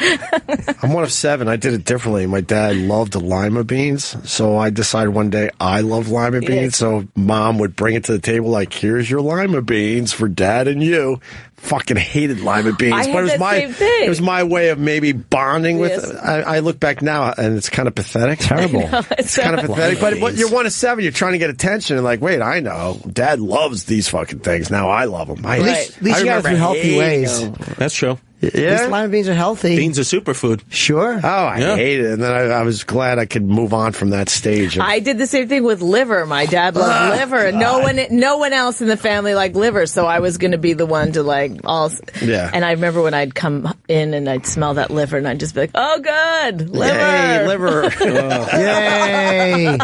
I'm one of 7. I did it differently. My dad loved the lima beans, so I decided one day I love lima beans.
Yes.
So Mom would bring it to the table like, "Here's your lima beans for Dad and you." Fucking hated lima beans,
but
it was my way of maybe bonding with.
Yes.
I look back now and it's kind of pathetic.
Terrible.
It's kind of pathetic. But you're one of 7. You're trying to get attention and like, wait, I know Dad loves these fucking things. Now I love them.
At least you got it through healthy ways.
That's true.
At least lima beans are healthy.
Beans are superfood.
Sure.
Oh, I hate it. And then I was glad I could move on from that stage.
I did the same thing with liver. My dad loved liver, and no one else in the family liked liver. So I was going to be the one to like all.
Yeah.
And I remember when I'd come in and I'd smell that liver, and I'd just be like, "Oh, good, liver,
Yay, liver,
yay!"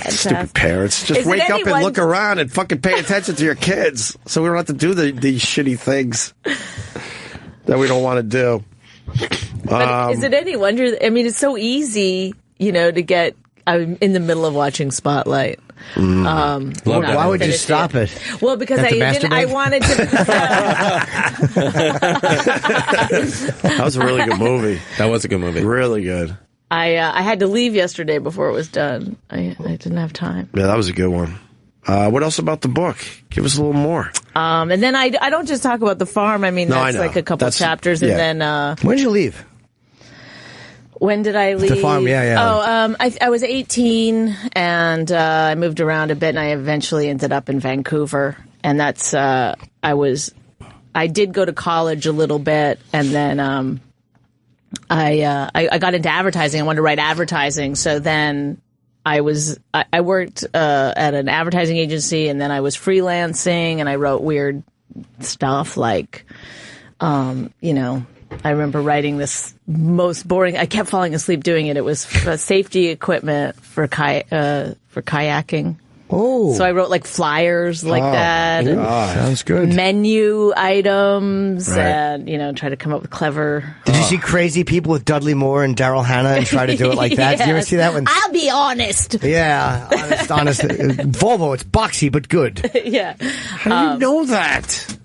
Stupid parents. Just wake up and look around and fucking pay attention to your kids, so we don't have to do these shitty things that we don't want to do.
But is it any wonder? I mean, it's so easy, to get. I'm in the middle of watching Spotlight.
Why would you stop it?
Well, because I wanted to.
That was a really good movie.
That was a good movie.
Really good.
I had to leave yesterday before it was done. I didn't have time.
Yeah, that was a good one. What else about the book? Give us a little more.
And then I don't just talk about the farm. I mean, that's like a couple chapters, and then.
When did you leave?
When did I leave?
The farm, yeah.
Oh, I was 18, and I moved around a bit, and I eventually ended up in Vancouver. And that's I did go to college a little bit, and then I got into advertising. I wanted to write advertising, so then I worked at an advertising agency, and then I was freelancing, and I wrote weird stuff like, I remember writing this most boring. I kept falling asleep doing it. It was safety equipment for kayaking.
Oh,
so I wrote like flyers like that.
Ooh, sounds good.
Menu items, and try to come up with clever.
Did you see Crazy People with Dudley Moore and Daryl Hannah and try to do it like that?
Yes.
Did you ever see that one?
I'll be honest.
Yeah, honest. Volvo, it's boxy but good.
Yeah.
How do you know that?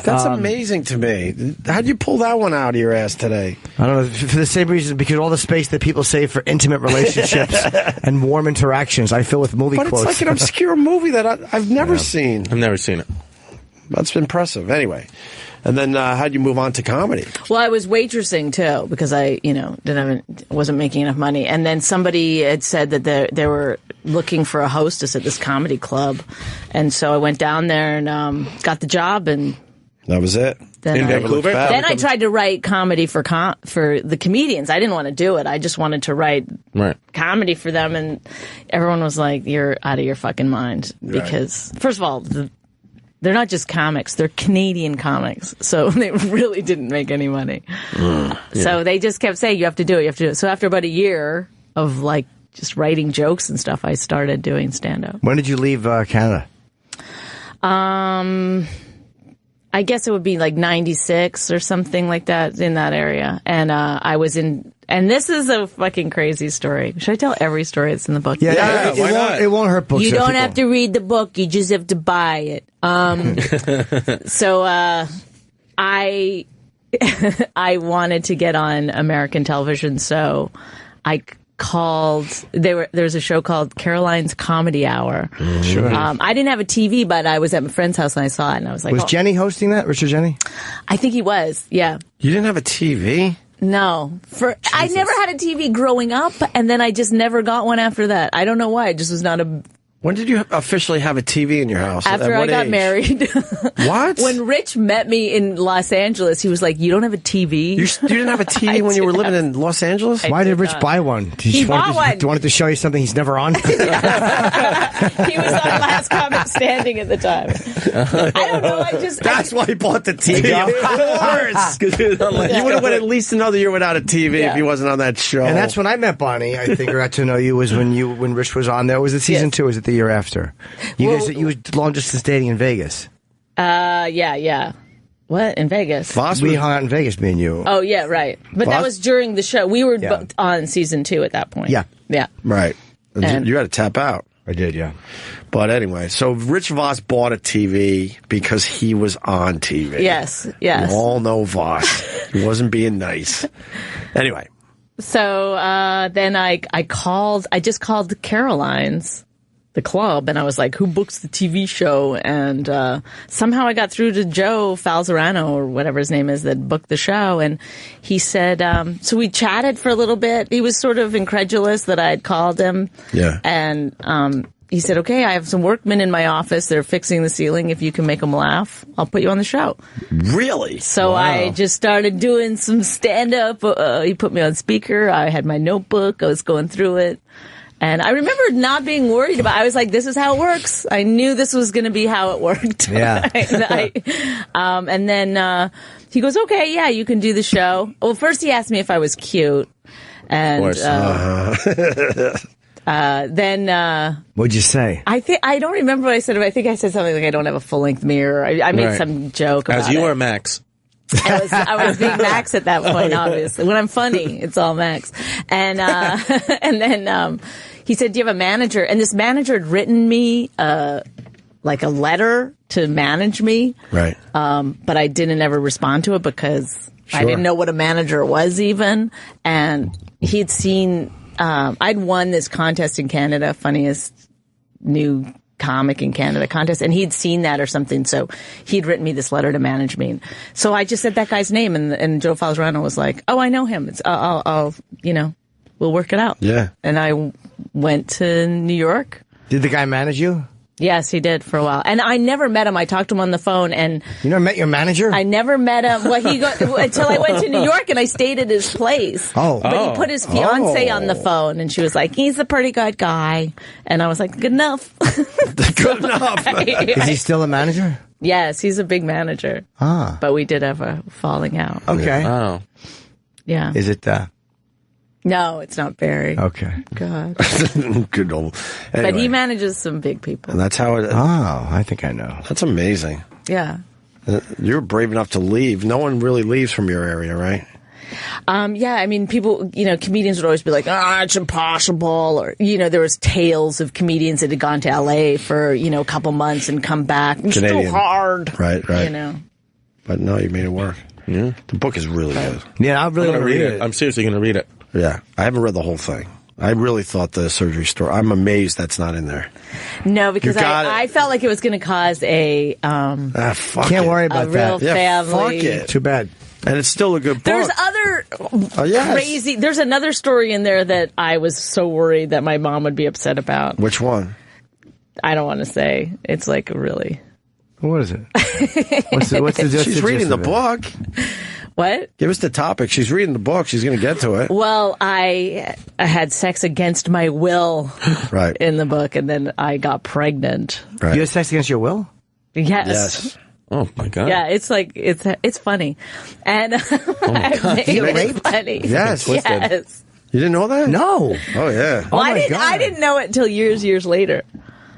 That's amazing to me. How'd you pull that one out of your ass today?
I don't know, for the same reason, because all the space that people save for intimate relationships and warm interactions, I fill with movie quotes.
But it's like an obscure movie that I've never seen.
I've never seen it.
That's impressive. Anyway. And then how'd you move on to comedy?
Well, I was waitressing too because I, wasn't making enough money. And then somebody had said that they were looking for a hostess at this comedy club, and so I went down there and got the job. And
that was it.
In Vancouver. Then I tried to write comedy for the comedians. I didn't want to do it. I just wanted to write comedy for them, and everyone was like, "You're out of your fucking mind." Because first of all, they're not just comics; they're Canadian comics, so they really didn't make any money. So they just kept saying, "You have to do it. You have to do it." So after about a year of like just writing jokes and stuff, I started doing stand-up.
When did you leave Canada?
I guess it would be like 96 or something like that, in that area. And I was in, and this is a fucking crazy story. Should I tell every story that's in the book?
Yeah, why not? It won't hurt books.
You don't have to read the book, you just have to buy it. So I wanted to get on American television, so I called. There's a show called Caroline's Comedy Hour.
Sure.
I didn't have a TV, but I was at my friend's house and I saw it, and I was like,
"Was Jenny hosting that? Richard Jenny?"
I think he was. Yeah.
You didn't have a TV?
No. I never had a TV growing up, and then I just never got one after that. I don't know why. It just was not a
When did you officially have a TV in your house?
After I got married.
What?
When Rich met me in Los Angeles, he was like, "You don't have a TV?
You didn't have a TV when you were living in Los Angeles?
Why did Rich buy one?
He bought one.
Wanted to show you something he's never on?
He was on Last Comic Standing at the time. I don't know.
That's why he bought the TV. Of course. You would have went at least another year without a TV if he wasn't on that show.
And that's when I met Bonnie. I think I got to know you was when Rich was on there. Was it season 2? Or was it the year after? You were long distance dating in Vegas.
Yeah. What? In Vegas?
We hung out in Vegas, me and you.
Oh, yeah, right. But that was during the show. We were on season 2 at that point.
Yeah.
Right. And you had to tap out.
I did, yeah.
But anyway, so Rich Voss bought a TV because he was on TV.
Yes.
We all know Voss. He wasn't being nice. Anyway.
So then I just called Caroline's, the club, and I was like, who books the TV show? And somehow I got through to Joe Falzarano, or whatever his name is, that booked the show. And he said, so we chatted for a little bit. He was sort of incredulous that I had called him.
Yeah.
And he said, okay, I have some workmen in my office. They're fixing the ceiling. If you can make them laugh, I'll put you on the show.
Really?
So I just started doing some stand-up. He put me on speaker. I had my notebook. I was going through it. And I remember not being worried about it. I was like, this is how it works. I knew this was going to be how it worked.
Yeah.
And then he goes, okay, yeah, you can do the show. Well, first he asked me if I was cute. And
of course.
then
what'd you say?
I don't remember what I said. But I think I said something like, I don't have a full-length mirror. I made some joke about it.
As you were Max.
I was being Max at that point, obviously. When I'm funny, it's all Max. And then he said, do you have a manager? And this manager had written me like a letter to manage me.
Right.
But I didn't ever respond to it because I didn't know what a manager was even. And he'd seen, I'd won this contest in Canada, funniest new comic in Canada contest, and he'd seen that or something, so he'd written me this letter to manage me. So I just said that guy's name, and Joe Falzarano was like, oh, I know him. It's I'll we'll work it out.
Yeah.
And I went to New York.
Did the guy manage you?
Yes, he did for a while. And I never met him. I talked to him on the phone. And
you never met your manager?
I never met him. Well, until I went to New York and I stayed at his place. But he put his fiance on the phone, and she was like, he's a pretty good guy. And I was like, good enough.
Good enough.
Is he still a manager?
Yes, he's a big manager. But we did have a falling out.
Okay.
Oh.
Yeah.
Is it
No, it's not Barry.
Okay.
God.
Good old.
But he manages some big people.
And that's how it.
Oh, I think I know.
That's amazing.
Yeah.
You're brave enough to leave. No one really leaves from your area, right?
Yeah, I mean, people, comedians would always be like, it's impossible. Or, there was tales of comedians that had gone to L.A. for, a couple months and come back. It's
Canadian.
still hard.
Right. But no, you made it work. Yeah. The book is really good.
Yeah, I really want to read it.
I'm seriously going to read it.
Yeah. I haven't read the whole thing. I really thought the surgery story. I'm amazed that's not in there.
No, because I felt like it was going to cause a
can't worry about
real
that.
family.
Fuck it.
Too bad.
And it's still a good book.
There's other crazy. There's another story in there that I was so worried that my mom would be upset about.
Which one?
I don't want to say. It's like really.
What is it? What's the
She's reading the book.
What?
Give us the topic. She's reading the book. She's going to get to it.
Well, I had sex against my will
right.
in the book, and then I got pregnant.
Right. You had sex against your will?
Yes.
Oh, my God.
Yeah, it's like, it's funny. And
oh my God. You got raped?
Funny.
Yes.
Yes.
You didn't know that?
No.
Oh, yeah.
Well, I didn't know it until years later.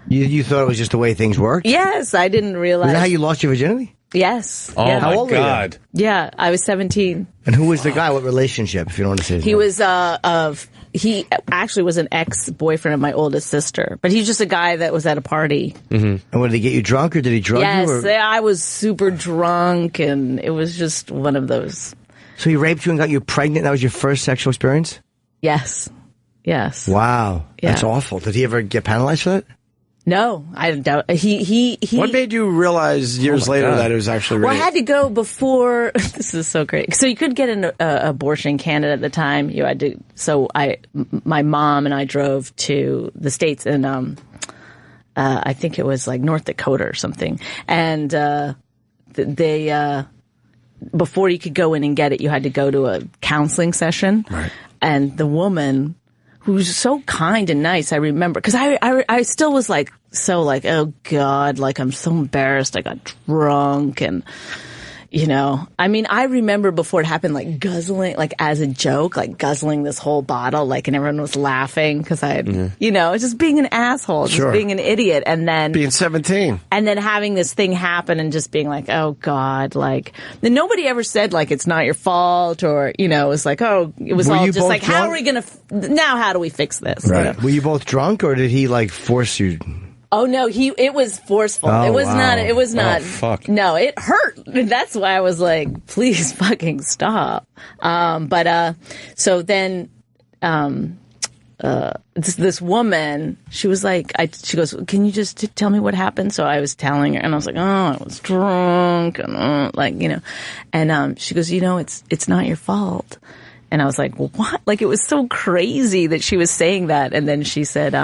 You thought it was just the way things worked?
Yes, I didn't realize.
Is that how you lost your virginity?
Yes.
Oh,
yeah.
my God.
Yeah, I was 17.
And who was the guy? What relationship, if you don't want to say his
He
name?
was, he actually was an ex-boyfriend of my oldest sister. But he's just a guy that was at a party.
Mm-hmm. And what, did he get you drunk, or did he drug you?
Yes, I was super drunk, and it was just one of those.
So he raped you and got you pregnant? That was your first sexual experience?
Yes. Yes.
Wow.
Yeah.
That's awful. Did he ever get penalized for that?
No, I doubt. He.
What made you realize years later that it was actually rape?
Well, I had to go before. This is so great. So you could get an abortion in Canada at the time. You had to. So my mom and I drove to the States, and I think it was like North Dakota or something. And they before you could go in and get it, you had to go to a counseling session.
Right.
And the woman, who was so kind and nice, I remember, because I still was like, so like, oh God, like I'm so embarrassed. I got drunk and, you know, I mean, I remember before it happened, like guzzling, like as a joke, like guzzling this whole bottle, like, and everyone was laughing because I had, you know, just being an asshole, just being an idiot. And then
being 17
and then having this thing happen and just being like, oh God, like, then nobody ever said like, it's not your fault or, you know, it was like, oh, it was all just like, drunk? How are we going to, now how do we fix this?
Right.
You know?
Were you both drunk or did he like force you?
Oh no, it was forceful.
Oh,
it was
wow.
not, it was not,
Oh, fuck.
no, it hurt. That's why I was like, please fucking stop. So then, this woman, she was like, she goes, can you just tell me what happened? So I was telling her and I was like, oh, I was drunk and like, you know, and, she goes, you know, it's not your fault. And I was like, well, what? Like, it was so crazy that she was saying that. And then she said,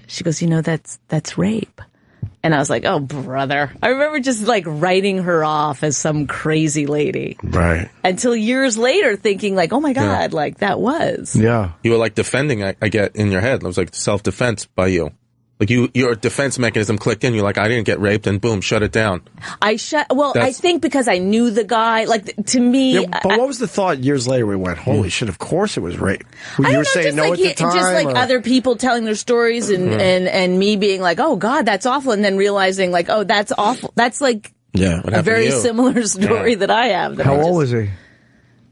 she goes, you know, that's rape. And I was like, oh, brother. I remember just like writing her off as some crazy lady.
Right.
Until years later thinking like, oh my God, like that was.
Yeah.
You were like defending, I get in your head. It was like self-defense by you. Like your defense mechanism clicked in. You're like, I didn't get raped, and boom, shut it down.
I think because I knew the guy, like, to me.
Yeah, but what was the thought years later? We went, holy shit, of course it was rape.
I
You
don't
were
know,
saying
just
no
like
at the time?
just like
or?
other people telling their stories and me being like, oh God, that's awful. And then realizing like, oh, that's awful. That's like a very similar story that I have. That
How old was he?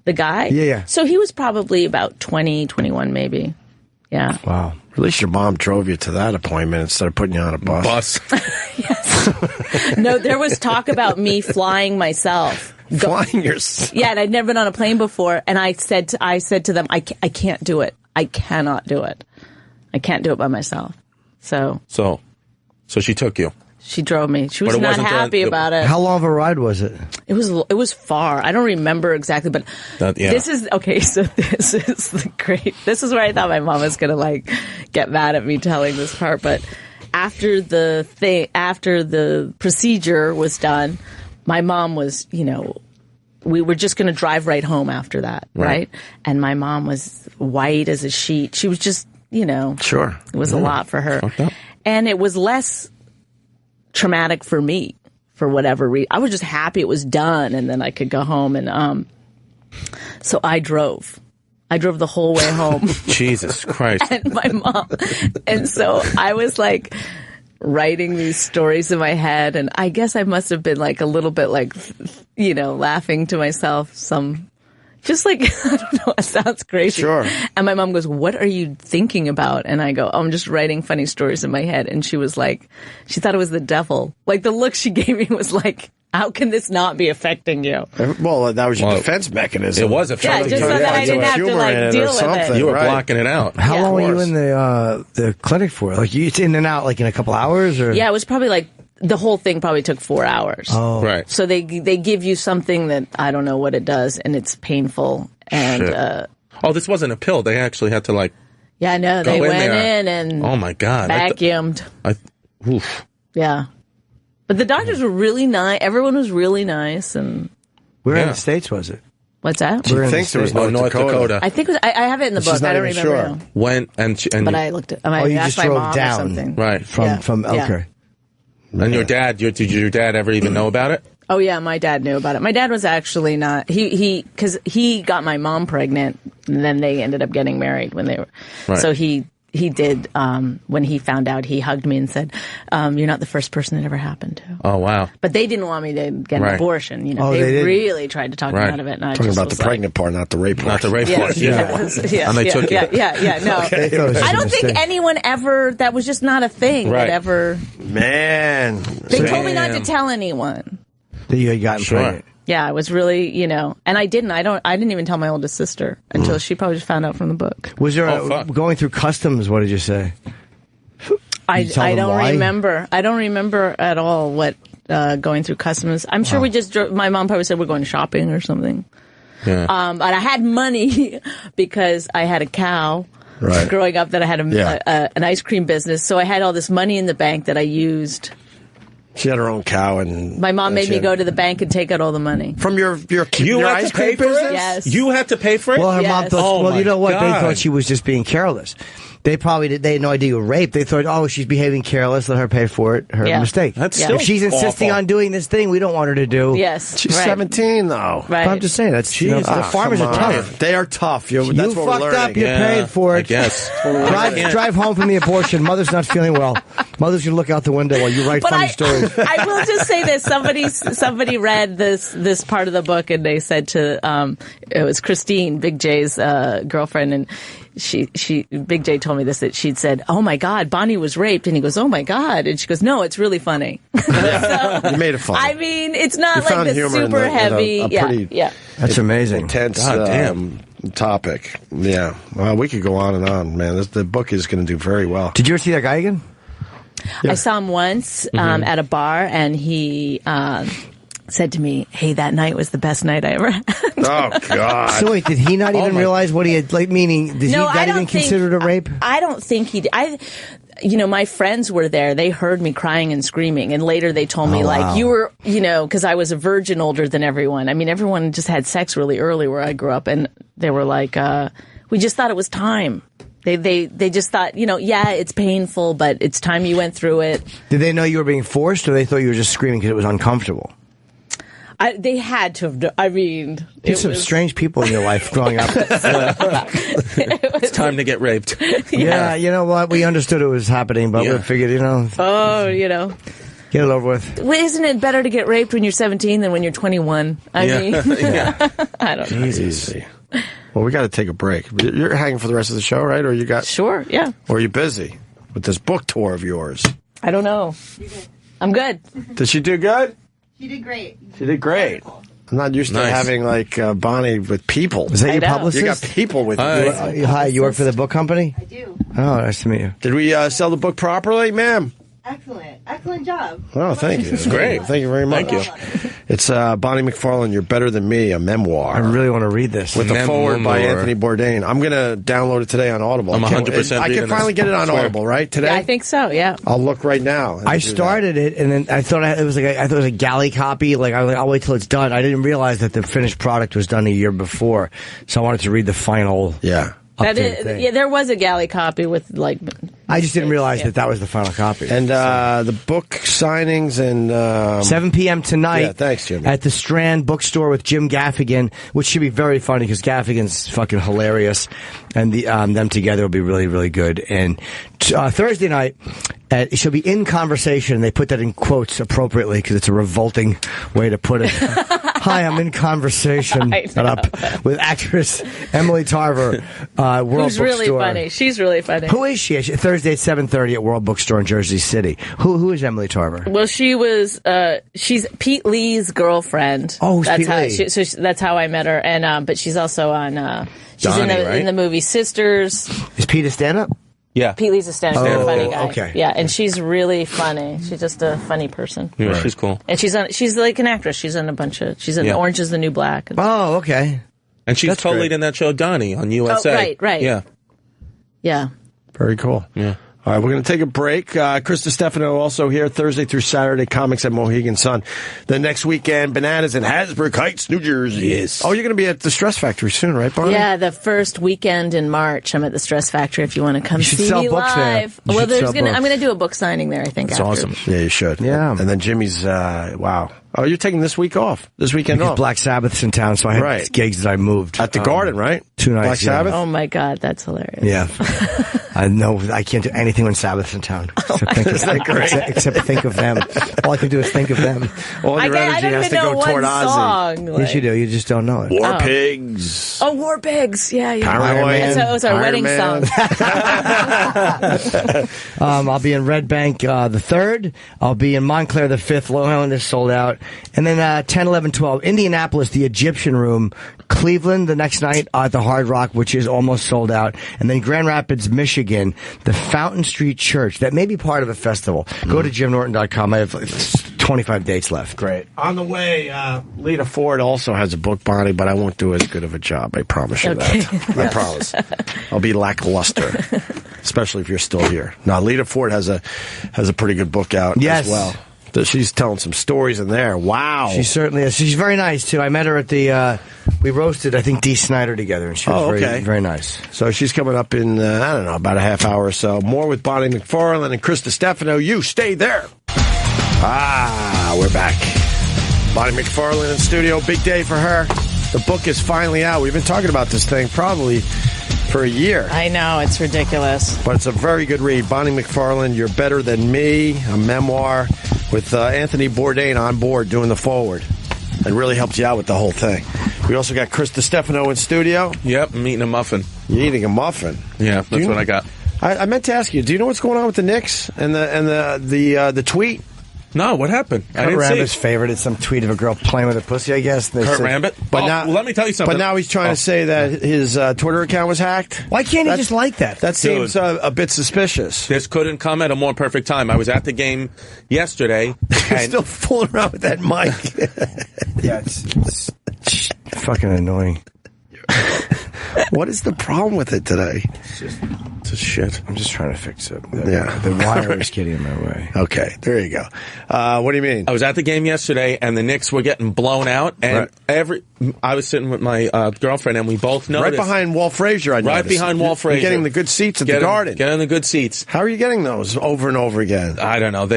The guy?
Yeah.
So he was probably about 20, 21 maybe. Yeah.
Wow. At least your mom drove you to that appointment instead of putting you on a bus.
No, there was talk about me flying myself.
Flying yourself?
Yeah, and I'd never been on a plane before. And I said to them, I can't do it. I cannot do it. I can't do it by myself. So
she took you.
She drove me. She was not happy about it.
How long of a ride was it?
It was far. I don't remember exactly, but this is okay. So this is this is where I thought my mom was gonna like get mad at me telling this part. But after the procedure was done, my mom was, you know, we were just gonna drive right home after that, right? And my mom was white as a sheet. She was just, you know, it was a lot for her, and it was less traumatic for me for whatever reason. I was just happy it was done and then I could go home. And so I drove the whole way home.
Jesus Christ.
And my mom. And so I was like writing these stories in my head, and I guess I must have been like a little bit like, you know, laughing to myself just like, I don't know, it sounds crazy.
Sure.
And my mom goes, what are you thinking about? And I go, oh, I'm just writing funny stories in my head. And she was like, she thought it was the devil. Like, the look she gave me was like, how can this not be affecting you?
Well, that was your defense mechanism.
It was a
Yeah, just so that I didn't have to like deal with it.
You were blocking it out.
How long were you in the clinic for? Like, it's in and out like in a couple hours, or?
Yeah, it was probably like, the whole thing probably took 4 hours.
Oh.
Right.
So they give you something that I don't know what it does, and it's painful. And
this wasn't a pill. They actually had to like.
Yeah, no, they went in and
oh my God,
vacuumed.
Oof.
Yeah, but the doctors were really nice. Everyone was really nice, and
Where in the States was it?
what's that?
She thinks there was North Dakota.
I think it was, I have it in the book.
She's not
I don't
even
remember.
sure.
Now.
When and
But I looked at. I
you
asked
just
my
drove
mom
down.
or something.
right
From okay.
And your dad, did your dad ever even know about it?
Oh yeah, my dad knew about it. My dad was actually not because he got my mom pregnant, and then they ended up getting married when they were.
Right.
So he did when he found out, he hugged me and said, "You're not the first person it ever happened to."
Oh wow!
But they didn't want me to get an abortion. You know,
Oh,
they
they
really tried to talk me out of it. And I
Talking
just
about
was
the pregnant part, not the rape part.
Not the rape
like,
part. Yeah.
And
they took it.
Yeah. No, I don't think anyone ever. That was just not a thing that ever.
Man,
They told me not to tell anyone.
That you had gotten pregnant.
Yeah, I was really, you know, and I didn't even tell my oldest sister until she probably just found out from the book.
Was there going through customs? What did you say?
I don't remember. I don't remember at all what going through customs. I'm sure we just drove. My mom probably said we're going shopping or something.
Yeah.
But I had money because I had a cow.
Right.
growing up that I had an ice cream business. So I had all this money in the bank that I used.
She had her own cow, and
my mom made me go to the bank and take out all the money
from your
you had
ice
to pay
cream
for
business?
it.
Yes.
You had to pay for it.
Well, her mom thought. Well, you know what?
God.
They thought she was just being careless. They had no idea you were raped. They thought, oh, she's behaving careless. Let her pay for it. Her mistake.
That's still
if she's insisting
awful.
on doing this thing we don't want her to do.
Yes.
She's 17, though.
Right.
But I'm just saying, that's the farmers are tough.
They are tough. That's
You
what we're
fucked
learning.
up. You paid for it.
I guess.
Drive home from the abortion. Mother's not feeling well. Mother's gonna look out the window while you write funny stories.
I will just say this: somebody read this part of the book, and they said to it was Christine, Big J's girlfriend, and she Big J told me this, that she'd said, "Oh my God, Bonnie was raped," and he goes, "Oh my God," and she goes, "No, it's really funny."
You made it funny.
I mean, it's not
You
like
found
the
humor in
super
the- in a
heavy.
pretty-
Yeah.
That's amazing.
Intense
damn.
topic. Yeah. Well, we could go on and on, man. The book is going to do very well.
Did you ever see that guy again?
I saw him once at a bar, and he said to me, "Hey, that night was the best night I ever had."
Oh God!
So wait, did he not even realize what he had? Like, meaning, did he not even consider it a rape?
I don't think he did. My friends were there. They heard me crying and screaming, and later they told me, you were, because I was a virgin older than everyone. I mean, everyone just had sex really early where I grew up, and they were like, we just thought it was time. They just thought, it's painful, but it's time you went through it.
Did they know you were being forced, or they thought you were just screaming because it was uncomfortable?
They had to have. I mean,
there's some strange people in your life growing up.
It's time to get raped.
Yeah, you know what? We understood it was happening, but we figured, get it over with.
Well, isn't it better to get raped when you're 17 than when you're 21? I mean, I don't know.
Easy. Well, we got to take a break. You're hanging for the rest of the show, right? Or you got?
Sure, yeah.
Or are you busy with this book tour of yours?
I don't know. I'm good.
Did she do good?
She did great.
She did great. I'm not used to having Bonnie with people.
Is that your publicist?
You got people with you.
Hi, you work for the book company?
I do.
Oh, nice to meet you.
Did we sell the book properly, ma'am?
Excellent job.
Oh, thank you.
It's great.
Thank you very much.
Thank you.
It's Bonnie McFarlane, You're Better Than Me, a memoir.
I really want to read this.
With a forward by Anthony Bourdain. I'm going to download it today on Audible.
I'm 100%
I can finally get it on Audible, right? Today?
Yeah, I think so, yeah.
I'll look right now.
I started it, and then I thought it was a galley copy. Like, I'll wait till it's done. I didn't realize that the finished product was done a year before, so I wanted to read the final.
Yeah.
There was a galley copy with
I just didn't realize that was the final copy.
And the book signings and
7 p.m. tonight.
Yeah, thanks, Jimmy.
At the Strand Bookstore with Jim Gaffigan, which should be very funny because Gaffigan's fucking hilarious, and them together will be really, really good. And Thursday night, she'll be in conversation. They put that in quotes appropriately because it's a revolting way to put it. Hi, I'm in conversation with actress Emily Tarver, World
Who's
Bookstore.
really funny. She's really funny.
Who is she? Thursday at 7:30 at World Bookstore in Jersey City. Who is Emily Tarver?
Well, she's Pete Lee's girlfriend.
Oh,
that's
Pete
how
Lee.
that's how I met her. And but she's also on. She's
Donnie,
in the movie Sisters.
Is Pete a stand-up?
Yeah.
Pete Lee's a stand-up funny guy.
Okay.
Yeah, and she's really funny. She's just a funny person.
Yeah, she's cool.
And she's like an actress. She's in a bunch of. She's in Orange Is the New Black.
Oh, okay.
And she's co-lead in that show, Donnie, on USA.
Oh, right.
Yeah.
Yeah.
Very cool.
Yeah.
All right, we're going to take a break. Chris Distefano also here Thursday through Saturday, comics at Mohegan Sun. The next weekend, Bananas in Hasbrook Heights, New Jersey.
Yes.
Oh, you're going to be at the Stress Factory soon, right, Barney?
Yeah, the first weekend in March, I'm at the Stress Factory. If you want to come see
sell
me
books
live,
there.
I'm going to do a book signing there. I think
That's
after.
awesome. Yeah, you should.
Yeah.
And then Jimmy's, wow. Oh, you're taking this week off, this weekend
Because
off.
Black Sabbath's in town, so I had gigs that I moved.
At the Garden, right?
2 nights.
Black Sabbath?
Oh my God, that's hilarious.
Yeah. I know I can't do anything when Sabbath's in town. Except think of them. All I can do is think of them.
All your energy has to go toward Ozzy.
Yes, you do. You just don't know it.
War Pigs.
Oh, War Pigs. Yeah.
Paranoid.
That's our wedding song.
I'll be in Red Bank the 3rd. I'll be in Montclair the 5th. Long Island is sold out. And then 10, 11, 12. Indianapolis, the Egyptian Room. Cleveland the next night at the Hard Rock, which is almost sold out. And then Grand Rapids, Michigan, the Fountain Street Church. That may be part of a festival. Go to JimNorton.com. I have 25 dates left.
Great. On the way, Lita Ford also has a book, Bonnie, but I won't do as good of a job. I promise you that. I promise. I'll be lackluster, especially if you're still here. Now, Lita Ford has a pretty good book out as well. She's telling some stories in there. Wow.
She certainly is. She's very nice, too. I met her at the, we roasted, I think, Dee Snider together, and she was very, very nice.
So she's coming up in, I don't know, about a half hour or so. More with Bonnie McFarlane and Chris Distefano. You stay there. We're back. Bonnie McFarlane in studio. Big day for her. The book is finally out. We've been talking about this thing probably for a year.
I know, it's ridiculous.
But it's a very good read. Bonnie McFarlane, You're Better Than Me, a memoir with Anthony Bourdain on board doing the forward. It really helps you out with the whole thing. We also got Chris Distefano in studio.
Yep, I'm eating a muffin.
You're eating a muffin?
Yeah, that's what I got.
I meant to ask you, do you know what's going on with the Knicks and the tweet?
No, what happened?
Kurt Rambis favorited some tweet of a girl playing with a pussy, I guess.
Kurt Rambis?
But now,
let me tell you something.
But now he's trying to say that his Twitter account was hacked.
Why can't he just like that?
That seems a bit suspicious.
This couldn't come at a more perfect time. I was at the game yesterday.
You're still fooling around with that mic.
Yeah, it's fucking annoying.
What is the problem with it today?
It's just shit. I'm just trying to fix it.
Yeah.
The wire is getting in my way.
Okay, there you go. What do you mean?
I was at the game yesterday, and the Knicks were getting blown out, and I was sitting with my girlfriend, and we both noticed.
Right behind Walt Frazier, I noticed.
Right behind Walt Frazier.
You're getting the good seats at the Garden.
Getting the good seats.
How are you getting those over and over again?
I don't know.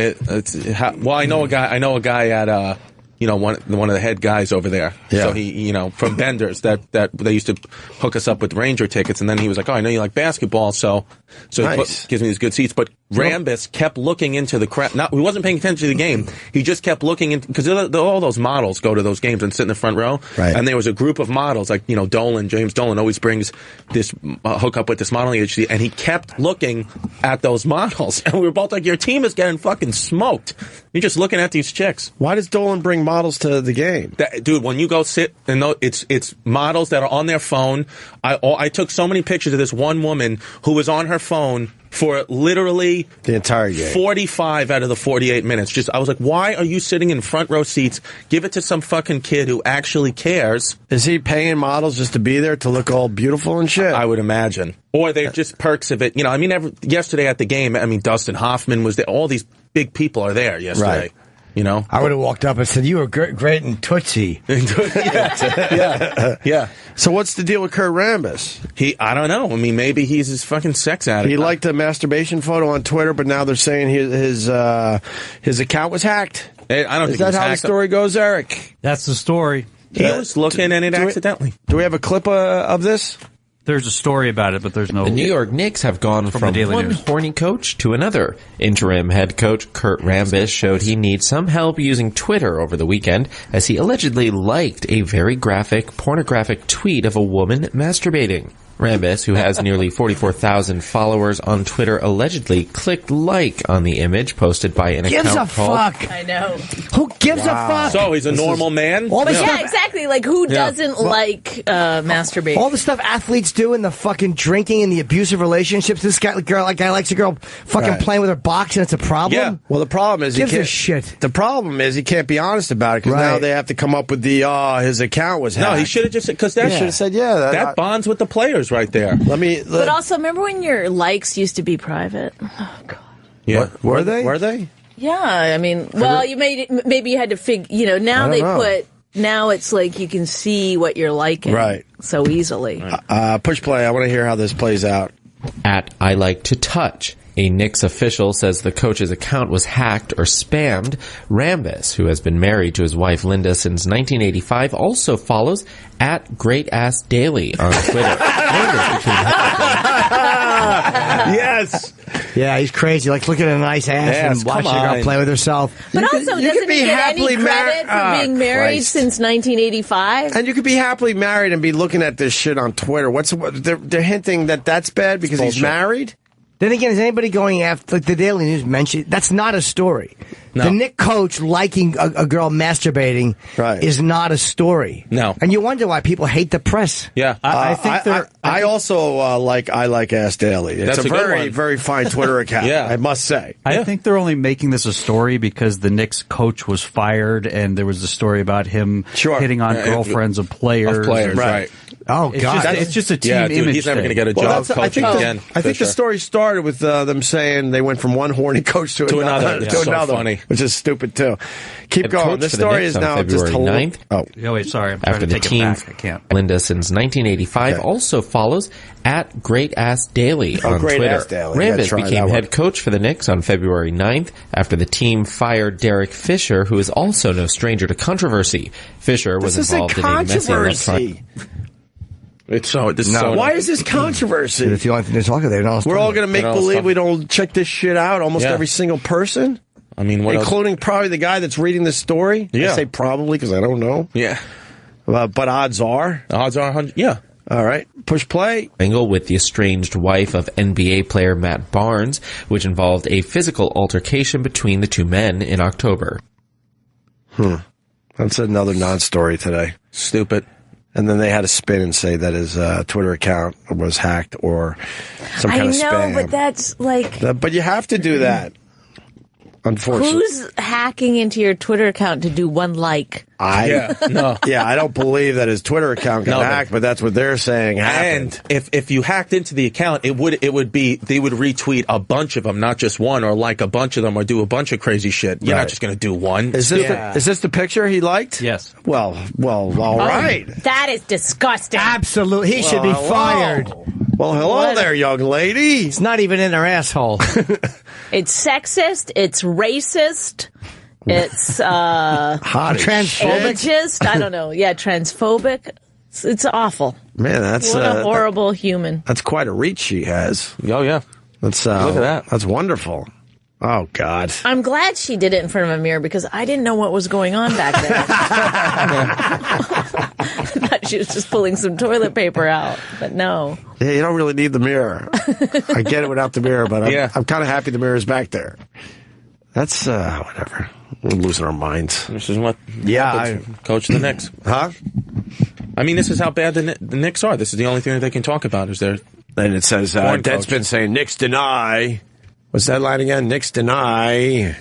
I know a guy at one of the head guys over there.
Yeah.
So he, from Bender's that they used to hook us up with Ranger tickets, and then he was like, "Oh, I know you like basketball," so
nice.
he gives me these good seats. But Rambis kept looking into the crowd. He wasn't paying attention to the game. He just kept looking in because all those models go to those games and sit in the front row.
Right.
And there was a group of models, like James Dolan always brings this hook up with this modeling agency, and he kept looking at those models, and we were both like, "Your team is getting fucking smoked. You're just looking at these chicks."
Why does Dolan bring models to the game?
Dude, when you go sit and it's models that are on their phone. I took so many pictures of this one woman who was on her phone for literally
the entire game,
45 out of the 48 minutes. I was like, why are you sitting in front row seats? Give it to some fucking kid who actually cares.
Is he paying models just to be there to look all beautiful and shit?
I would imagine. Or they're just perks of it. Yesterday at the game, Dustin Hoffman was there. All these big people are there yesterday.
Right.
I would have walked up and said, "You were great in Tootsie."
Yeah.
So what's the deal with Kurt Rambis?
I don't know. Maybe he's his fucking sex addict.
He liked a masturbation photo on Twitter, but now they're saying his account was hacked.
I don't think
Is that how the story goes, Eric?
That's the story.
He was looking and it accidentally.
Do we have a clip of this?
There's a story about it, but there's no...
The New York Knicks have gone from one horny coach to another. Interim head coach Kurt Rambis showed he needs some help using Twitter over the weekend as he allegedly liked a very graphic, pornographic tweet of a woman masturbating. Rambis, who has nearly 44,000 followers on Twitter, allegedly clicked like on the image posted by an account called...
Fuck?
I know.
Who gives a fuck?
So he's a normal man?
Yeah, exactly. Like, who doesn't like masturbate?
All the stuff athletes do and the fucking drinking and the abusive relationships. This guy likes a girl fucking playing with her box and it's a problem?
Yeah. Well, the problem is
gives a shit.
The problem is he can't be honest about it because now they have to come up with his account was hacked.
No, he should have just... Because that
should have said,
that bonds with the players right there.
But also, remember when your likes used to be private? Oh, God.
Yeah.
Were they? Were they?
Yeah, maybe you had to figure, now it's like you can see what you're liking so easily.
Push play. I want to hear how this plays out.
At I Like to Touch, a Knicks official says the coach's account was hacked or spammed. Rambis, who has been married to his wife Linda since 1985, also follows at Great Ass Daily on Twitter.
Yes.
Yeah, he's crazy. Like looking at a nice ass and watching a girl play with herself.
But also, doesn't he get any credit for being married since 1985?
And you could be happily married and be looking at this shit on Twitter. They're hinting that that's bad because he's married?
Then again, is anybody going after, like the Daily News mentioned, that's not a story.
No.
The Nick coach liking a girl masturbating is not a story.
No.
And you wonder why people hate the press.
Yeah.
I think
I also like Ask Daily. It's
That's
a
a good
very,
one.
very fine Twitter account, I must say.
I think they're only making this a story because the Knicks coach was fired and there was a story about him hitting on girlfriends of players.
Right.
Oh, God.
It's just a team image
he's never
thing.
going to get a job coaching again.
I think the story started with them saying they went from one horny coach to another.
Yeah.
To
So
another,
funny.
which is stupid, too. Keep
Head
going.
coach
This
for the
story
Knicks
is
on
now just
February 9th.
Oh,
wait, sorry. I'm trying
After
to
the
take
team,
it back. I can't.
Linda since 1985 also follows at Great Ass Daily on
Great
Twitter.
Ass Daily.
Rambis
Yeah, try
became
that
head
one.
coach for the Knicks on February 9th after the team fired Derek Fisher, who is also no stranger to controversy. Fisher was
This is a
involved in a messy
controversy. Why is this controversy?
It's the only thing they're talking about.
We're all going to make believe we don't check this shit out, almost
Yeah.
every single person?
I mean, what else?
Including probably the guy that's reading the story?
Yeah.
I say probably because I don't know.
Yeah.
But odds are?
Odds are 100. Yeah.
All right. Push play.
Angle with the estranged wife of NBA player Matt Barnes, which involved a physical altercation between the two men in October.
That's another non-story today.
Stupid.
And then they had to spin and say that his Twitter account was hacked or some kind of spam.
I know, but that's like...
But you have to do that, unfortunately.
Who's hacking into your Twitter account to do one like?
I don't believe that his Twitter account got hacked, but that's what they're saying happened.
And if you hacked into the account, it would be they would retweet a bunch of them, not just one, or like a bunch of them, or do a bunch of crazy shit. You're not just going to do one.
Is this the picture he liked?
Yes.
Well, all right.
That is disgusting.
Absolutely. He should be fired.
Well, hello there, young lady.
It's not even in her asshole.
It's sexist. It's racist. It's
transphobic.
ageist. I don't know. Yeah, transphobic. It's awful.
Man, that's
what a horrible human.
That's quite a reach she has.
Oh yeah.
That's
look at that.
That's wonderful. Oh God.
I'm glad she did it in front of a mirror because I didn't know what was going on back there. I thought she was just pulling some toilet paper out, but no.
Yeah, you don't really need the mirror. I get it without the mirror, but I'm kind of happy the mirror's back there. That's whatever. We're losing our minds.
This is what coach the Knicks.
Huh?
I mean, this is how bad the Knicks are. This is the only thing that they can talk about is their.
And it says, Deadspin saying, Knicks deny. What's that line again? Knicks deny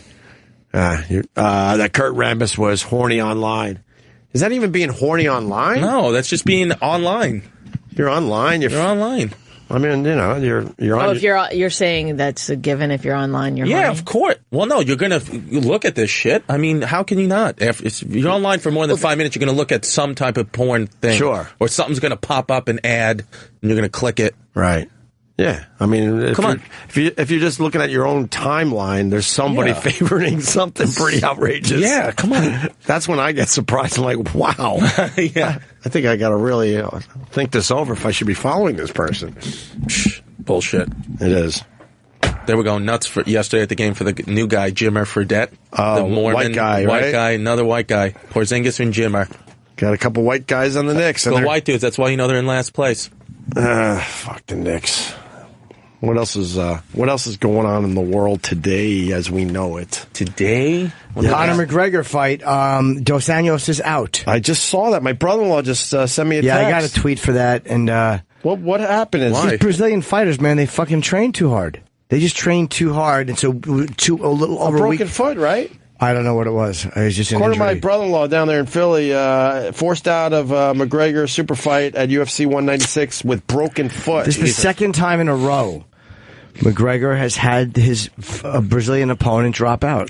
that Kurt Rambis was horny online. Is that even being horny online?
No, that's just being online.
You're online. You're
online.
I mean, you know, you're on.
Oh, if you're saying that's a given. If you're online, you're
Yeah,
horny.
of course. Well, no, you're going to look at this shit. I mean, how can you not? If you're online for more than 5 minutes, you're going to look at some type of porn thing.
Sure.
Or something's going to pop up an ad, and you're going to click it.
Right. Yeah, I mean, if you're just looking at your own timeline, there's somebody favoriting something pretty outrageous.
Yeah, come on.
That's when I get surprised. I'm like, wow.
Yeah.
I think I got to really think this over if I should be following this person.
Bullshit.
It is.
They were going nuts for yesterday at the game for the new guy, Jimmer Fredette. The Mormon,
white guy, right?
Another white guy. Porzingis and Jimmer.
Got a couple white guys on the Knicks.
The white dudes, that's why you know they're in last place.
Fuck the Knicks. What else is going on in the world today as we know it?
Today?
Conor McGregor fight. Dos Anjos is out.
I just saw that. My brother-in-law just sent me a text.
Yeah, I got a tweet for that. And
what happened is
these Brazilian fighters, man, they fucking train too hard. They just train too hard, and so a little over
a broken foot, right?
I don't know what it was. It was just an
According to
injury.
my brother-in-law down there in Philly, forced out of McGregor super fight at UFC 196 with broken foot.
This is the second time in a row McGregor has had his Brazilian opponent drop out.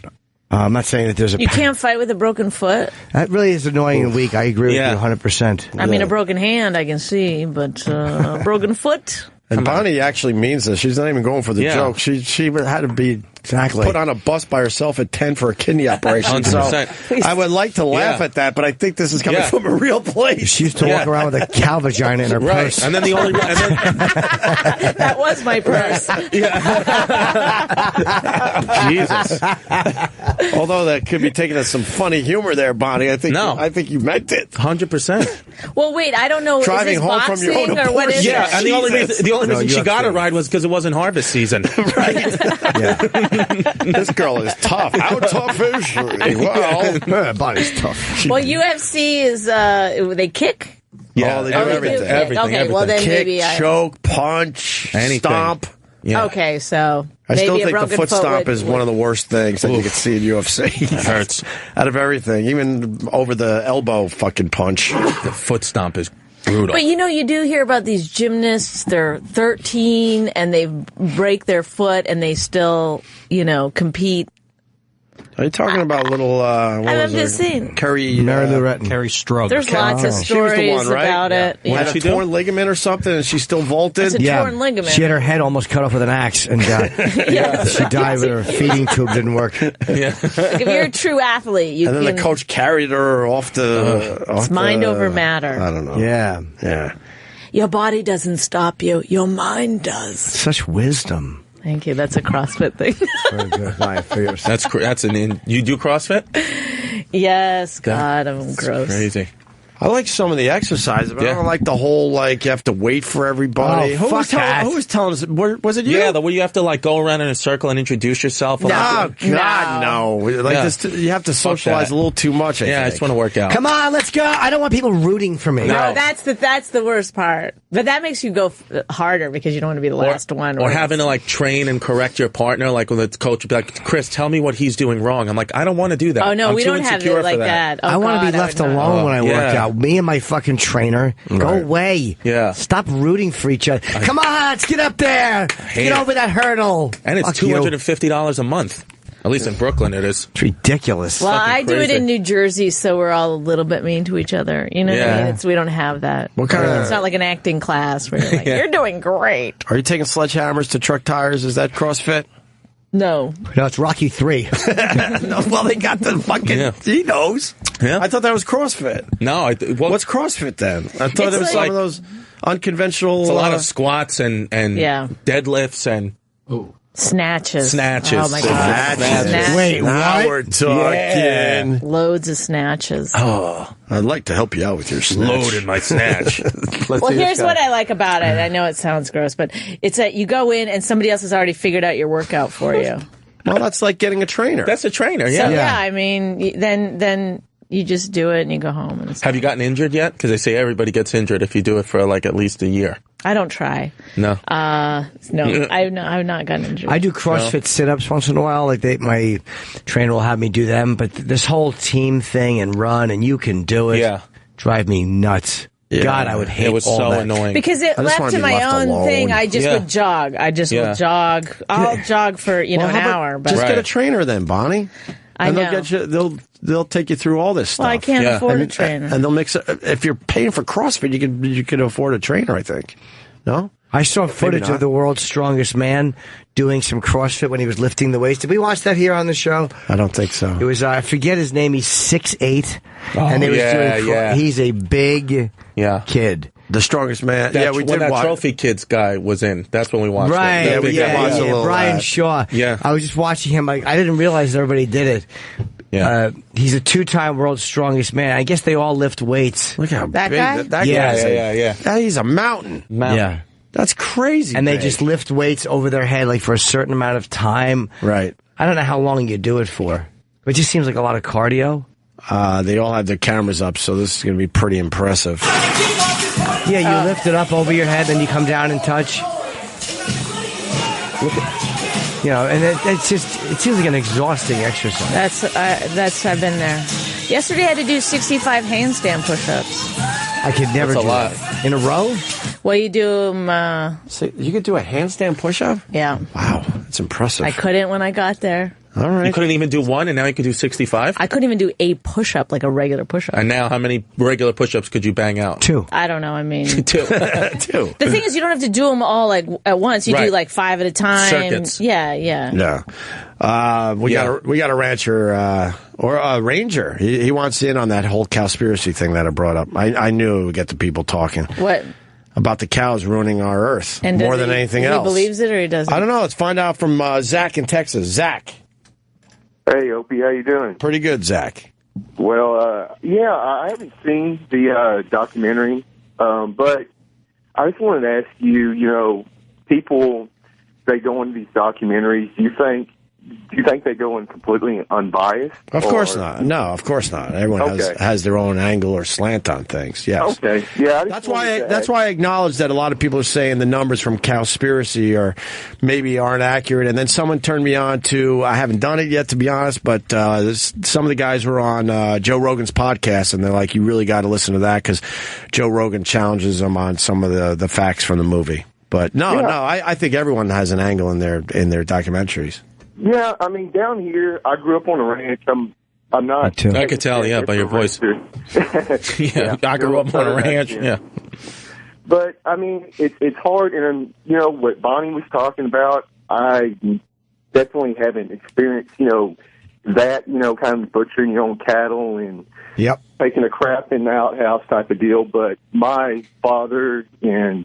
I'm not saying that there's a...
You can't fight with a broken foot?
That really is annoying and weak. I agree with you 100%.
I mean, a broken hand I can see, but a broken foot?
And Bonnie actually means this. She's not even going for the joke. She had to be put on a bus by herself at 10 for a kidney operation. So
100%.
I would like to laugh at that, but I think this is coming from a real place.
She used to walk around with a cow vagina in her purse.
And then the only...
That was my purse.
Jesus. Although that could be taken as some funny humor there, Bonnie. I think you meant it.
100%.
Well, wait, I don't know.
Driving
is this
home from your own
boxing or what is
Yeah,
it?
and the only reason she got a ride was because it wasn't harvest season.
This girl is tough. How tough is she? Well, Bonnie's tough.
Well, UFC is they kick.
Yeah, they do everything.
Okay, well then
Kick,
maybe
choke, punch, stomp.
Yeah. Okay, so
I still
maybe a
think the
broken
foot stomp
would-
is one of the worst things that you could see in UFC. It hurts. Out of everything, even over the elbow fucking punch.
The foot stomp is brutal.
But you do hear about these gymnasts. They're 13 and they break their foot and they still, compete.
Are you talking about little?
I'm just saying.
Kerry
Strug.
There's lots of
She was the
stories
one, right?
about it.
Had a torn ligament or something, and she still vaulted.
It's a torn ligament.
She had her head almost cut off with an axe, and she died with her feeding tube didn't work.
Like if you're a true athlete,
and then the coach carried her off the.
It's mind over matter.
I don't know.
Yeah.
Your body doesn't stop you. Your mind does.
Such wisdom.
Thank you. That's a CrossFit thing.
Very good.
That's you do CrossFit?
Yes. God, I'm gross.
Crazy.
I like some of the exercises, but I don't like the whole you have to wait for everybody. Who was telling us? Was it you?
Yeah, where you have to go around in a circle and introduce yourself.
No, God, no. This, you have to socialize a little too much.
I just want to work out.
Come on, let's go. I don't want people rooting for me.
No, that's the worst part. But that makes you go harder because you don't want to be the last one.
Or having to train and correct your partner, when the coach would be like, "Chris, tell me what he's doing wrong." I'm like, I don't want to do that.
Oh no, we don't have it like that.
I want to be left alone when I work out. Me and my fucking trainer. Go away.
Yeah.
Stop rooting for each other. Come on, let's get up there. Get over that hurdle.
And it's $250 a month. At least in Brooklyn it is.
It's ridiculous.
Well, I do it in New Jersey, so we're all a little bit mean to each other. You know what I mean? We don't have that.
What kind of?
It's not like an acting class where you're like, you're doing great.
Are you taking sledgehammers to truck tires? Is that CrossFit?
No.
No, it's Rocky 3.
No, well, they got the fucking... He knows.
Yeah.
I thought that was CrossFit.
No.
What's CrossFit then? I thought it was some of those unconventional...
It's a lot of squats and deadlifts and...
Snatches.
Oh,
my God.
Snatches. Wait, now we're talking.
Yeah. Loads of snatches.
Oh, I'd like to help you out with your snatch.
Load in my snatch.
Well, here's what I like about it. I know it sounds gross, but it's that you go in and somebody else has already figured out your workout for you.
Well, that's like getting a trainer.
That's a trainer,
So, I mean, then you just do it and you go home. And
have you gotten injured yet? Because they say everybody gets injured if you do it for at least a year.
I don't try.
No.
No, I've not gotten injured.
I do CrossFit sit-ups once in a while. My trainer will have me do them, but this whole team thing and run and you can do it drive me nuts.
Yeah.
God, I would hate
it. Was
all
so
that.
annoying.
Because it left to my own thing, I just would jog. Would jog. I'll jog for an hour. But
just get a trainer then, Bonnie.
I know.
They'll get you. They'll take you through all this stuff.
Well, I can't afford a trainer.
And they'll mix it. If you're paying for CrossFit, you can afford a trainer, I think. No?
I saw footage of the world's strongest man doing some CrossFit when he was lifting the weights. Did we watch that here on the show?
I don't think so.
It was, I forget his name, he's 6'8". And they was doing, he's a big kid.
The strongest man.
We did watch. Trophy Kids guy was in. That's when we watched
it.
Right,
Brian Shaw.
Yeah.
I was just watching him. I didn't realize everybody did it.
Yeah.
He's a 2-time world's strongest man. I guess they all lift weights.
Look how
that
big
guy?
that guy is.
Yeah.
He's a mountain.
Yeah.
That's crazy.
And they just lift weights over their head for a certain amount of time.
Right.
I don't know how long you do it for. It just seems like a lot of cardio.
They all have their cameras up, so this is going to be pretty impressive.
Yeah, you lift it up over your head, then you come down and touch. Look at, and it seems like an exhausting exercise.
I've been there. Yesterday I had to do 65 handstand push-ups.
I could never do
lot.
that. In a row?
Well, you do them...
So you could do a handstand push-up?
Yeah.
Wow, that's impressive.
I couldn't when I got there.
All right.
You couldn't even do one, and now you can do 65?
I couldn't even do a push-up, like a regular push-up.
And now how many regular push-ups could you bang out?
2.
I don't know, I mean...
2. 2.
The thing is, you don't have to do them all at once. You do 5 at a time.
Circuits.
Yeah.
Yeah. We got a rancher, or a ranger. He wants in on that whole cowspiracy thing that I brought up. I knew it would get the people talking.
What?
About the cows ruining our earth.
And
more than anything else.
He believes it or he doesn't?
I don't know. Let's find out from Zach in Texas. Zach.
Hey, Opie, how you doing?
Pretty good, Zach.
Well, yeah, I haven't seen the documentary, but I just wanted to ask you, you know, people, they go into these documentaries, do you think they go in completely unbiased?
Of course not. No, of course not. Everyone has their own angle or slant on things. Yes.
Okay. Yeah.
That's why I acknowledge that a lot of people are saying the numbers from Cowspiracy aren't accurate. And then someone turned me on to, I haven't done it yet, to be honest, but some of the guys were on Joe Rogan's podcast, and they're like, you really got to listen to that because Joe Rogan challenges them on some of the facts from the movie. But I think everyone has an angle in their documentaries.
Yeah, I mean, down here, I grew up on a ranch. I'm not.
I could tell, by your voice. Yeah, I grew up on a ranch. Yeah.
But I mean, it's hard, and you know what Bonnie was talking about. I definitely haven't experienced, that kind of butchering your own cattle and taking a crap in the outhouse type of deal. But my father and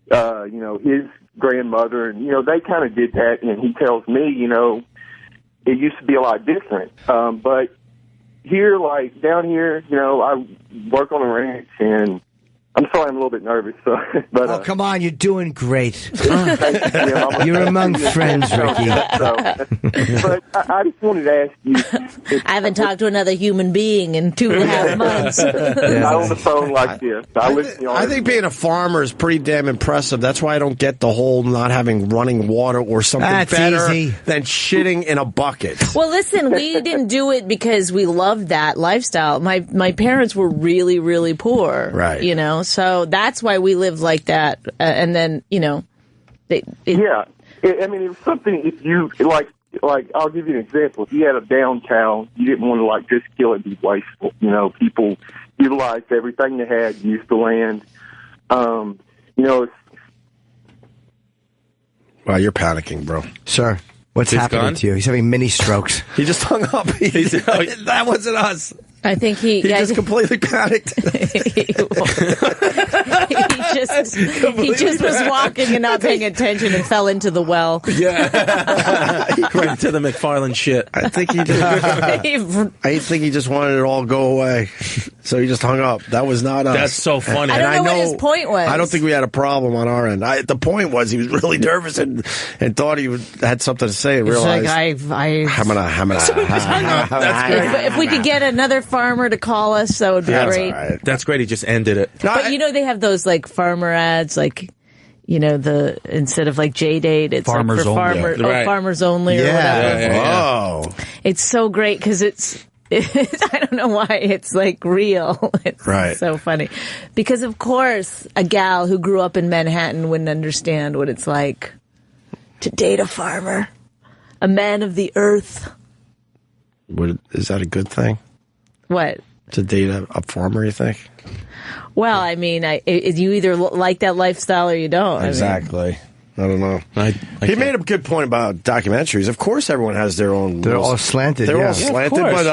his grandmother, and they kind of did that, and he tells me, it used to be a lot different. But here, like down here, I work on a ranch, and I'm sorry, I'm a little bit nervous. So, but
come on, you're doing great. You're among friends, Ricky.
But I just wanted to ask you.
I haven't talked to another human being in 2.5 months.
Not on the phone like this.
I think being a farmer is pretty damn impressive. That's why I don't get the whole not having running water or something better than shitting in a bucket.
Well, listen, we didn't do it because we loved that lifestyle. My parents were really, really poor.
Right.
So that's why we lived like that. And then,
yeah. I mean, it was something, if you, like, I'll give you an example. If you had a down cow, you didn't want to, just kill it and be wasteful. People utilized everything they had, used the land.
Wow, you're panicking, bro.
Sir, what's happening to you? He's having mini strokes.
He just hung up. That wasn't us.
I think he
just completely panicked.
he just was walking and not paying attention and fell into the well.
Yeah, right into the McFarlane shit.
I think he just wanted it all to go away, so he just hung up. That was not us.
That's so funny.
I don't know what his point was.
I don't think we had a problem on our end. The point was he was really nervous and thought he had something to say. And realized,
I'm gonna. So that's great. If we could get another farmer to call us, that would be great.
Right.
That's great. He just ended it.
But they have those farmer ads, instead of J-Date, it's
farmers
for
only.
Farmers only or whatever.
Yeah. Oh.
It's so great because I don't know why it's real. It's so funny. Because of course a gal who grew up in Manhattan wouldn't understand what it's like to date a farmer, a man of the earth.
Is that a good thing?
What?
To date a farmer, you think?
Well, I mean, you either like that lifestyle or you don't.
Exactly. I don't know. He made a good point about documentaries. Of course, everyone has their own.
They're all slanted.
They're all slanted, but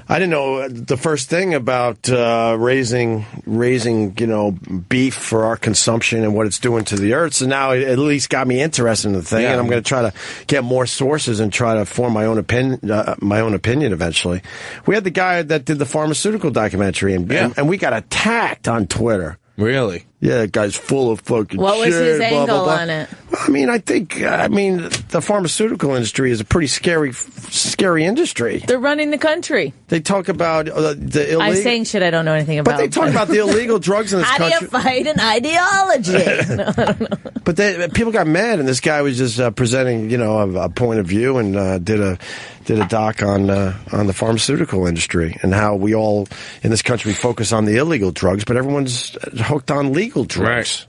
I didn't know the first thing about raising beef for our consumption and what it's doing to the earth. So now it at least got me interested in the thing, and I'm going to try to get more sources and try to form my own opinion eventually. We had the guy that did the pharmaceutical documentary, and we got attacked on Twitter.
Really?
Yeah, that guy's full of fucking shit.
What was his angle
blah, blah, blah.
on it?
Well, I mean, the pharmaceutical industry is a pretty scary industry.
They're running the country.
They talk about the illegal...
I'm saying shit I don't know anything about.
But they talk about the illegal drugs in this country.
How do you fight an ideology? No, I don't know.
But people got mad, and this guy was just presenting, a point of view, and did a doc on the pharmaceutical industry and how we all in this country focus on the illegal drugs, but everyone's hooked on legal drugs. Right.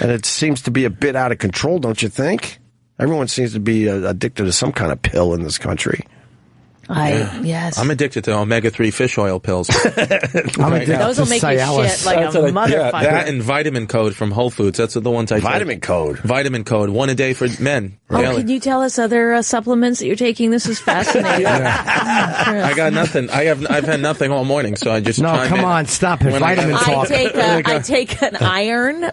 And it seems to be a bit out of control, don't you think? Everyone seems to be addicted to some kind of pill in this country.
Yes.
I'm addicted to omega-3 fish oil pills.
I'm addicted
Those will
to
make you
Cialis.
shit like a motherfucker.
That and Vitamin Code from Whole Foods. That's the ones I take.
Vitamin Code.
Vitamin Code. One a day for men.
Oh,
Daily.
can you tell us other supplements that you're taking? This is fascinating.
I got nothing. I've had nothing all morning, so I just
come on, stop it. Vitamin talk.
I take an iron.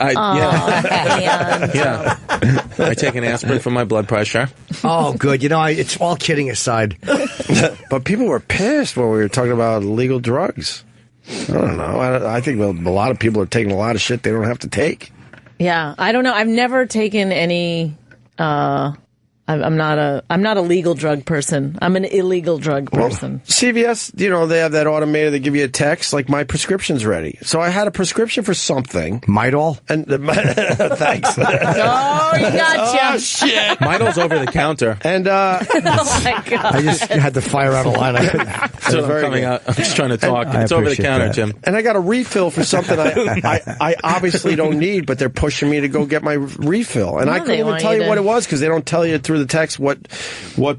I take an aspirin for my blood pressure.
Oh, good. You know, it's all kidding aside.
But people were pissed when we were talking about illegal drugs. I don't know. I think a lot of people are taking a lot of shit they don't have to take.
Yeah, I don't know. I've never taken any. I'm not a legal drug person. I'm an illegal drug person.
Well, CVS, they have that automated. They give you a text like my prescription's ready. So I had a prescription for something.
Midol?
And thanks.
Oh, you gotcha.
Oh shit.
Midol's over the counter.
And
oh my god.
I just had to fire out a line.
So I'm coming out. I'm just trying to talk. It's over the counter, Jim.
And I got a refill for something I obviously don't need, but they're pushing me to go get my refill. And I couldn't even tell you what it was because they don't tell you through the text what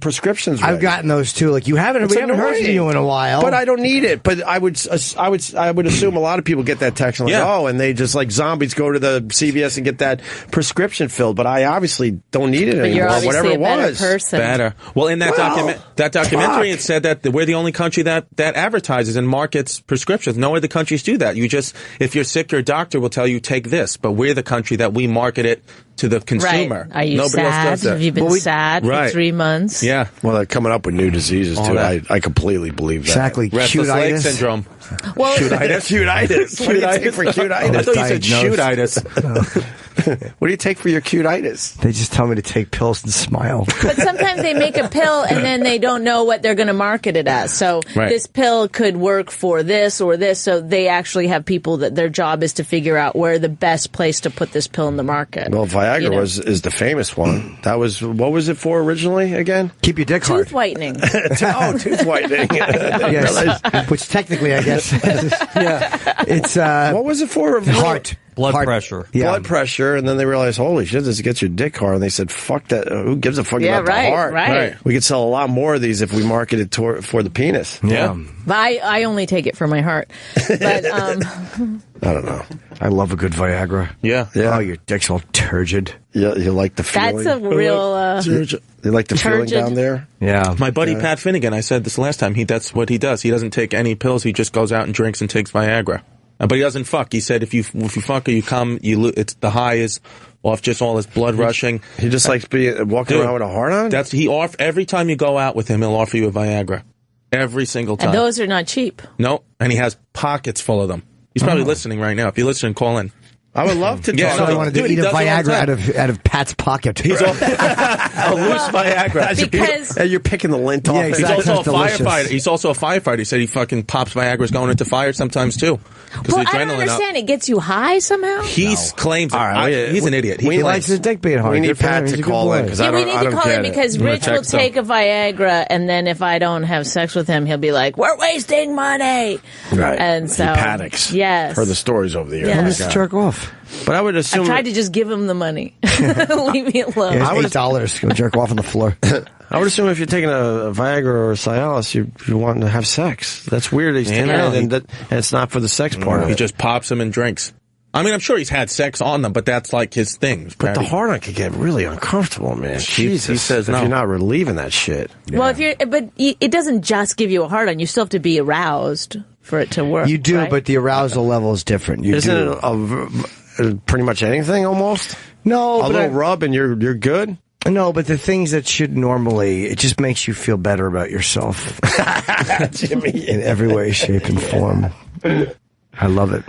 prescriptions.
I've gotten those too. Like we haven't heard from you in a while.
But I don't need it. But I would assume a lot of people get that text and and they just like zombies go to the CVS and get that prescription filled. But I obviously don't need it anymore. Whatever it was.
Better. Well, in that documentary, it said that we're the only country that advertises and markets prescriptions. No other countries do that. You just, if you're sick, your doctor will tell you take this. But we're the country that we market it to the consumer.
Right. Are you
Nobody
sad?
else does that.
Have you been sad for 3 months?
Yeah. Well, they're coming up with new diseases too. I completely believe that.
Exactly.
Restless leg syndrome.
Well,
Cutitis. What do you take for cutitis?
I thought you said shoot-itis.
What do you take for your cutitis?
They just tell me to take pills and smile.
But sometimes they make a pill and then they don't know what they're going to market it as. So this pill could work for this or this. So they actually have people that their job is to figure out where the best place to put this pill in the market.
Well, Viagra is the famous one. That was, what was it for originally again?
Keep your dick hard.
Tooth whitening.
Tooth whitening.
Yes. Which technically, I guess, it's
what was it for?
Heart.
Blood pressure.
Yeah. Blood pressure, and then they realized, holy shit, this gets your dick hard. And they said, fuck that. Who gives a fuck about the heart?
Right.
We could sell a lot more of these if we market it for the penis.
Yeah.
But I only take it for my heart. But
I don't know.
I love a good Viagra.
Yeah.
Oh, your dick's all turgid.
Yeah, you like the feeling.
that's a real.
You like the feeling down there?
Yeah.
My buddy Pat Finnegan, I said this last time, that's what he does. He doesn't take any pills. He just goes out and drinks and takes Viagra. But he doesn't fuck. He said if you fuck or you come, it's the high is off just all his blood rushing.
He just likes walking around with a heart on?
Every time you go out with him, he'll offer you a Viagra. Every single time.
And those are not cheap.
No, and he has pockets full of them. He's probably listening right now. If you're listening, call in.
I would love to talk.
That's what I want to do. Eat a Viagra out of Pat's pocket.
He's a loose Viagra.
Because
you're picking the lint off.
Exactly.
He's also a firefighter. He's also a firefighter. He said he fucking pops Viagra's going into fire sometimes too.
Well, I don't understand. It gets you high somehow?
He claims it. He's an idiot.
He likes his dick being hard.
We need Pat to call in because
we need to call in because Rich will take a Viagra, and then if I don't have sex with him, he'll be like, "We're wasting money."
Right.
And so
he panics.
Yes.
Heard the stories over the years.
Let me just jerk off.
But I would assume
I tried to just give him the money. Leave me alone.
Here's $8. Go jerk off on the floor.
I would assume if you're taking a Viagra or a Cialis, you're wanting to have sex. That's weird. He's taking it, and it's not for the sex part of it.
He just pops them and drinks. I mean, I'm sure he's had sex on them, but that's like his thing.
But the hard-on could get really uncomfortable, man. Jesus. He says if you're not relieving that shit.
Yeah. Well, it doesn't just give you a hard-on. You still have to be aroused for it to work.
You do,
right?
but the arousal level is different.
Isn't it pretty much anything almost?
No,
a little rub and you're good.
No, but the things that should normally, it just makes you feel better about yourself.
Jimmy.
In every way, shape, and form. I love it.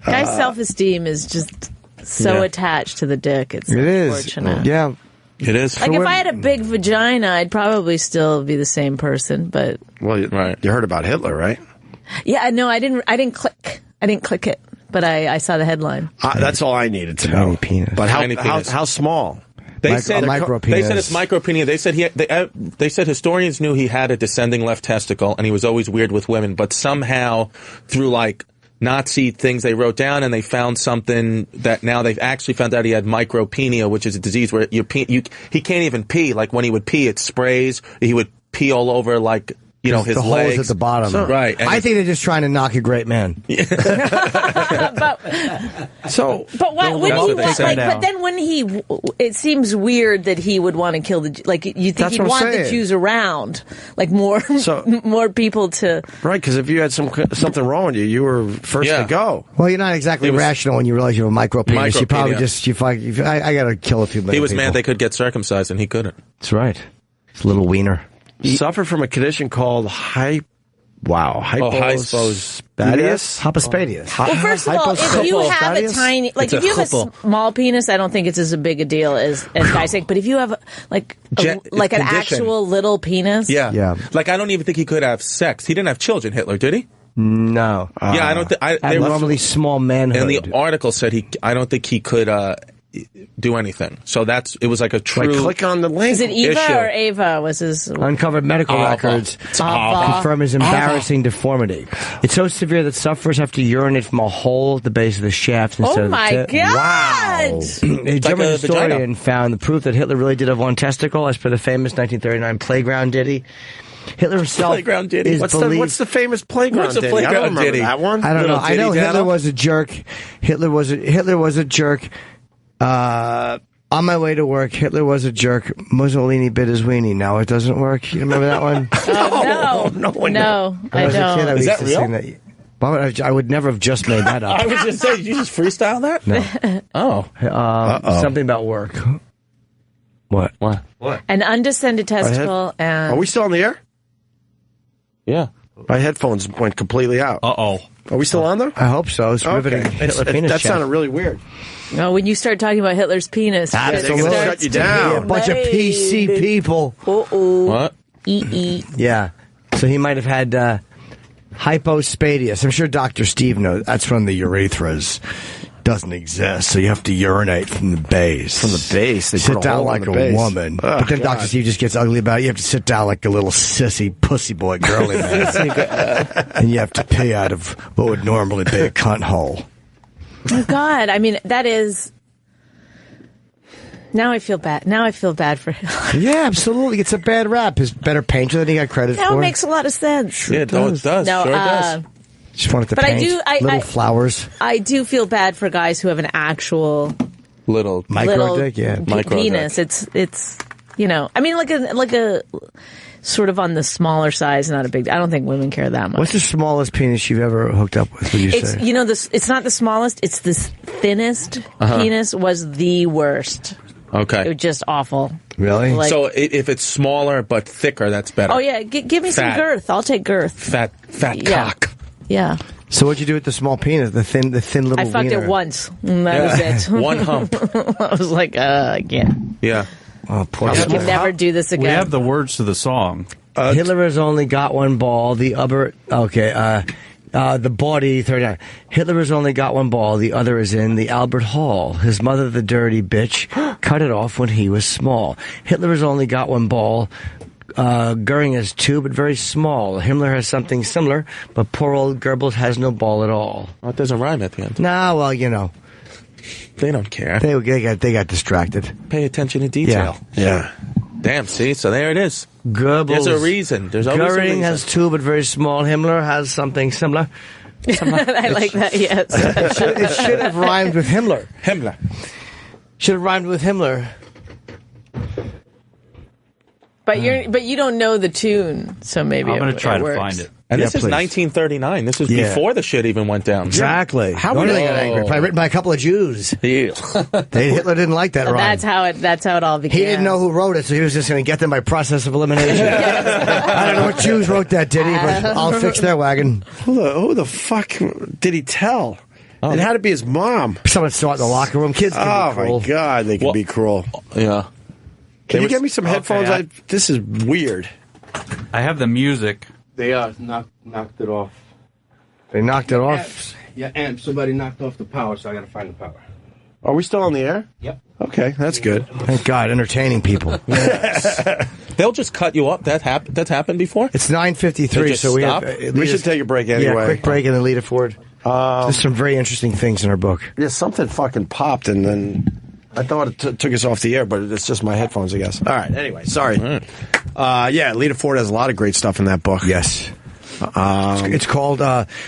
Guy's self-esteem is just so attached to the dick. It's unfortunate.
Yeah.
It is.
Like if I had a big vagina, I'd probably still be the same person, but...
Well, you heard about Hitler, right?
Yeah, no, I didn't click. I didn't click it, but I saw the headline.
That's all I needed to know.
Penis.
But how small?
They said
micropenis.
They said it's micropenis. They said they said historians knew he had a descending left testicle, and he was always weird with women. But somehow, through like Nazi things they wrote down, and they found something that now they've actually found out he had micropenia, which is a disease where he can't even pee. Like when he would pee, it sprays. He would pee all over like his
the
legs
holes at the bottom.
Right. And
I think they're just trying to knock a great man.
But why wouldn't he want, but then when it seems weird that he would want to kill you think
That's
he'd
what I'm
want
saying.
the Jews around, more people to.
Right, because if you had something wrong with you, you were first to go.
Well, you're not exactly rational when you realize you have a micro penis. You probably I got to kill a few million
He was
people.
mad they could get circumcised and he couldn't.
That's right. It's a little wiener.
He suffered from a condition called hypospadias.
Hypospadias.
Well, first of all, if you have a tiny, if you have a small penis, I don't think it's as big a deal as guys think. But if you have an actual little penis,
yeah. Like I don't even think he could have sex. He didn't have children. Hitler, did he?
No.
Yeah, I don't think.
Abnormally small manhood.
And the article said I don't think he could do anything. So it was like a true.
Click on the link.
Is it Eva
issue.
or Ava? Was his
uncovered medical records confirm his embarrassing deformity. It's so severe that sufferers have to urinate from a hole at the base of the shaft instead of the tip.
God!
Wow! A German historian found the proof that Hitler really did have one testicle, as per the famous 1939 playground ditty. Hitler himself
playground ditty.
is
What's
believed...
the famous playground
What's the
ditty?
playground
I don't remember
ditty?
that one.
I don't know. I know
ditty
Hitler
data?
was a jerk. Hitler was a jerk. On my way to work, Hitler was a jerk. Mussolini bit his weenie. Now it doesn't work. You remember that one?
No, I don't.
Is that real?
I would never have just made that up.
I was just saying, did you just freestyle that?
No. Something about work. What?
An undescended testicle and.
Are we still on the air?
Yeah.
My headphones went completely out.
Uh-oh.
Are we still on there?
I hope so. It's riveting. Hitler penis
that
chat.
sounded really weird.
No, when you start talking about Hitler's penis,
They're going to shut you down.
A bunch of PC people.
What?
Yeah. So he might have had hypospadias. I'm sure Dr. Steve knows. That's from the urethras. Doesn't exist, so you have to urinate from the base.
From the base? They
sit
put a
down
hole
like
in the
a
base.
woman.
Oh,
but then
God.
Dr. Steve just gets ugly about it. You have to sit down like a little sissy pussy boy girly man. And you have to pee out of what would normally be a cunt hole.
Oh God! I mean, that is. Now I feel bad. Now I feel bad for him.
Yeah, absolutely. It's a bad rap. His better painter than he got credit
Now
for.
it makes a lot of sense.
Sure
it does.
No,
Sure does.
Just wanted to
but
paint little
I
flowers.
I do feel bad for guys who have an actual
Little
micro dick, yeah.
penis. It's I mean like a sort of on the smaller size, not a big. I don't think women care that much.
What's the smallest penis you've ever hooked up with? Would you say?
It's not the smallest. It's the thinnest penis was the worst.
Okay.
It was just awful.
Really?
So if it's smaller but thicker, that's better.
Oh yeah, give me some
Fat.
girth. I'll take girth.
Fat
Yeah.
cock.
Yeah.
So what'd you do with the small penis? The thin little.
I fucked
wiener?
it once. And that was it.
One hump.
I was like, again.
Yeah.
Oh, poor
I can never do this again.
We have the words to the song.
Hitler has only got one ball. The other, the body 39. Hitler has only got one ball. The other is in the Albert Hall. His mother, the dirty bitch, cut it off when he was small. Hitler has only got one ball. Goering has two, but very small. Himmler has something similar, but poor old Goebbels has no ball at all.
Oh, it doesn't rhyme at the end.
Nah, well, you know.
They don't care.
They got distracted.
Pay attention to detail.
Yeah.
Damn, see? So there it is.
Goebbels.
There's a reason. There's always a
Goering
reason.
has two, but very small. Himmler has something similar.
I like that, yes.
It should have rhymed with Himmler.
Himmler.
Should have rhymed with Himmler.
But you don't know the tune, so maybe
I'm going to try to
works.
find it.
And
Yeah,
this is
please.
1939. This is before the shit even went down.
Exactly.
How
No wonder
would
they got angry? Probably written by a couple of Jews. Hitler didn't like that rhyme.
That's how it all began.
He didn't know who wrote it, so he was just going to get them by process of elimination. I don't know what Jews wrote that, did he? But I'll fix their wagon.
Who the fuck did he tell? It had to be his mom.
Someone saw it in the locker room. Kids can be cruel.
My God, they can be cruel.
Yeah.
Can you get me some headphones? This is weird.
I have the music.
They knocked it off.
They knocked it off?
Yeah, and somebody knocked off the power, so I got to find the power.
Are we still on the air?
Yep.
Okay, that's good.
Thank God, entertaining people.
They'll just cut you up. That's happened before?
It's 9:53, so we have...
We should take a break anyway.
Yeah, quick break and then Lita Ford. There's some very interesting things in her book.
Yeah, something fucking popped and then... I thought it took us off the air, but it's just my headphones, I guess. All right, anyway, sorry. Yeah, Lita Ford has a lot of great stuff in that book.
Yes. It's called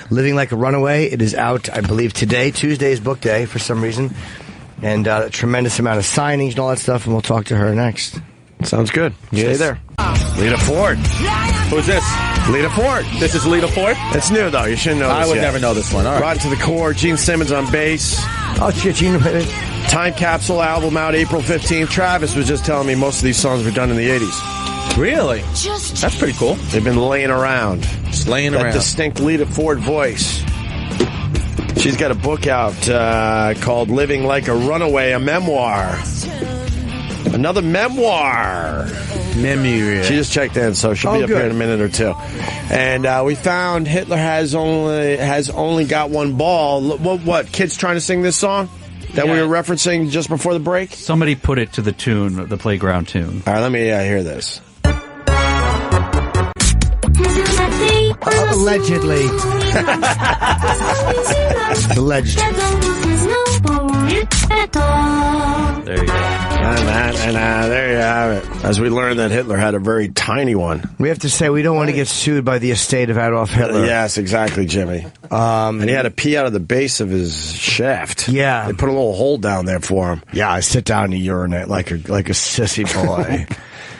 Living Like a Runaway. It is out, I believe, today. Tuesday is book day for some reason. And a tremendous amount of signings and all that stuff, and we'll talk to her next.
Sounds good.
Yes.
Stay there. Lita Ford.
Who's this?
Lita Ford.
This is Lita Ford?
It's new, though. You shouldn't know this
I would
yet.
never know this one. All right.
Rotten to the Core. Gene Simmons on bass.
Oh, shit, Gene.
Time Capsule album out April 15th. Travis was just telling me most of these songs were done in the 80s.
Really? That's pretty cool.
They've been laying around.
Just laying
that
around.
Distinct Lita Ford voice. She's got a book out called Living Like a Runaway, a memoir. Another memoir.
Memoir.
She just checked in, so she'll be up here in a minute or two. And we found Hitler has only got one ball. What? Kids trying to sing this song that we were referencing just before the break?
Somebody put it to the tune, the playground tune.
All right, let me hear this.
Allegedly. Alleged.
There you go.
And there you have it. As we learned that Hitler had a very tiny one.
We have to say we don't want to get sued by the estate of Adolf Hitler.
Yes, exactly, Jimmy. And he had to pee out of the base of his shaft.
Yeah.
They put a little hole down there for him.
Yeah, I sit down and urinate like a sissy boy.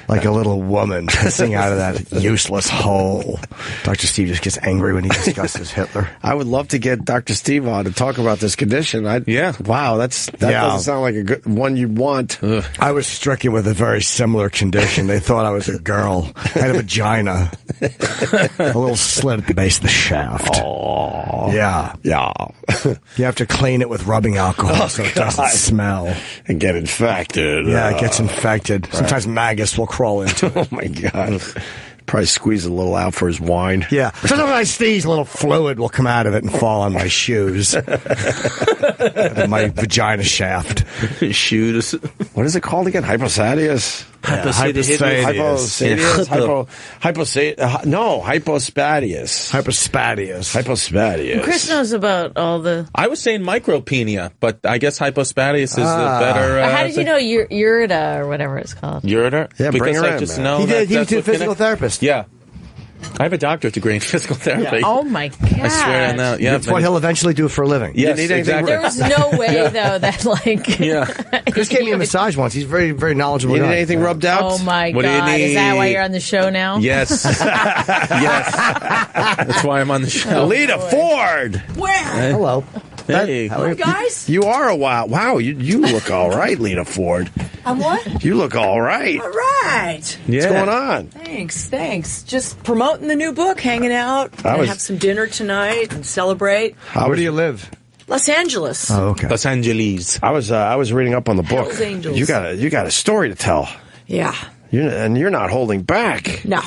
Like a little woman pissing out of that useless hole. Dr. Steve just gets angry when he discusses Hitler.
I would love to get Dr. Steve on to talk about this condition. Wow, that doesn't sound like a good one you'd want. Ugh.
I was stricken with a very similar condition. They thought I was a girl. I had a vagina. A little slit at the base of the shaft.
Oh.
Yeah.
Yeah.
You have to clean it with rubbing alcohol so it doesn't smell.
And get infected.
Yeah, it gets infected. Right. Sometimes maggots will crawl into it.
Oh, my God. Probably squeeze a little out for his wine.
Yeah. Sometimes when I sneeze, a little fluid will come out of it and fall on my shoes. My vagina shaft.
Shoes. What is it called again? Hypospadias? Hypospadias.
Chris knows about all the...
I was saying micropenia, but I guess hypospadias is a better...
How did you know Urida or whatever it's called?
Urida?
Yeah,
because
bring her
I
in,
just
man.
know
He did. He was a
what
physical therapist.
Yeah. I have a doctorate degree in physical therapy.
Oh, my God.
I swear on that. Yeah,
That's what he'll eventually do for a living.
Yes, exactly.
There was no way, though, that, like...
Yeah.
Chris gave me a massage once. He's very, very knowledgeable.
You need
guy.
anything rubbed out?
Oh, my
What do you
God.
need?
Is that why you're on the show now?
Yes. Yes. That's why I'm on the show.
Lita Ford!
Where?
Hello.
Hey.
Hello, guys.
You are a wow. Wow, you look all right, Lita Ford.
I'm what?
You look all right.
All right.
What's going on?
Thanks. Just promoting the new book, hanging out.
I was-
Have some dinner tonight and celebrate.
Where do you live?
Los Angeles.
Oh, okay.
Los Angeles.
I was reading up on the book.
Hells Angels.
You got a story to tell.
Yeah.
You're not holding back.
No.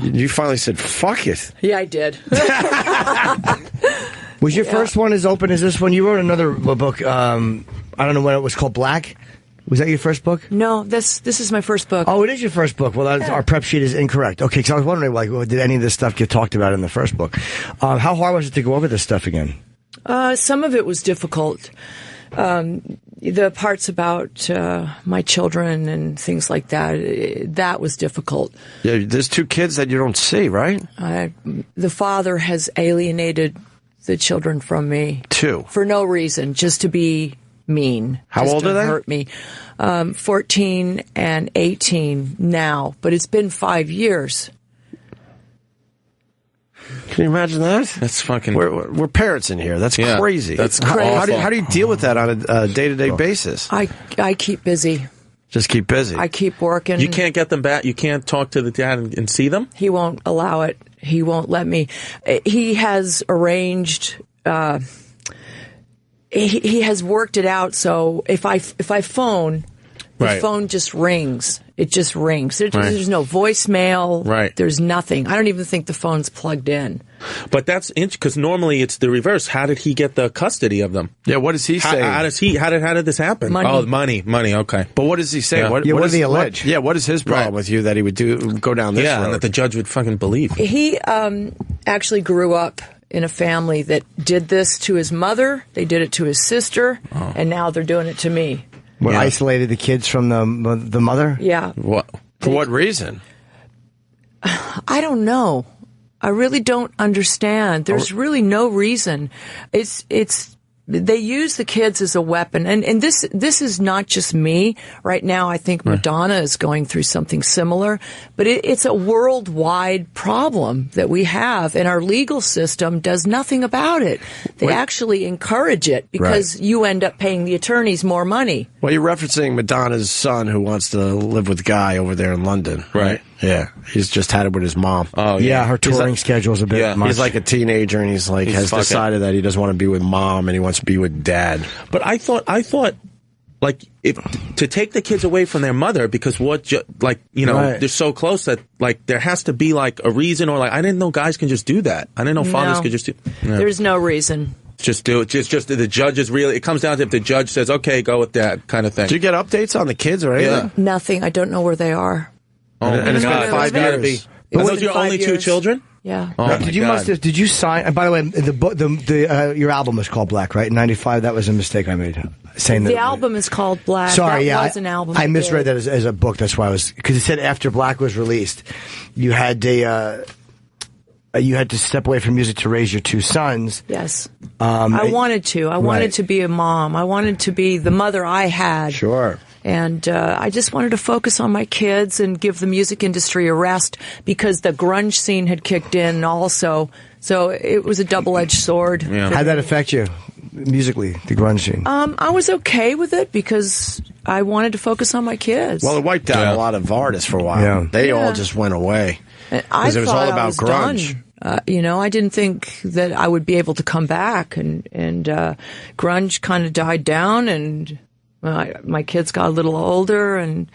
You finally said, fuck it.
Yeah, I did.
Was your first one as open as this one? You wrote another book. I don't know when it was called. Black. Was that your first book?
No, this is my first book.
Oh, it is your first book. Well, our prep sheet is incorrect. Okay, because I was wondering, like, did any of this stuff get talked about in the first book? How hard was it to go over this stuff again?
Some of it was difficult. The parts about my children and things like that, that was difficult.
Yeah, there's two kids that you don't see, right?
The father has alienated the children from me.
Two.
For no reason, just to be mean.
How
just
old
to
are they?
Hurt me. 14 and 18 now, but it's been 5 years.
Can you imagine that?
That's fucking...
We're parents in here. That's crazy.
That's
crazy. How do you deal with that on a day-to-day basis?
I keep busy.
Just keep busy.
I keep working.
You can't get them back? You can't talk to the dad and see them?
He won't allow it. He won't let me. He has arranged... He has worked it out so if I phone, the phone just rings. It just rings. There's no voicemail.
Right.
There's nothing. I don't even think the phone's plugged in.
But that's because normally it's the reverse. How did he get the custody of them?
Yeah, what does he say?
How did this happen?
Money.
Oh, money. Okay.
But what does he say?
Yeah.
What
does he allege?
What is his problem with you that he would go down this road?
And that the judge would fucking believe.
He actually grew up in a family that did this to his mother. They did it to his sister, and now they're doing it to me.
What, isolated the kids from the mother?
Yeah.
For what reason?
I don't know. I really don't understand. There's really no reason. They use the kids as a weapon, and this is not just me. Right now, I think Madonna is going through something similar, but it's a worldwide problem that we have, and our legal system does nothing about it. They actually encourage it because you end up paying the attorneys more money.
Well, you're referencing Madonna's son who wants to live with Guy over there in London, right? Yeah, he's just had it with his mom.
Oh, yeah, her touring schedule's a bit much.
He's like a teenager, and he's has decided that he doesn't want to be with mom, and he wants to be with dad.
But I thought, like, to take the kids away from their mother because they're so close that like there has to be like a reason, or like I didn't know guys can just do that. I didn't know fathers could just do. Yeah.
There's no reason.
Just do it. Just the judge is really. It comes down to if the judge says, "Okay, go with that," kind of thing.
Do you get updates on the kids or anything?
Yeah.
Nothing. I don't know where they are.
Oh, and it's been 5 years. Are those your only 2 children?
Yeah.
Oh,
did you sign? And by the way, your album was called Black, right? In '95, that was a mistake I made. Saying
the album is called Black.
Sorry,
that was an album.
I misread that as a book. That's why I was, because it said after Black was released, you had to step away from music to raise your 2 sons.
Yes. I wanted to. I wanted to be a mom. I wanted to be the mother I had.
Sure.
And I just wanted to focus on my kids and give the music industry a rest because the grunge scene had kicked in also. So it was a double-edged sword.
Yeah. How'd that affect you musically, the grunge scene?
I was okay with it because I wanted to focus on my kids.
Well, it wiped out a lot of artists for a while. Yeah. They all just went away. Because it was all about grunge.
I didn't think that I would be able to come back, and grunge kind of died down, and my kids got a little older, and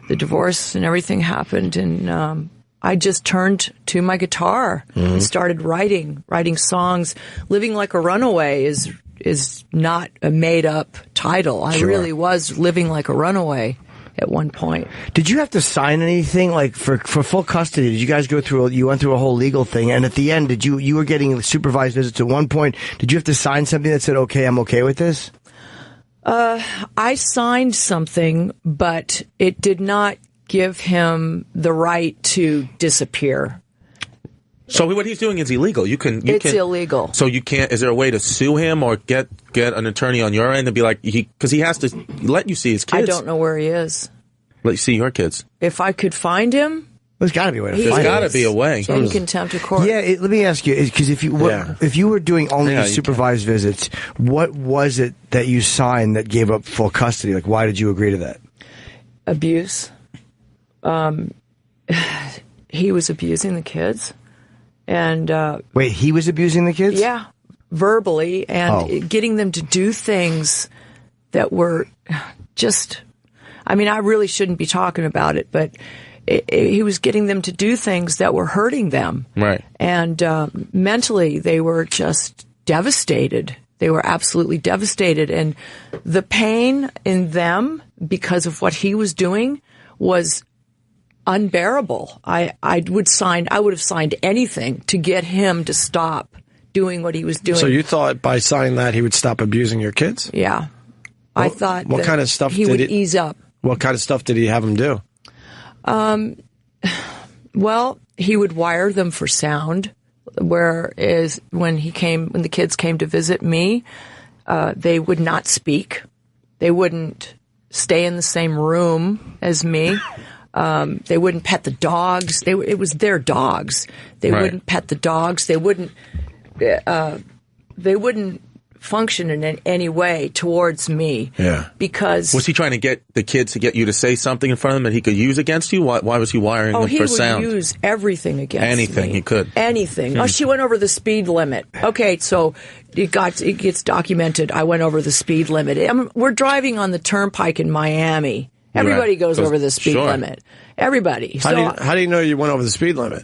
the divorce and everything happened, and I just turned to my guitar and started writing songs. Living Like a Runaway is not a made up title. I really was living like a runaway at one point.
Did you have to sign anything like for full custody? Did you guys you went through a whole legal thing, and at the end, you were getting supervised visits at one point? Did you have to sign something that said, "Okay, I'm okay with this"?
I signed something, but it did not give him the right to disappear.
So what he's doing is illegal. It's
illegal.
So you can't. Is there a way to sue him or get an attorney on your end and be like, because he has to let you see his kids?
I don't know where he is.
Let you see your kids.
If I could find him,
there's got to be a way to find him.
There's got to be a way.
In contempt of court.
Yeah. Let me ask you, because if you were doing only supervised visits, what was it that you signed that gave up full custody? Like, why did you agree to that?
Abuse. He was abusing the kids. And
wait, he was abusing the kids?
Yeah, verbally, and getting them to do things that were just, I mean, I really shouldn't be talking about it, but he was getting them to do things that were hurting them.
Right.
And mentally, they were just devastated. They were absolutely devastated. And the pain in them because of what he was doing was unbearable. I would have signed anything to get him to stop doing what he was doing.
So you thought by signing that he would stop abusing your kids?
Yeah. I thought
what kind of stuff
he would ease up.
What kind of stuff did he have him do?
Well, he would wire them for sound, whereas when the kids came to visit me, they would not speak. They wouldn't stay in the same room as me. They wouldn't pet the dogs. It was their dogs. They wouldn't pet the dogs. They wouldn't function in any way towards me.
Yeah.
Because
was he trying to get the kids to get you to say something in front of him that he could use against you? Why was he wiring them for sound?
He would use everything against
anything
me.
He could.
Anything. Oh, she went over the speed limit. Okay, so it gets documented. I went over the speed limit. We're driving on the turnpike in Miami. Everybody goes over the speed limit. Everybody.
How do you know you went over the speed limit?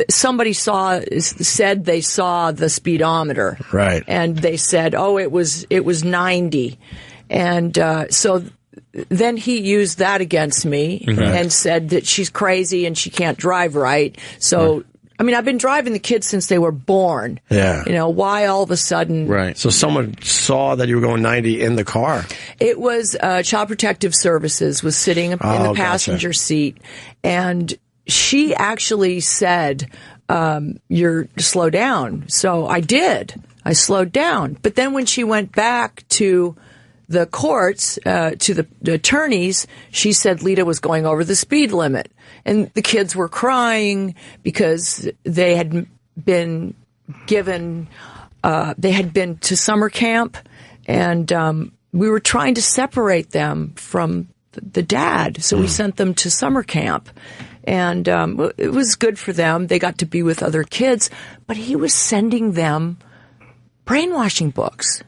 Somebody said they saw the speedometer.
Right.
And they said, it was 90. And so then he used that against me and said that she's crazy and she can't drive right. So
I mean, I've been driving the kids since they were born.
Yeah.
You know, why all of a sudden?
Right. So someone saw that you were going 90 in the car.
It was Child Protective Services was sitting in the passenger seat, and she actually said, "You're slow down." So I did. I slowed down. But then when she went back to the courts, to the attorneys, she said Lita was going over the speed limit. And the kids were crying because they had been given, they had been to summer camp, and we were trying to separate them from the dad. So we sent them to summer camp. And it was good for them. They got to be with other kids. But he was sending them brainwashing books.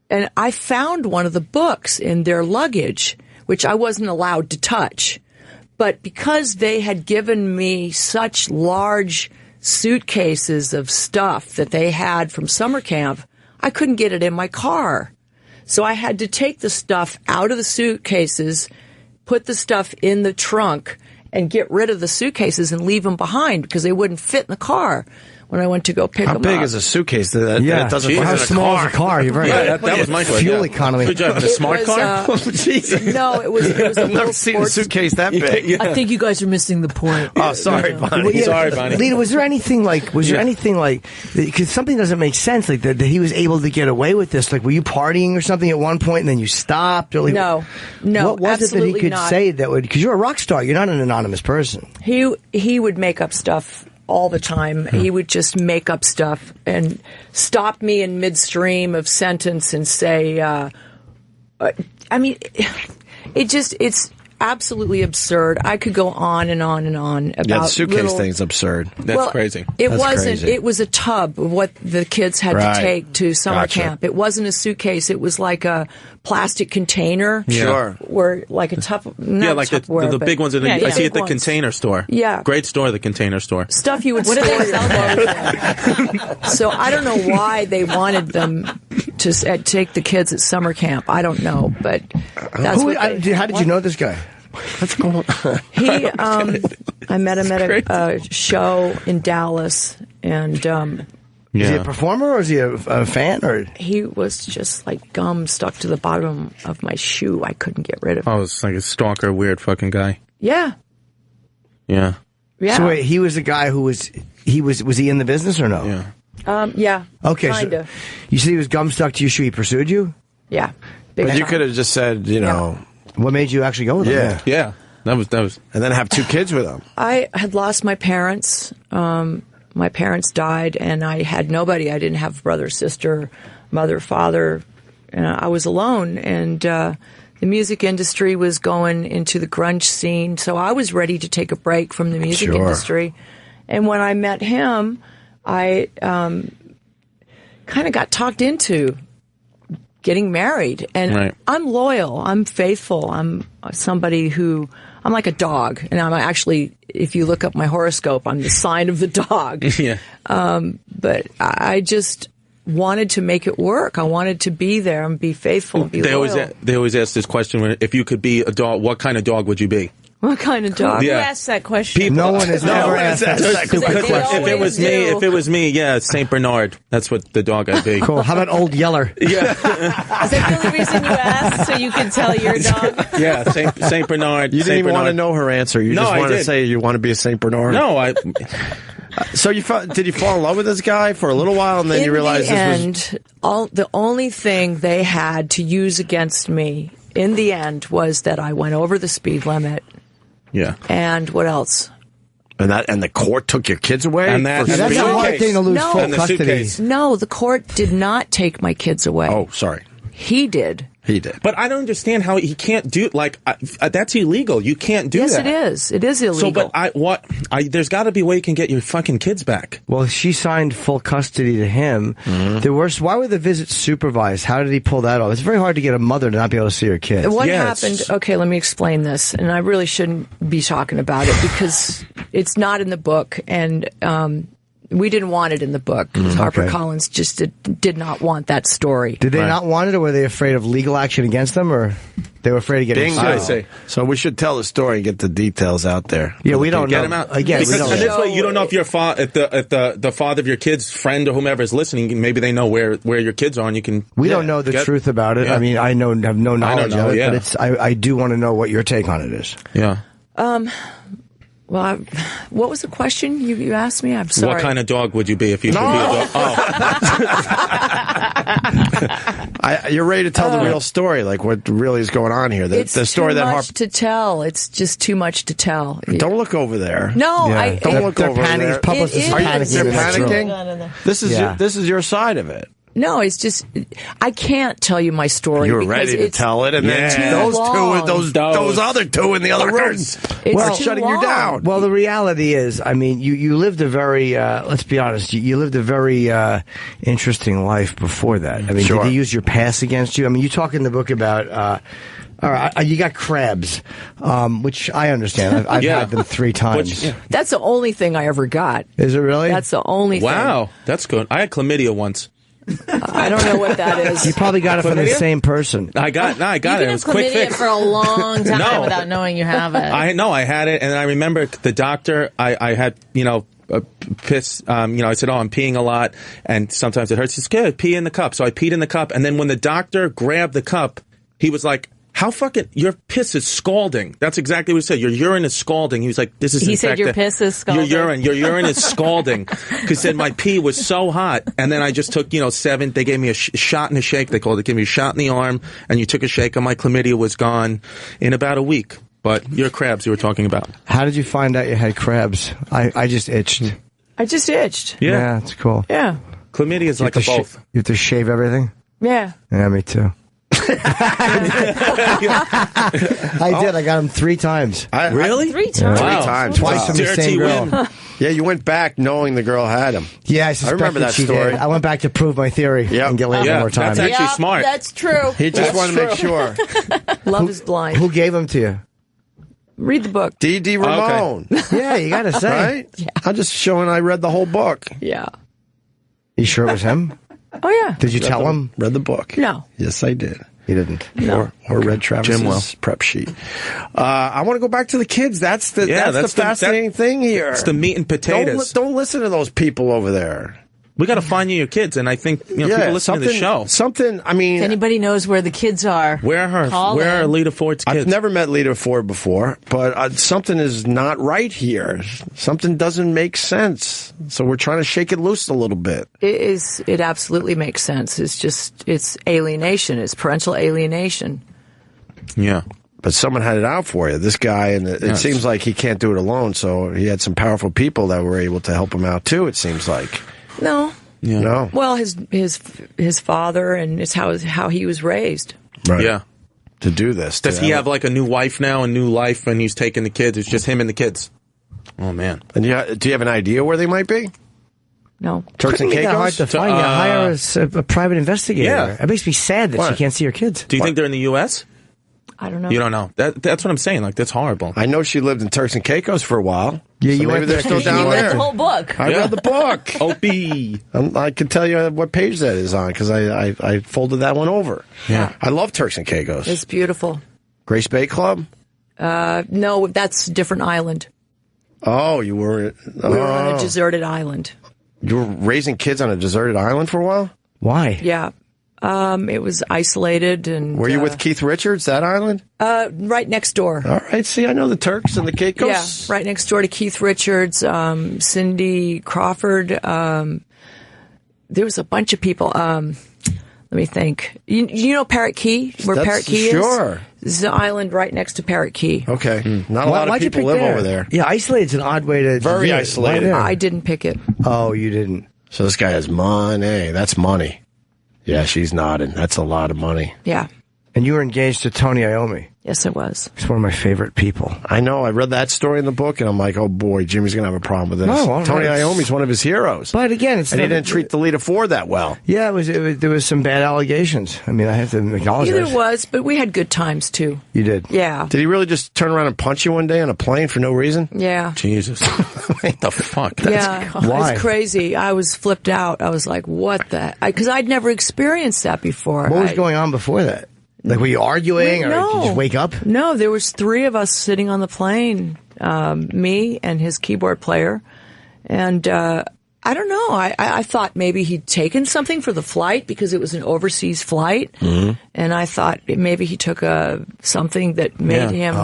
And I found one of the books in their luggage, which I wasn't allowed to touch. But because they had given me such large suitcases of stuff that they had from summer camp, I couldn't get it in my car. So I had to take the stuff out of the suitcases, put the stuff in the trunk, and get rid of the suitcases and leave them behind because they wouldn't fit in the car when I went to go pick them up.
How big is a suitcase that it doesn't fit in a car?
How small is a car? You're right.
Yeah, that was my question.
Fuel economy.
Could you have a smart car?
Jesus.
No, it was a
I've never seen a suitcase that big.
I think you guys are missing the point.
Oh, sorry, Bonnie.
Well, yeah,
Sorry, Bonnie.
Lita, was there anything like, because something doesn't make sense, like that he was able to get away with this? Like, were you partying or something at one point and then you stopped? Or like,
No,
what was it that he could
not.
say that would, because you're a rock star, you're not an anonymous person.
He would make up stuff all the time. He would just make up stuff and stop me in midstream of sentence and say, I mean, it's absolutely absurd. I could go on and on and on about
the suitcase thing's absurd.
That's crazy.
It
That's
wasn't.
crazy.
It was a tub of what the kids had to take to summer camp. It wasn't a suitcase. It was like a plastic container.
Sure.
Where like a
like the big ones. I see at the Container Store.
Yeah.
Great store, the Container Store.
Stuff you would store your clothes in. So I don't know why they wanted them to take the kids at summer camp. I don't know, but that's
how did you know this guy?
What's going on?
I met him at a show in Dallas, and
is he a performer or is he a fan? Or
he was just like gum stuck to the bottom of my shoe. I couldn't get rid of it.
Oh, it's like a stalker, weird fucking guy.
Yeah.
Yeah.
Yeah.
So wait, he was a guy who was he in the business or no?
Yeah.
Yeah.
Okay.
Kinda.
So you said he was gum stuck to your shoe. He pursued you.
Yeah.
But you could have just said, you know.
What made you actually go with him?
Yeah. That was,
and then have 2 kids with him.
I had lost my parents. My parents died, and I had nobody. I didn't have brother, sister, mother, father. I was alone, and the music industry was going into the grunge scene, so I was ready to take a break from the music industry. And when I met him, I kind of got talked into getting married, and I'm loyal, I'm faithful, I'm somebody who, I'm like a dog, and I'm actually, if you look up my horoscope, I'm the sign of the dog.
Yeah.
But I just wanted to make it work. I wanted to be there and be faithful and be loyal.
They always ask this question, if you could be a dog, what kind of dog would you be?
What kind of dog?
Who asked that question?
No one has ever asked that stupid question.
If it was me, yeah, Saint Bernard. That's what the dog I'd be.
Cool. How about Old Yeller?
Yeah.
Is that the only reason you asked, so you can tell your dog?
Yeah, Saint Bernard.
You didn't even want to know her answer. You just wanted to say you want to be a Saint Bernard.
No,
So did you fall in love with this guy for a little while, and then you realized
the only thing they had to use against me in the end was that I went over the speed limit.
Yeah.
And what else?
And the court took your kids away?
And that's a hard thing to lose full custody.
No, the court did not take my kids away.
Oh, sorry.
He did.
He did.
But I don't understand how he can't do, that's illegal. You can't do that.
Yes, it is. It is illegal.
So, there's got to be a way you can get your fucking kids back.
Well, she signed full custody to him.
Mm-hmm.
Why were the visits supervised? How did he pull that off? It's very hard to get a mother to not be able to see her kids.
What happened? Okay, let me explain this. And I really shouldn't be talking about it because it's not in the book. And We didn't want it in the book. HarperCollins just did not want that story.
Did they not want it, or were they afraid of legal action against them, or they were afraid of getting sued?
I see. So we should tell the story and get the details out there.
Yeah, we don't know.
Get them out.
Again,
because, and this way, you don't know if your if the father of your kid's friend or whomever is listening. Maybe they know where your kids are, and you can.
We don't know the truth about it.
Yeah.
I mean, have no knowledge of it, but I do want to know what your take on it is.
Yeah.
Well, what was the question you asked me? I'm sorry.
What kind of dog would you be if you could be a dog? Oh.
You're ready to tell the real story, like what really is going on here. The story
too
that
much to tell. It's just too much to tell.
Don't look over there.
No,
don't look over there.
Publicists are panicking.
They're panicking. This is your side of it.
No, it's just I can't tell you my story.
You were ready to tell it, and then those other two in the other room were shutting you down.
Well, the reality is, I mean, you lived a very let's be honest, you lived a very interesting life before that. I mean, did they use your past against you? I mean, you talk in the book about. All right, you got crabs, which I understand. I've had them 3 times.
That's the only thing I ever got.
Is it really?
That's the only thing.
Wow, that's good. I had chlamydia once.
I don't know what that is.
You probably got it from the same person.
I got it. It was quick fix
for a long time without knowing you have it.
I had it, and I remember the doctor. I had piss. I said, "Oh, I'm peeing a lot, and sometimes it hurts." He said, "Good, pee in the cup." So I peed in the cup, and then when the doctor grabbed the cup, he was like, "How fucking your piss is scalding." That's exactly what he said. Your urine is scalding. He was like, "This is."
He said your piss is scalding.
Your urine is scalding. Because he said my pee was so hot, and then I just took 7. They gave me a shot and a shake. They called it. Gave me a shot in the arm, and you took a shake, and my chlamydia was gone in about a week. But your crabs you were talking about.
How did you find out you had crabs? I just itched.
I just itched.
Yeah, it's cool.
Yeah.
Chlamydia is like a both.
You have to shave everything.
Yeah.
Yeah, me too. I did. I got him 3 times.
Really?
3 times?
Wow. 3 times.
Twice from the same girl.
Yeah, you went back knowing the girl had him.
Yeah,
I remember that story.
Did. I went back to prove my theory and get laid one more time.
That's actually smart.
That's true.
He just wanted to make sure.
Love is blind.
Who gave him to you?
Read the book.
D.D. Ramone.
Okay. Yeah, you got to say.
Right? Yeah. I'm just showing I read the whole book.
Yeah.
You sure it was him?
Oh, yeah.
Did you tell him?
Read the book.
No.
Yes, I did.
You didn't.
No.
Or read Travis's prep sheet. I want to go back to the kids. That's the fascinating thing here.
It's the meat and potatoes.
Don't listen to those people over there.
We got to find you your kids, and I think people listen to the show.
I mean,
if anybody knows where the kids are,
where are Lita Ford's kids?
I've never met Lita Ford before, but something is not right here. Something doesn't make sense. So we're trying to shake it loose a little bit.
It absolutely makes sense. It's alienation. It's parental alienation.
Yeah.
But someone had it out for you, this guy, and it seems like he can't do it alone, so he had some powerful people that were able to help him out, too, it seems like.
No.
Yeah. No.
Well, his father, and it's how he was raised.
Right.
Yeah.
To do this.
Does he have like a new wife now, a new life, and he's taking the kids? It's just him and the kids. Oh, man.
And do you have an idea where they might be?
No.
Turks and Caicos? Hard to find. You hire a private investigator.
Yeah.
It makes me sad that she can't see her kids.
Do you think they're in the U.S.?
I don't know.
You don't know. That's what I'm saying. Like, that's horrible.
I know she lived in Turks and Caicos for a while.
Yeah,
so
you
maybe they're still down
you
there.
read the whole book.
I read the book.
Opie.
I can tell you what page that is on because I folded that one over.
Yeah.
I love Turks and Caicos.
It's beautiful.
Grace Bay Club?
No, that's a different island.
Oh, you were...
We were on a deserted island.
You were raising kids on a deserted island for a while?
Why?
Yeah. It was isolated and...
Were you with Keith Richards, that island?
Right next door.
All right, see, I know the Turks and the Caicos.
Yeah, right next door to Keith Richards, Cindy Crawford. There was a bunch of people. Let me think. You know Parrot Key? Where Parrot Key is?
Sure.
This is an island right next to Parrot Key.
Okay. Not a lot of people live over there.
Yeah, isolated is an odd way to...
Very isolated.
I didn't pick it.
Oh, you didn't.
So this guy has money. That's money. Yeah, she's nodding. That's a lot of money.
Yeah.
And you were engaged to Tony Iommi.
Yes, it was.
He's one of my favorite people.
I know. I read that story in the book, and I'm like, oh boy, Jimmy's going to have a problem with this.
No,
Tony Iommi's one of his heroes.
But again,
and he didn't treat the Lita Ford that well.
Yeah, there was some bad allegations. I mean, I have to acknowledge that.
There was, but we had good times too.
You did?
Yeah.
Did he really just turn around and punch you one day on a plane for no reason?
Yeah.
Jesus. What the fuck?
Yeah.
Why?
It's crazy. I was flipped out. I was like, what the? Because I'd never experienced that before.
What was going on before that? Like, were you arguing, or did you just wake up?
No, there was 3 of us sitting on the plane, me and his keyboard player, and I don't know. I thought maybe he'd taken something for the flight because it was an overseas flight, and I thought maybe he took something that made him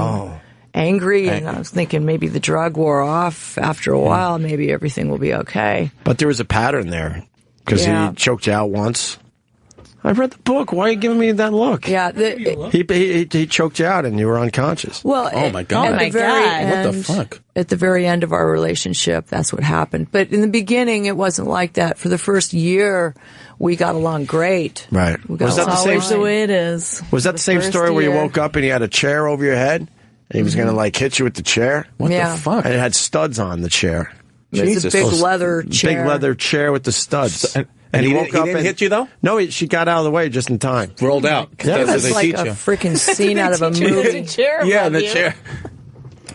angry, and I was thinking maybe the drug wore off after a while. Maybe everything will be okay.
But there was a pattern there because he choked you out once. I've read the book. Why are you giving me that look?
Yeah,
he choked you out and you were unconscious.
Well,
oh my god!
At the very end,
what the fuck?
At the very end of our relationship, that's what happened. But in the beginning, it wasn't like that. For the first year, we got along great.
Right.
Was
that the same?
Always the way it is.
Was that the same story where you woke up and he had a chair over your head and he was going to like hit you with the chair? What
the
fuck? And it had studs on the chair.
It's a big leather chair.
Big leather chair with the studs.
And
he
he
woke
didn't,
up
he didn't hit you, though?
No, she got out of the way just in time.
Rolled out.
Yeah,
That's like a freaking scene out of a movie.
Yeah, in the chair.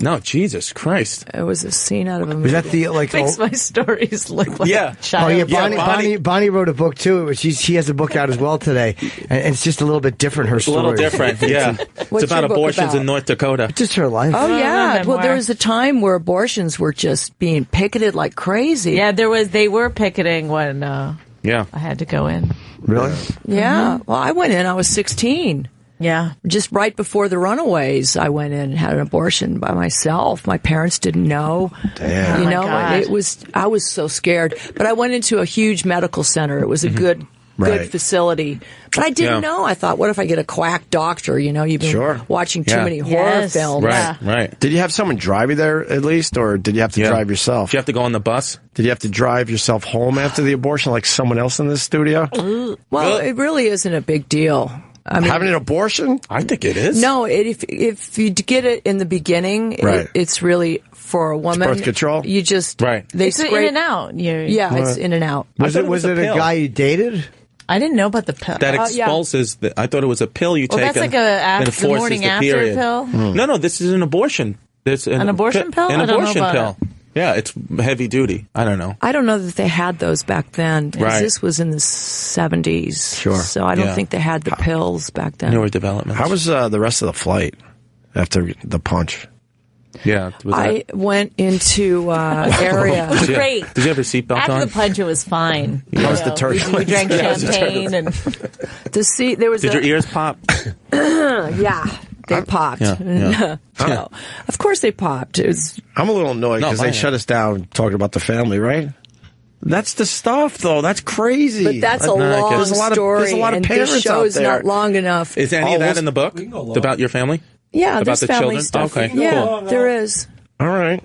No, Jesus Christ.
It was a scene out of a movie.
Was that the like?
Makes my stories look like a child.
Oh yeah, Bonnie wrote a book too. She has a book out as well today, and it's just a little bit different. Her story.
A little different, yeah. It's about abortions in North Dakota.
Just her life.
Oh yeah. Well, there was a time where abortions were just being picketed like crazy.
Yeah, they were picketing when I had to go in.
Really?
Yeah. Well, I went in. I was 16.
Yeah.
Just right before the Runaways, I went in and had an abortion by myself. My parents didn't know.
Damn.
You know, I was so scared. But I went into a huge medical center. It was a good facility. But I didn't know. I thought, what if I get a quack doctor? You know, you've been watching too many horror films.
Right.
Did you have someone drive you there at least, or did you have to drive yourself?
Did you have to go on the bus?
Did you have to drive yourself home after the abortion like someone else in the studio?
Well, it really isn't a big deal. I mean,
having an abortion?
I think it is.
No, if you get it in the beginning, it's really for a woman.
It's birth control?
You just they
it's in and out.
It's in and out.
Was it a guy you dated?
I didn't know about the pill.
That expulses. I thought it was a pill you take.
That's like the morning after pill.
No, this is an abortion.
An abortion pill.
An abortion pill. Yeah, it's heavy duty. I don't know.
I don't know that they had those back then. This was in the 70s.
Sure.
So I don't think they had the pills back then.
Newer developments.
How was the rest of the flight after the punch?
Yeah.
I went into area.
Great.
Did you have your seatbelt on?
After the punch, it was fine.
How was the turbulence?
We drank champagne and
the seat. There was.
Did your ears pop?
Yeah. They popped.
Yeah.
No. Of course they popped.
I'm a little annoyed because they shut us down talking about the family, right? That's the stuff, though. That's crazy.
But that's a long story.
There's a lot of parents
this show
out
is
there.
not long enough.
Is any of that in the book about your family?
Yeah,
about
there's
the
family
children?
stuff.
Okay,
yeah,
cool.
there is.
All right.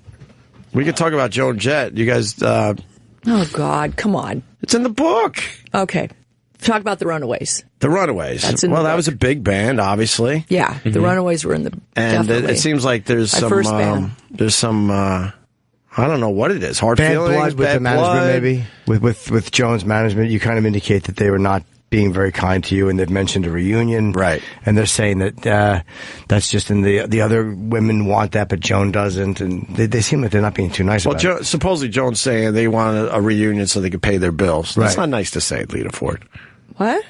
We could talk about Joan Jett. You guys...
oh, God. Come on.
It's in the book.
Okay. Talk about the Runaways.
The Runaways.
That's in the
that
book.
was a big band, obviously.
Yeah, the Runaways were in the.
And it seems like there's some.
first band.
There's some. I don't know what it is. Hard
Bad
feelings,
blood with
bad
the management,
blood.
maybe with Joan's management. You kind of indicate that they were not being very kind to you, and they've mentioned a reunion,
right?
And they're saying that that's just in the other women want that, but Joan doesn't, and they seem like they're not being too nice.
Well,
about it.
supposedly Joan's saying they want a reunion so they could pay their bills. That's not nice to say, Lita Ford.
What?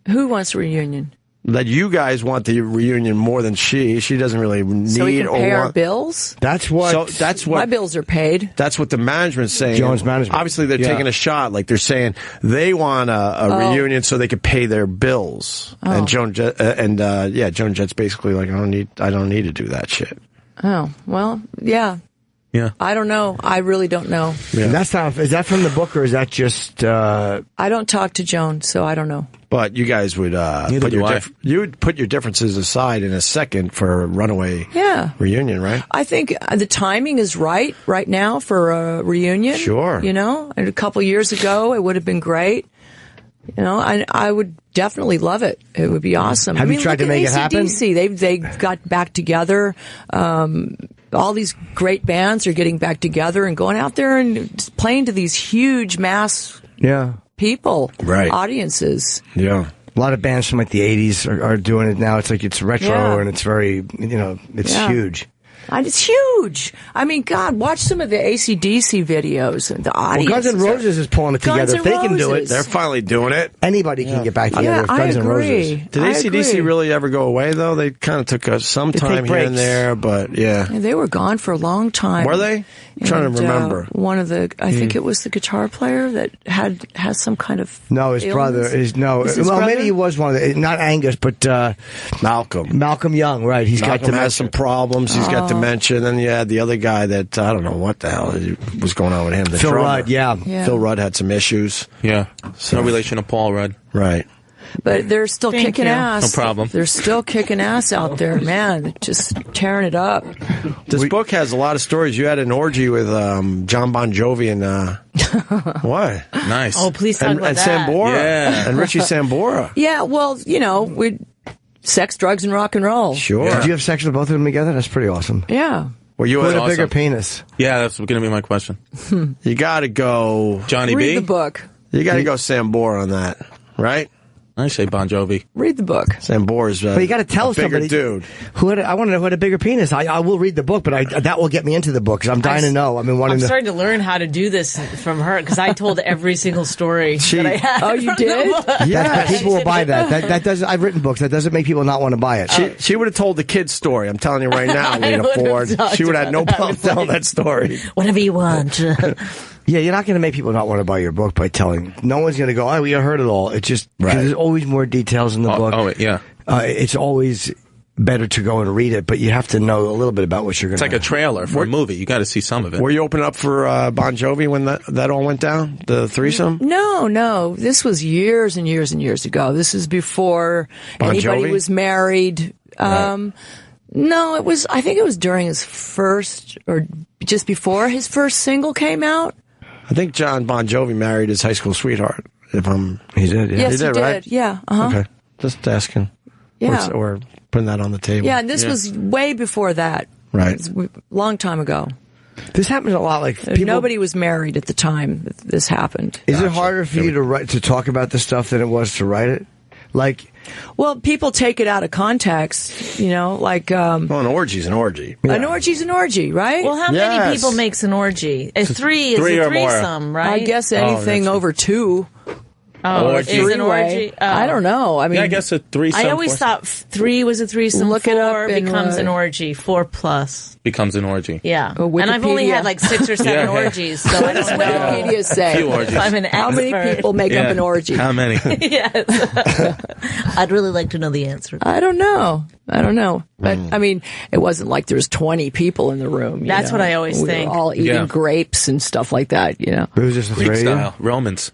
Who wants a reunion?
That you guys want the reunion more than she. She doesn't really need
so we can
or
pay
want.
our bills.
That's what.
So that's what
my bills are paid.
That's what the management's saying.
Joan's management.
Obviously, they're taking a shot. Like they're saying they want a reunion so they could pay their bills.
Oh.
And Joan Jett, Joan Jett's basically like, I don't need to do that shit.
Oh well, yeah.
Yeah.
I don't know. I really don't know.
Yeah. And that's not. Is that from the book or is that just?
I don't talk to Joan, so I don't know.
But you guys would you would put your differences aside in a second for a runaway reunion, right?
I think the timing is right now for a reunion.
Sure.
You know, and a couple years ago it would have been great. You know, I would definitely love it. It would be awesome.
Have you tried to make it happen?
AC/DC, they got back together. All these great bands are getting back together and going out there and playing to these huge mass people, audiences.
Yeah.
A lot of bands from like the 80s are doing it now. It's like it's retro and it's very, it's huge.
And it's huge. I mean, God, watch some of the AC/DC videos and the audience.
Well, Guns N' Roses is pulling it together. If they can do it,
they're finally doing it.
Anybody can get back together with Guns N' Roses.
Did AC/DC really ever go away, though? They kind of took some time here and there, but yeah.
They were gone for a long time.
Were they? I'm trying to remember.
One of the, I think it was the guitar player that has some kind of
No, his brother. Maybe he was one of the, not Angus, but
Malcolm.
Malcolm Young, right.
Malcolm has some problems. He's got dementia. And then you had the other guy that, I don't know what the hell was going on with him.
Phil Rudd,
Phil Rudd had some issues.
Yeah. So. No relation to Paul Rudd.
Right.
But they're still kicking ass.
No problem.
They're still kicking ass out there, man. Just tearing it up.
This book has a lot of stories. You had an orgy with John Bon Jovi and what?
Nice.
Oh, please talk about
and
that.
Sambora.
Yeah.
And Richie Sambora.
Yeah, well, we sex, drugs, and rock and roll.
Sure.
Did you have sex with both of them together? That's pretty awesome.
Yeah.
Well, you
Who had
had
a bigger penis?
Yeah, that's going to be my question.
You got to go
Johnny
Read
B.
the book.
You got to go Sambora on that, right?
I say Bon Jovi.
Read the book.
Sambora's
but you got to tell somebody,
dude.
I want to know who had a bigger penis. I will read the book, but that will get me into the book because I'm dying to know.
I'm starting to learn how to do this from her because I told every single story that I had.
Oh, you did?
Yeah, people will buy that. That doesn't. I've written books. That doesn't make people not want to buy it.
She would have told the kid's story. I'm telling you right now, Lita Ford. She would have had no problem telling that story.
Whatever you want.
Yeah, you're not going to make people not want to buy your book by telling. No one's going to go, we heard it all. It's just, there's always more details in the book.
Oh, yeah.
It's always better to go and read it, but you have to know a little bit about what you're going to
It's like a trailer for a movie. You got to see some of it.
Were you open up for Bon Jovi when that all went down? The threesome?
No. This was years and years and years ago. This is before anybody was married. No, I think it was during his first, or just before his first single came out.
I think John Bon Jovi married his high school sweetheart.
He did, yeah.
Yes, he did,
right?
Yeah. Uh-huh.
Okay. Just asking.
Yeah.
Or putting that on the table.
Yeah, and this was way before that.
Right.
It was a long time ago.
This happens a lot. Like
nobody was married at the time that this happened.
Is it harder for you to talk about this stuff than it was to write it?
Well, people take it out of context, like...
an orgy's an orgy.
Yeah. An orgy's an orgy, right?
Well, how many people makes an orgy? Three is a threesome, right?
I guess anything over two.
Oh, is an orgy?
I don't know. I mean,
I guess a threesome.
I always thought 3 was a threesome.
Look it up.
4 becomes an orgy. 4 plus
becomes an orgy.
Yeah, and I've only had like 6 or 7 orgies. So
what does Wikipedia say?
Few orgies.
I'm an expert.
How many people make up an orgy?
How many?
Yes. I'd really like to know the answer.
I don't know. But I mean, it wasn't like there's 20 people in the room.
That's what I always think.
Were all eating grapes and stuff like that.
It was just
Greek style Romans.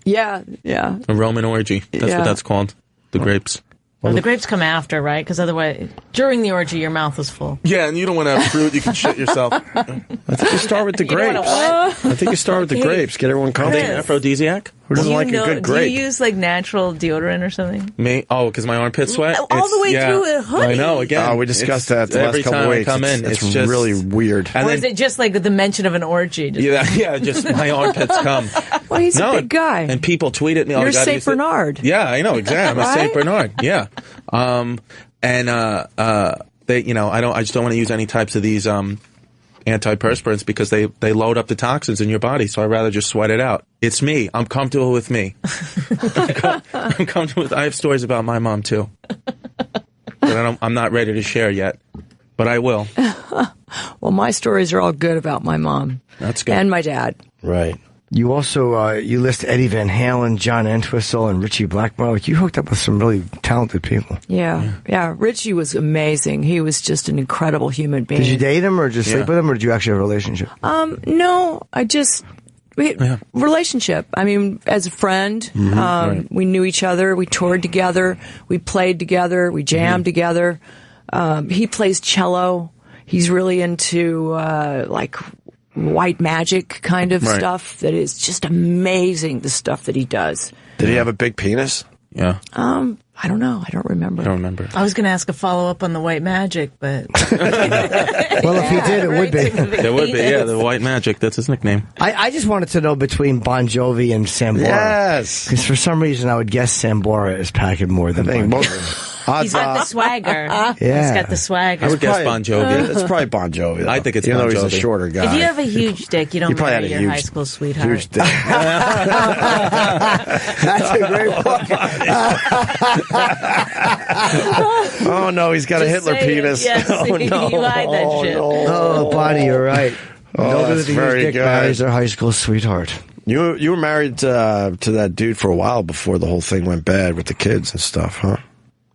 Yeah.
A Roman orgy. That's what that's called. The grapes.
Well, the grapes come after, right? Because otherwise, during the orgy, your mouth is full.
Yeah, and you don't want to have fruit. You can shit yourself.
I think you start with the grapes. I think you start with the grapes. Get everyone comfortable.
Are they an aphrodisiac?
Who doesn't like a good grape?
Do you use like natural deodorant or something?
Me? Oh, because my armpit sweat?
All the way through a hoodie.
I know, again.
Oh, we discussed that the last couple of weeks.
Every time I come in,
it's
just
really weird.
Or is it just like the mention of an orgy?
Just my armpits come.
Well, he's a big guy.
And people tweet at me.
You're St. Bernard.
Yeah, I know, exactly. I'm a St. Bernard. Yeah. They, I just don't want to use any types of these antiperspirants because they load up the toxins in your body. So I'd rather just sweat it out. It's me. I'm comfortable with me. I'm comfortable with. I have stories about my mom too, but I'm not ready to share yet. But I will.
Well, my stories are all good about my mom.
That's good.
And my dad.
Right. You also you list Eddie Van Halen, John Entwistle, and Richie Blackmore. You hooked up with some really talented people.
Yeah. Richie was amazing. He was just an incredible human being.
Did you date him, or just sleep with him, or did you actually have a relationship?
No, relationship. I mean, as a friend, we knew each other. We toured together. We played together. We jammed together. He plays cello. He's really into white magic kind of
Right.
stuff that is just amazing, the stuff that he does.
Did he have a big penis?
Yeah.
I don't know. I don't remember.
I was going to ask a follow-up on the white magic, but...
Well, if he did, it would be.
There would be, yeah, the White Magic. That's his nickname.
I just wanted to know between Bon Jovi and Sambora.
Yes.
Because for some reason I would guess Sambora is packing more than Bon Jovi.
He's got the swagger. He's got the swagger.
I would guess Bon Jovi.
It's probably Bon Jovi.
I think it's
Even
Bon
though he's a
Jovi.
shorter guy.
If you have a huge dick, you don't
probably
marry
had a
your
huge-
high school sweetheart.
Huge dick.
That's a great book.
Oh no, he's got a
Just
Hitler
say it.
penis.
Yes,
Oh no.
you hide that shit.
Oh, Bonnie, you're right.
Oh,
Nobody
that's
with a
very
huge dick
good.
marries their high school sweetheart.
You were married to that dude for a while before the whole thing went bad with the kids and stuff, huh?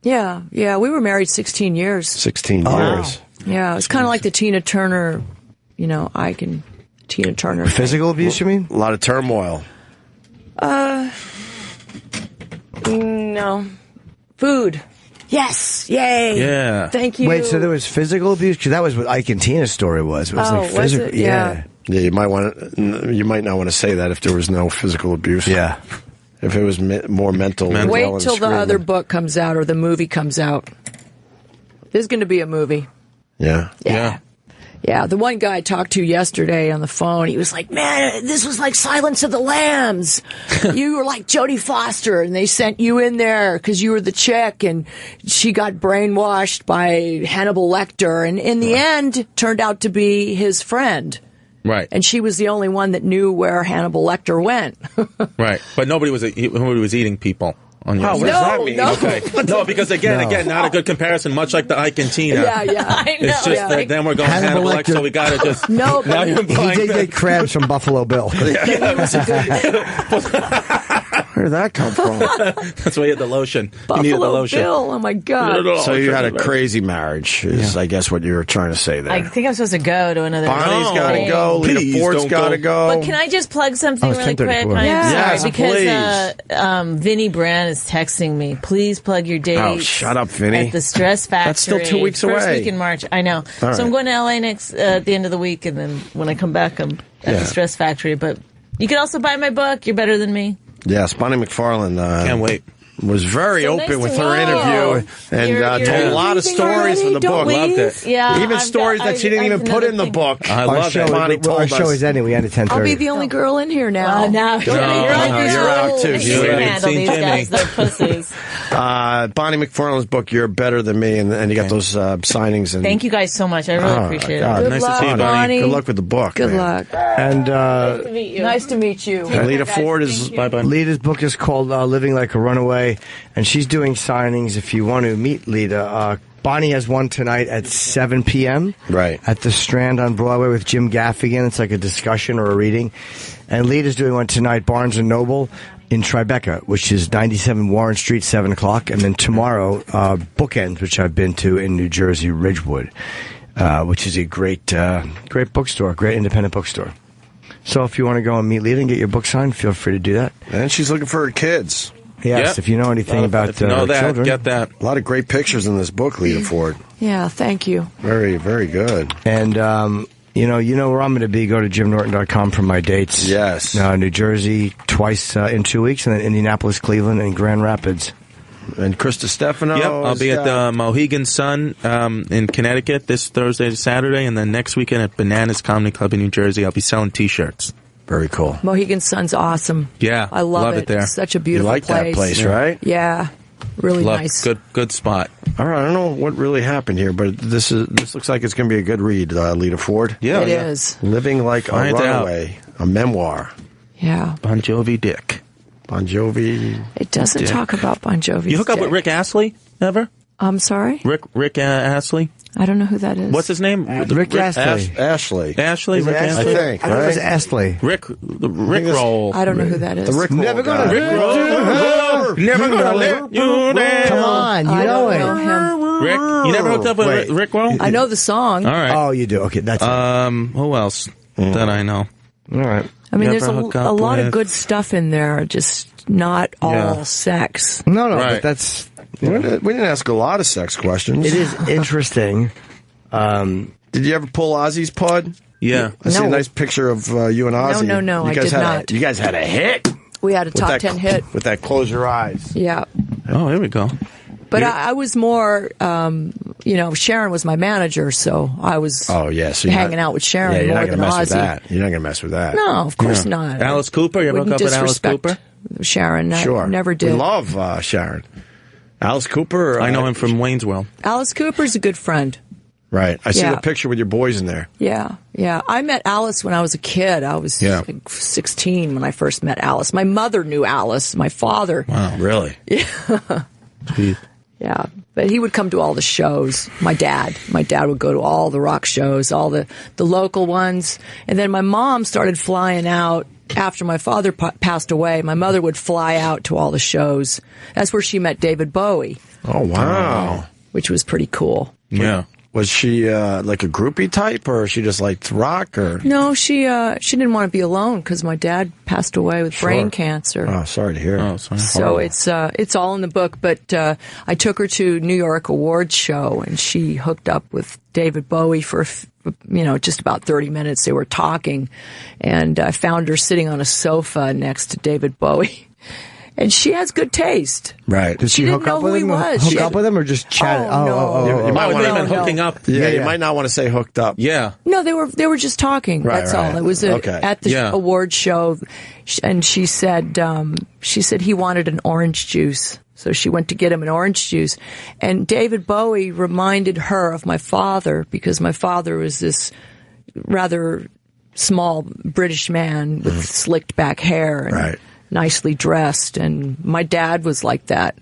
Yeah. We were married 16 years.
16 years.
Yeah, it's kind of like the Tina Turner, Ike and Tina Turner.
Physical abuse, you mean?
A lot of turmoil.
No. Food. Yes. Yay.
Yeah.
Thank you.
Wait, so there was physical abuse? Because that was what Ike and Tina's story was. It was
Oh,
like
was
physical.
it? Yeah.
Yeah, you might not want to say that if there was no physical abuse.
Yeah.
If it was more mental.
Wait
yelling,
till the
screaming.
other book comes out or the movie comes out. There's going to be a movie.
Yeah.
Yeah, the one guy I talked to yesterday on the phone, he was like, man, this was like Silence of the Lambs. You were like Jodie Foster, and they sent you in there because you were the chick, and she got brainwashed by Hannibal Lecter, and in the end, turned out to be his friend.
Right.
And she was the only one that knew where Hannibal Lecter went.
Right. But nobody was eating people. On your
Oh, what does that mean?
No.
Okay. No, because again, not a good comparison. Much like the Ike and Tina.
Yeah.
I know.
It's just that then we're going Hannibal Lecter, so we got to just.
No,
now you're
He
implying
did get crabs from Buffalo Bill.
Where did that come from?
That's why he had the lotion. He needed the
Buffalo
lotion.
Bill, oh my God.
So you had a crazy marriage, is I guess what you were trying to say there.
I think I'm supposed to go to another.
Bonnie's got to
thing.
go. Lita
Please
Ford's
don't
got to go.
But can I just plug something
Oh, it's
really quick?
10:34.
I'm
Yes,
sorry, because Vinny Brand is texting me. Please plug your dates.
Oh, shut up, Vinny.
At the Stress Factory.
That's still 2 weeks
First
away.
week in March. I know.
All
So I'm
right.
going to LA next at the end of the week, and then when I come back, I'm at the Stress Factory. But you can also buy my book. You're better than me.
Yes, Bonnie McFarlane.
Can't wait.
Was very
So
open
nice
with
to
her
meet
interview
you.
and
You're
told a lot of
leaving
stories from the
already? Don't
book.
leave.
Loved it.
Yeah,
Even
I've
stories
got-
that she
I-
didn't
I
even
have
put in the
another
book.
I
Our
love
show,
it.
Bonnie
our
told
show
us.
is ending. We end at 10:30.
I'll be the only girl in here now.
Now
you're out too,
You
sweetie.
can handle
Seen
these
Jimmy.
guys. They're pussies.
Bonnie McFarlane's book, You're Better Than Me, and you got those signings. And
Thank you guys so much. I really
Oh,
appreciate
God,
it.
Nice to see you,
luck,
Bonnie.
Bonnie.
Good luck with the book.
Good
man.
luck.
And
Nice to meet you.
Nice to meet you.
Lita Ford is.
Bye-bye.
Lita's book is called Living Like a Runaway, and she's doing signings if you want to meet Lita. Bonnie has one tonight at 7 p.m.
Right.
at the Strand on Broadway with Jim Gaffigan. It's like a discussion or a reading. And Lita's doing one tonight, Barnes & Noble in Tribeca, which is 97 Warren Street, 7 o'clock. And then tomorrow, Bookends, which I've been to in New Jersey, Ridgewood, which is a great bookstore, great independent bookstore. So if you want to go and meet Lita and get your book signed, feel free to do that.
And she's looking for her kids.
Yes,
Yep.
if you know anything about
If you know that,
children.
get that.
A lot of great pictures in this book, Lita Ford.
Yeah, thank you.
Very, very good.
And, you know where I'm going to be. Go to jimnorton.com for my dates.
Yes.
New Jersey twice in 2 weeks, and then Indianapolis, Cleveland, and Grand Rapids.
And Chris Distefano.
Yep, I'll be at the Mohegan Sun in Connecticut this Thursday to Saturday, and then next weekend at Bananas Comedy Club in New Jersey. I'll be selling T-shirts.
Very cool.
Mohegan Sun's awesome.
Yeah,
I love
it there.
It's such a beautiful
You like
place.
that place, right?
Yeah, really
Love,
nice.
good spot.
All right, I don't know what really happened here, but this looks like it's going to be a good read, Lita Ford.
Yeah,
It is.
Living Like
Find
a
out.
Runaway, a memoir.
Yeah.
Bon Jovi Dick.
Bon Jovi.
It doesn't
Dick.
talk about Bon Jovi.
You hook up with Rick Astley ever?
I'm sorry?
Rick Astley?
I don't know who that is.
What's his name?
Rick Astley.
Ashley.
Ashley?
Is it
Rick
Astley?
Astley?
I think,
I thought it was
right?
Astley.
The Rick Roll.
I don't know who that is.
The Rick Roll
Never gonna
guy.
Rick
Roll. Never gonna let you down.
Come on, you
I
know
don't
it.
know him.
Rick, you never hooked up with
Wait.
Rick Roll?
I know the song.
All right.
Oh, you do. Okay, that's it.
Who else that I know?
All right.
I mean,
You
there's
ever
a
hook up
lot of
with-
good stuff in there, just not all
Yeah.
sex.
No,
Right.
but that's...
We didn't ask a lot of sex questions.
It is interesting.
Did you ever pull Ozzy's pod?
Yeah.
I see a nice picture of you and Ozzy.
No,
you
I
guys
did not.
You guys had a hit.
We had a top 10 hit.
With that Close Your Eyes.
Yeah.
Oh, here we go.
But I was more, Sharon was my manager, so I was hanging out with Sharon more than Ozzy.
You're not going to mess with that.
No, of course not.
Alice Cooper? You ever hook up with Alice Cooper?
Sharon,
sure.
Never did.
We love Sharon. Alice Cooper?
I know him from Wayne's World.
Alice Cooper's a good friend.
Right. I see the picture with your boys in there.
Yeah. I met Alice when I was a kid. I was like 16 when I first met Alice. My mother knew Alice. My father.
Wow, really?
Yeah. Yeah, but he would come to all the shows. My dad would go to all the rock shows, all the local ones. And then my mom started flying out after my father passed away. My mother would fly out to all the shows. That's where she met David Bowie.
Oh, wow.
Which was pretty cool.
Yeah. Was she like a groupie type, or she just liked rock? Or
no, she didn't want to be alone because my dad passed away with brain cancer.
Oh, sorry to hear.
Oh, sorry.
So it's all in the book. But I took her to New York Awards show, and she hooked up with David Bowie for just about 30 minutes. They were talking, and I found her sitting on a sofa next to David Bowie. And she has good taste.
Right.
Did
she
hook up with him? Hook up with him or just chat?
You might want
to hooking up.
Yeah, you might not want to say hooked up.
Yeah.
No, they were just talking. That's all. It was at the award show, and she said he wanted an orange juice. So she went to get him an orange juice. And David Bowie reminded her of my father, because my father was this rather small British man with slicked back hair. And nicely dressed, and my dad was like that,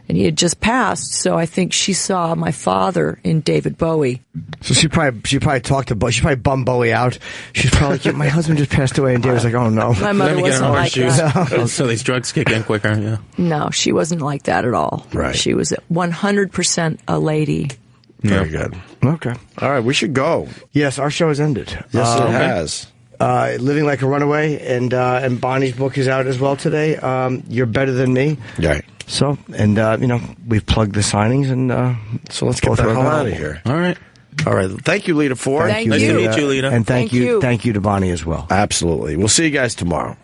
and he had just passed, so I think she saw my father in David Bowie.
So she probably talked to she probably bummed Bowie out. She's probably like, my husband just passed away, and Dave was like, oh no.
My mother wasn't like that.
So these drugs kick in quicker. Yeah.
No, she wasn't like that at all.
Right.
She was 100% a lady.
Very good.
Okay.
All right, we should go.
Yes, our show has ended.
Yes, it has.
Living Like a Runaway, and Bonnie's book is out as well today. You're Better Than Me.
Right.
So, and we've plugged the signings, and
so let's get the hell out of here.
All right.
Thank you, Lita Ford.
Thank you.
Nice to meet you, Lita.
And thank you to Bonnie as well.
Absolutely. We'll see you guys tomorrow.